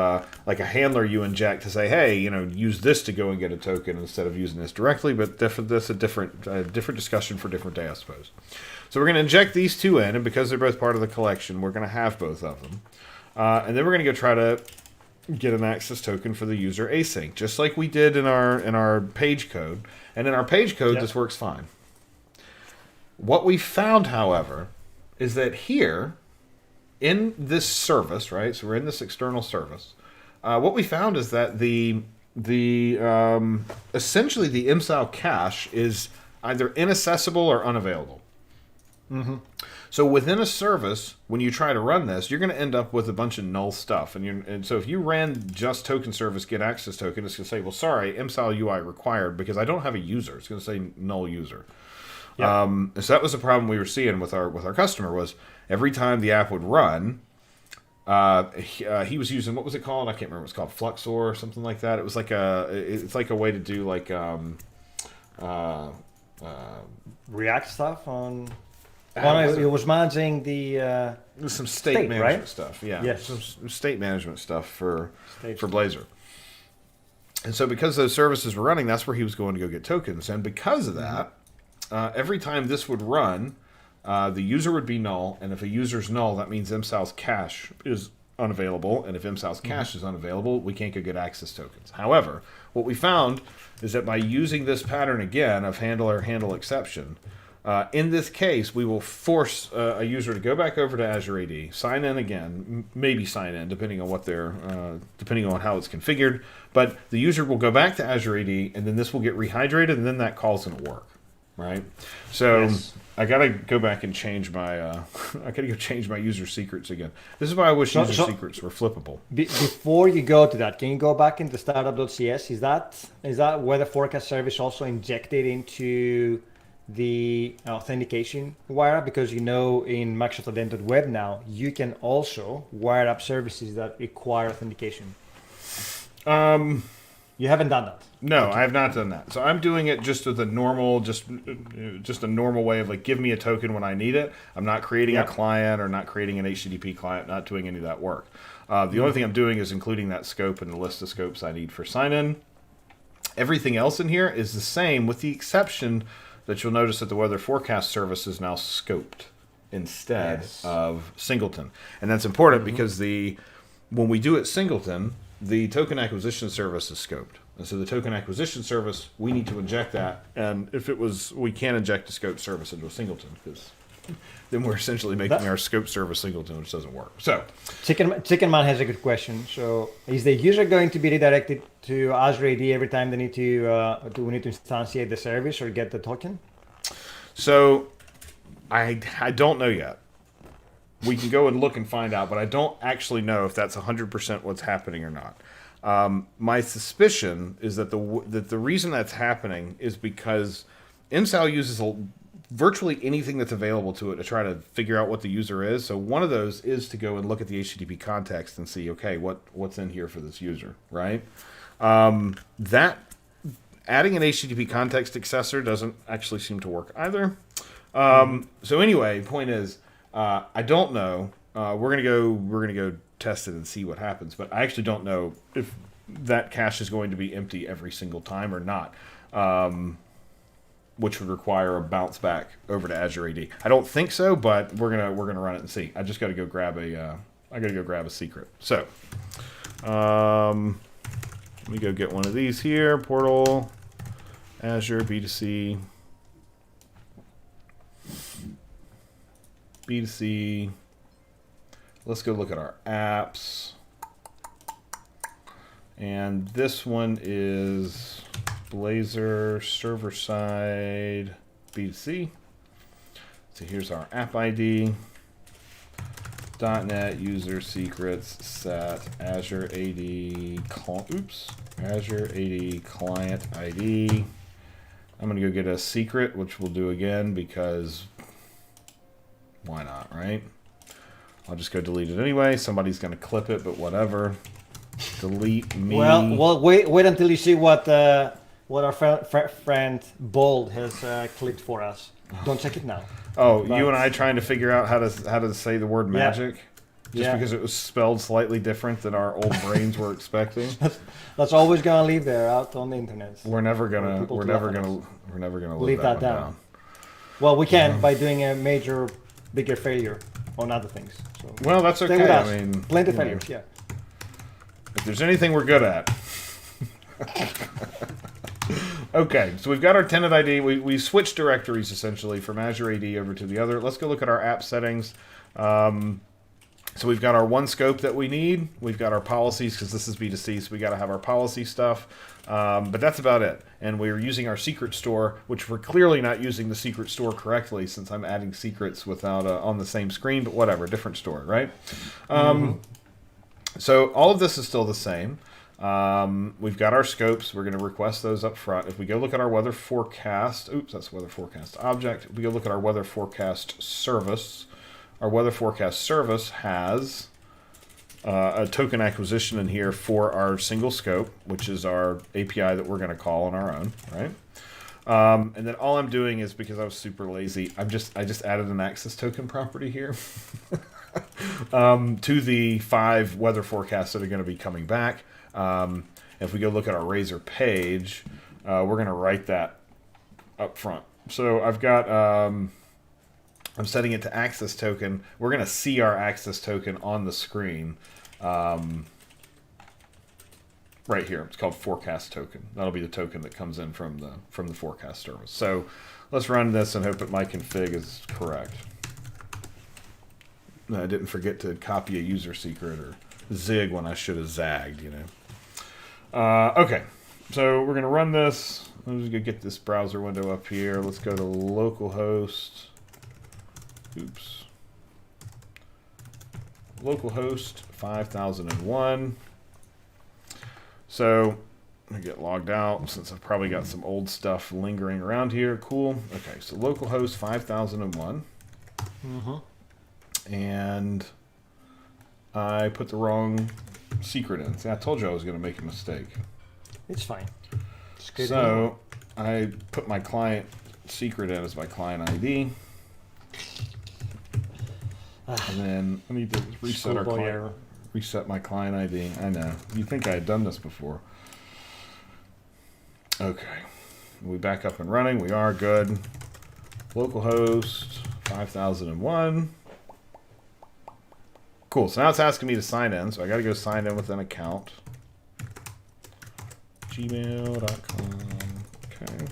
like a handler you inject to say, hey, use this to go and get a token instead of using this directly. But that's a different discussion for a different day, I suppose. So we're going to inject these two in, and because they're both part of the collection, we're going to have both of them. And then we're going to go try to get an access token for the user async, just like we did in our page code. And in our page code, This works fine. What we found, however, is that here, in this service, right? So we're in this external service. What we found is that the essentially the MSAL cache is either inaccessible or unavailable. Mm-hmm. So within a service, when you try to run this, you're going to end up with a bunch of null stuff. And so if you ran just token service get access token, it's going to say, well, sorry, MSAL UI required because I don't have a user. It's going to say null user. Yeah. So that was the problem we were seeing with our customer was every time the app would run, he was using, what was it called? I can't remember what it's called, Fluxor or something like that. It was like it's like a way to do like React stuff on. It was managing the some state management right? stuff. Yeah, yes. Some state management stuff for Blazor. And so because those services were running, that's where he was going to go get tokens. And because of that, every time this would run, the user would be null. And if a user's null, that means MSAL's cache is unavailable. And if MSAL's cache is unavailable, we can't go get access tokens. However, what we found is that by using this pattern again of handle exception, in this case, we will force a user to go back over to Azure AD, sign in again, maybe sign in, depending on depending on how it's configured. But the user will go back to Azure AD, and then this will get rehydrated, and then that call's going to work, right? So I got to go back and change my change my user secrets again. This is why I wish user secrets were flippable. Before you go to that, can you go back into startup.cs? Is that weather forecast service also injected into the authentication wire? Because in Microsoft Identity Web now, you can also wire up services that require authentication. You haven't done that. No, I have not done that. So I'm doing it just with a normal, just a normal way of like, give me a token when I need it. I'm not creating a client or not creating an HTTP client, not doing any of that work. The only thing I'm doing is including that scope in the list of scopes I need for sign-in. Everything else in here is the same, with the exception that you'll notice that the weather forecast service is now scoped instead of singleton. And that's important because when we do it singleton, the token acquisition service is scoped. And so the token acquisition service, we need to inject that. And we can't inject a scoped service into a singleton because then we're essentially making our scope service singleton, which doesn't work. So Chicken Man has a good question. So is the user going to be redirected to Azure AD every time they need to instantiate the service or get the token? So I don't know yet. We can go and look and find out, but I don't actually know if that's 100% what's happening or not. My suspicion is that the reason that's happening is because MSAL uses virtually anything that's available to it to try to figure out what the user is. So one of those is to go and look at the HTTP context and see, okay, what's in here for this user, right? That adding an HTTP context accessor doesn't actually seem to work either. So anyway, point is, I don't know. We're gonna go test it and see what happens. But I actually don't know if that cache is going to be empty every single time or not. Which would require a bounce back over to Azure AD. I don't think so, but we're gonna run it and see. I just got to go grab a secret. So, let me go get one of these here. Portal, Azure B2C, B2C. Let's go look at our apps. And this one is Blazor server-side B2C. So here's our app ID. .NET user secrets set Azure AD Azure AD client ID. I'm gonna go get a secret, which we'll do again because why not, right? I'll just go delete it anyway. Somebody's gonna clip it, but whatever. Delete me. Well, wait until you see what our friend Bold has clicked for us. Don't check it now. Oh, but you and I trying to figure out how to say the word magic, just because it was spelled slightly different than our old brains were expecting. That's always gonna leave there out on the internet. We're never gonna leave that down. Well, we can by doing a bigger failure on other things. So well, that's okay. I mean, plenty of failures. Yeah. If there's anything we're good at. Okay, so we've got our tenant ID. We switched directories essentially from Azure AD over to the other. Let's go look at our app settings. So we've got our one scope that we need. We've got our policies because this is B2C, so we got to have our policy stuff. But that's about it. And we're using our secret store, which we're clearly not using the secret store correctly since I'm adding secrets without on the same screen. But whatever, different store, right? So all of this is still the same. We've got our scopes. We're going to request those up front. If we go look at our weather forecast, that's weather forecast object. If we go look at our weather forecast service, our weather forecast service has a token acquisition in here for our single scope, which is our API that we're going to call on our own, right? And then all I'm doing is, because I was super lazy, I just added an access token property here to the 5 weather forecasts that are going to be coming back. If we go look at our Razor page, we're going to write that up front. So I've got, I'm setting it to access token. We're going to see our access token on the screen right here. It's called forecast token. That'll be the token that comes in from the forecast service. So let's run this and hope that my config is correct. I didn't forget to copy a user secret or zig when I should have zagged, you know. Okay, so we're going to run this. I'm just going to get this browser window up here. Let's go to localhost. Oops. Localhost 5001. So I'm going to get logged out since I've probably got some old stuff lingering around here. Cool. Okay, so localhost 5001. And I put the wrong secret in. See, I told you I was going to make a mistake. It's fine. So I put my client secret in as my client ID. And then I need to reset my client ID. I know. You'd think I had done this before. Okay. We back up and running. We are good. Localhost 5001. Cool. So now it's asking me to sign in. So I got to go sign in with an account. Gmail.com. Okay.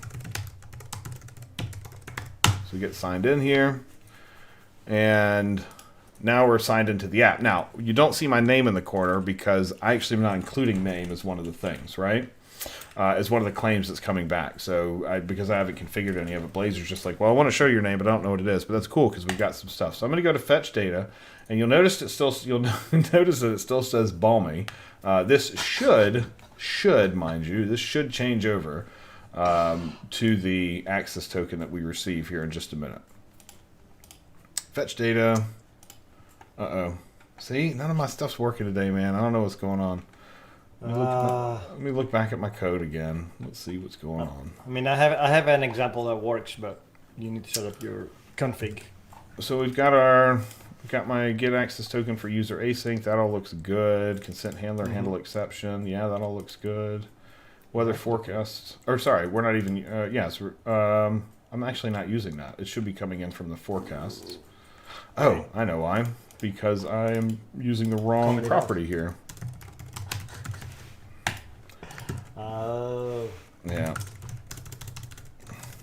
So we get signed in here. And now we're signed into the app. Now, you don't see my name in the corner because I actually am not including name as one of the things, right? is one of the claims that's coming back. So because I haven't configured any of it, Blazor's just like, well, I want to show your name, but I don't know what it is. But that's cool because we've got some stuff. So I'm going to go to fetch data, and you'll notice that it still says Balmy. This should, mind you, this should change over to the access token that we receive here in just a minute. Fetch data. Uh-oh. See, none of my stuff's working today, man. I don't know what's going on. Let me look back at my code again. Let's see what's going on. I mean, I have an example that works, but you need to set up your config. So we've got my get access token for user async. That all looks good. Consent handler handle exception. Yeah, that all looks good. Weather forecast. Or sorry, we're not even. I'm actually not using that. It should be coming in from the forecasts. Oh, I know why. Because I am using the wrong property here. Oh. Yeah.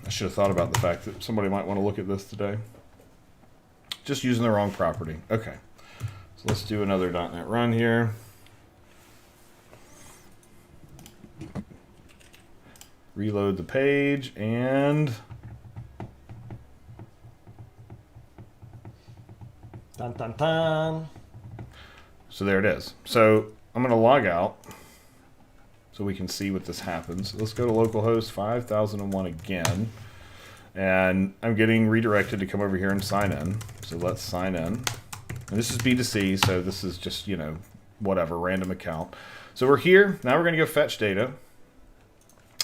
I should have thought about the fact that somebody might want to look at this today. Just using the wrong property. Okay. So let's do another .NET run here. Reload the page and... Dun, dun, dun. So there it is. So I'm going to log out so we can see what this happens. Let's go to localhost 5001 again. And I'm getting redirected to come over here and sign in. So let's sign in. And this is B2C, so this is just, whatever, random account. So we're here. Now we're going to go fetch data.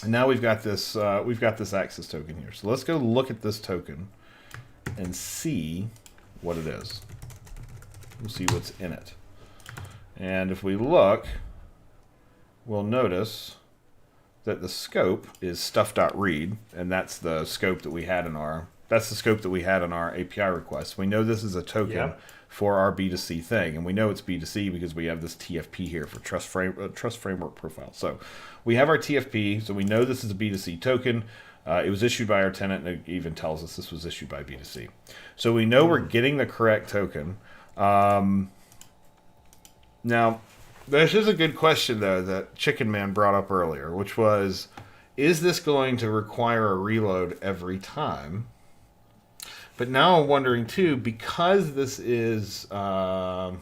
And now we've got this access token here. So let's go look at this token and see what it is. We'll see what's in it. And if we look, we'll notice that the scope is stuff.read, and that's the scope that we had in our API request. We know this is a token for our B2C thing, and we know it's B2C because we have this TFP here for trust framework profile. So we have our TFP, so we know this is a B2C token. It was issued by our tenant, and it even tells us this was issued by B2C. So we know we're getting the correct token. Now, this is a good question, though, that Chicken Man brought up earlier, which was, is this going to require a reload every time? But now I'm wondering, too, because this is Blazor,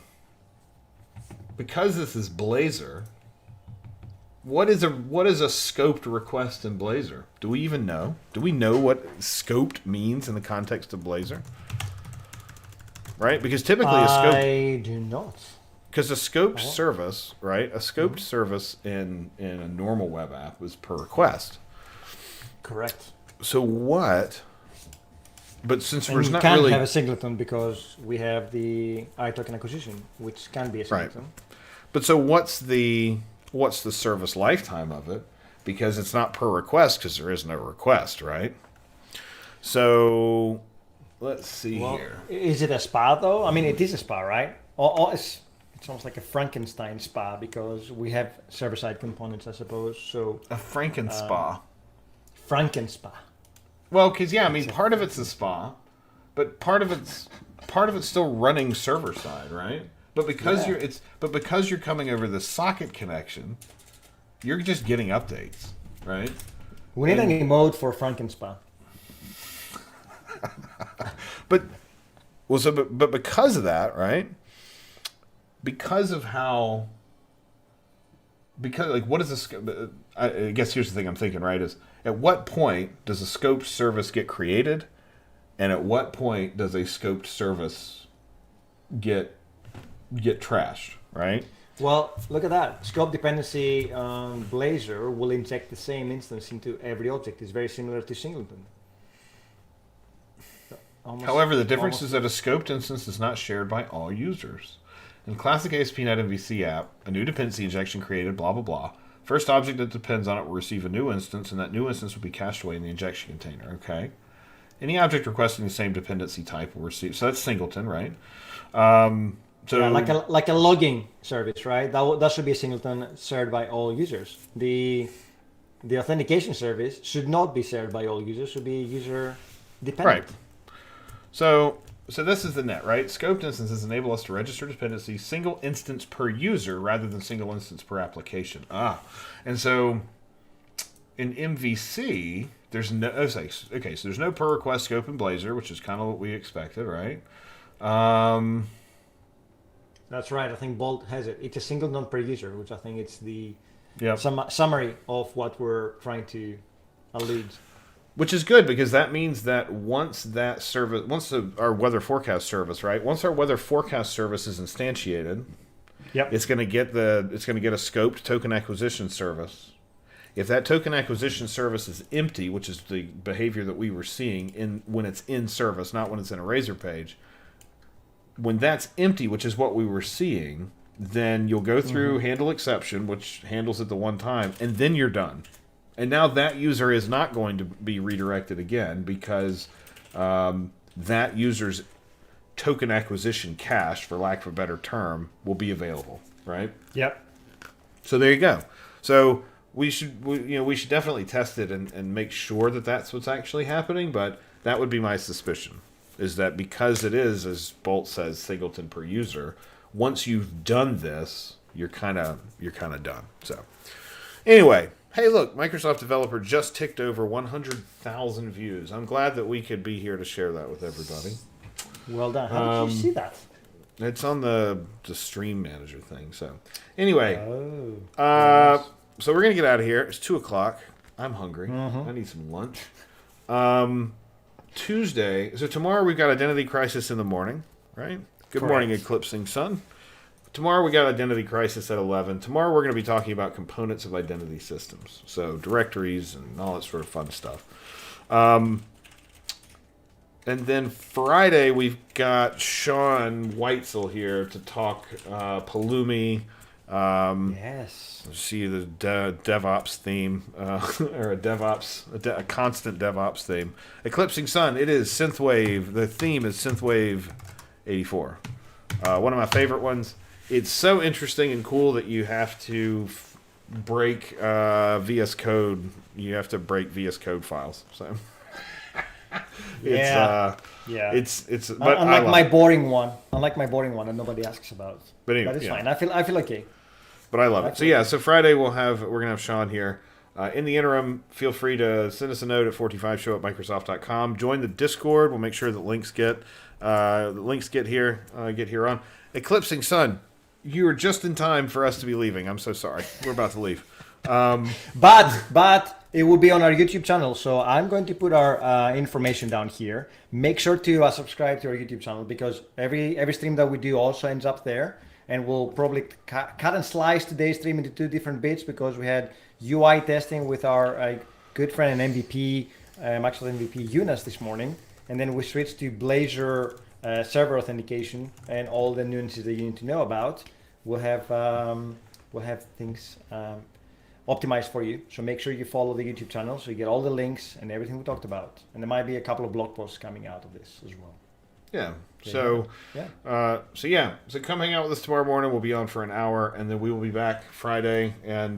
what is a scoped request in Blazor? Do we even know? Do we know what scoped means in the context of Blazor? Right? Because typically I do not. Because a scoped service, right? A scoped service in a normal web app is per request. Correct. So what? But since we're not can't really have a singleton because we have the iToken acquisition, which can be a singleton. Right. But so what's the service lifetime of it? Because it's not per request because there is no request, right? So let's see here. Is it a spa though? I mean, it is a spa, right? It's almost like a Frankenstein spa because we have server-side components, I suppose. So a Frankenspa. Frankenspa. Well, because part of it's a spa, but part of it's still running server-side, right? But because you're coming over the socket connection, you're just getting updates, right? We need an emote for Frankenspa. but because of that, right? Because what is this? I guess here's the thing I'm thinking, right? Is at what point does a scoped service get created, and at what point does a scoped service get trashed, right? Well, look at that. Scope dependency on Blazor will inject the same instance into every object. It's very similar to singleton. However, the difference is that a scoped instance is not shared by all users. In classic ASP.NET MVC app, a new dependency injection created, blah, blah, blah. First object that depends on it will receive a new instance, and that new instance will be cached away in the injection container, okay? Any object requesting the same dependency type will receive... So that's singleton, right? Like a logging service, right? That should be a singleton shared by all users. The authentication service should not be shared by all users. Should be user dependent. Right. So this is the net, right? Scoped instances enable us to register dependencies single instance per user rather than single instance per application. And so in MVC, there's no okay. So there's no per request scope in Blazor, which is kind of what we expected, right? That's right. I think Bolt has it. It's a single node per user, which I think it's the Yep. summary of what we're trying to allude. Which is good because that means that once that service, our weather forecast service, right? Once our weather forecast service is instantiated, Yep. it's going to get a scoped token acquisition service. If that token acquisition service is empty, which is the behavior that we were seeing when it's in service, not when it's in a Razor page, when that's empty, which is what we were seeing, then you'll go through handle exception, which handles it the one time, and then you're done. And now that user is not going to be redirected again because that user's token acquisition cache, for lack of a better term, will be available, right? Yep. So there you go. So we should definitely test it and make sure that that's what's actually happening. But that would be my suspicion, is that because it is, as Bolt says, singleton per user, once you've done this, you're kind of done. So anyway. Hey, look, Microsoft Developer just ticked over 100,000 views. I'm glad that we could be here to share that with everybody. Well done. How did you see that? It's on the stream manager thing. So anyway, Nice. so we're going to get out of here. It's 2 o'clock. I'm hungry. I need some lunch. Tuesday. So tomorrow we've got Identity Crisis in the morning, right? Good morning, Eclipsing Sun. Tomorrow we got Identity Crisis at 11. Tomorrow we're going to be talking about components of identity systems. So directories and all that sort of fun stuff. And then Friday we've got Sean Weitzel here to talk Pulumi. Yes. See the DevOps theme, or a constant DevOps theme. Eclipsing Sun, it is Synthwave. The theme is Synthwave 84. One of my favorite ones. It's so interesting and cool that you have to break VS Code. You have to break VS Code files. So it's. But unlike my boring one that nobody asks about. But anyway, it's fine. I feel okay. But I love it. So yeah, so Friday we're gonna have Sean here. In the interim, feel free to send us a note at 45show@microsoft.com. Join the Discord. We'll make sure that links get here on. Eclipsing Sun, you were just in time for us to be leaving. I'm so sorry. We're about to leave. But it will be on our YouTube channel, so I'm going to put our information down here. Make sure to subscribe to our YouTube channel because every stream that we do also ends up there, and we'll probably cut and slice today's stream into 2 different bits because we had UI testing with our good friend and MVP, Microsoft MVP Eunice this morning, and then we switched to Blazor server authentication and all the nuances that you need to know about. We'll have things optimized for you. So make sure you follow the YouTube channel so you get all the links and everything we talked about. And there might be a couple of blog posts coming out of this as well. Yeah. So come hang out with us tomorrow morning. We'll be on for an hour, and then we will be back Friday. And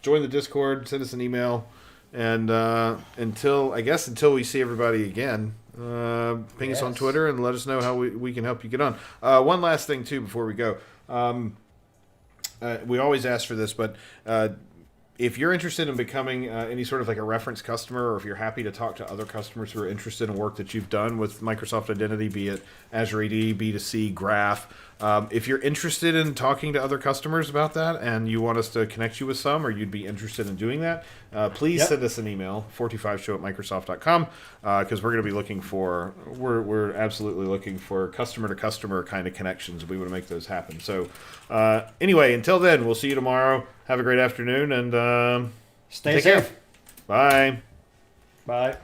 join the Discord. Send us an email. And until we see everybody again, ping us on Twitter and let us know how we can help you get on. One last thing too before we go. We always ask for this, but if you're interested in becoming any sort of like a reference customer, or if you're happy to talk to other customers who are interested in work that you've done with Microsoft Identity, be it Azure AD, B2C, Graph, if you're interested in talking to other customers about that and you want us to connect you with some, or you'd be interested in doing that, please send us an email, 45show@microsoft.com, because we're going to be we're absolutely looking for customer-to-customer kind of connections. We want to make those happen. So anyway, until then, we'll see you tomorrow. Have a great afternoon, and stay safe. Care. Bye. Bye.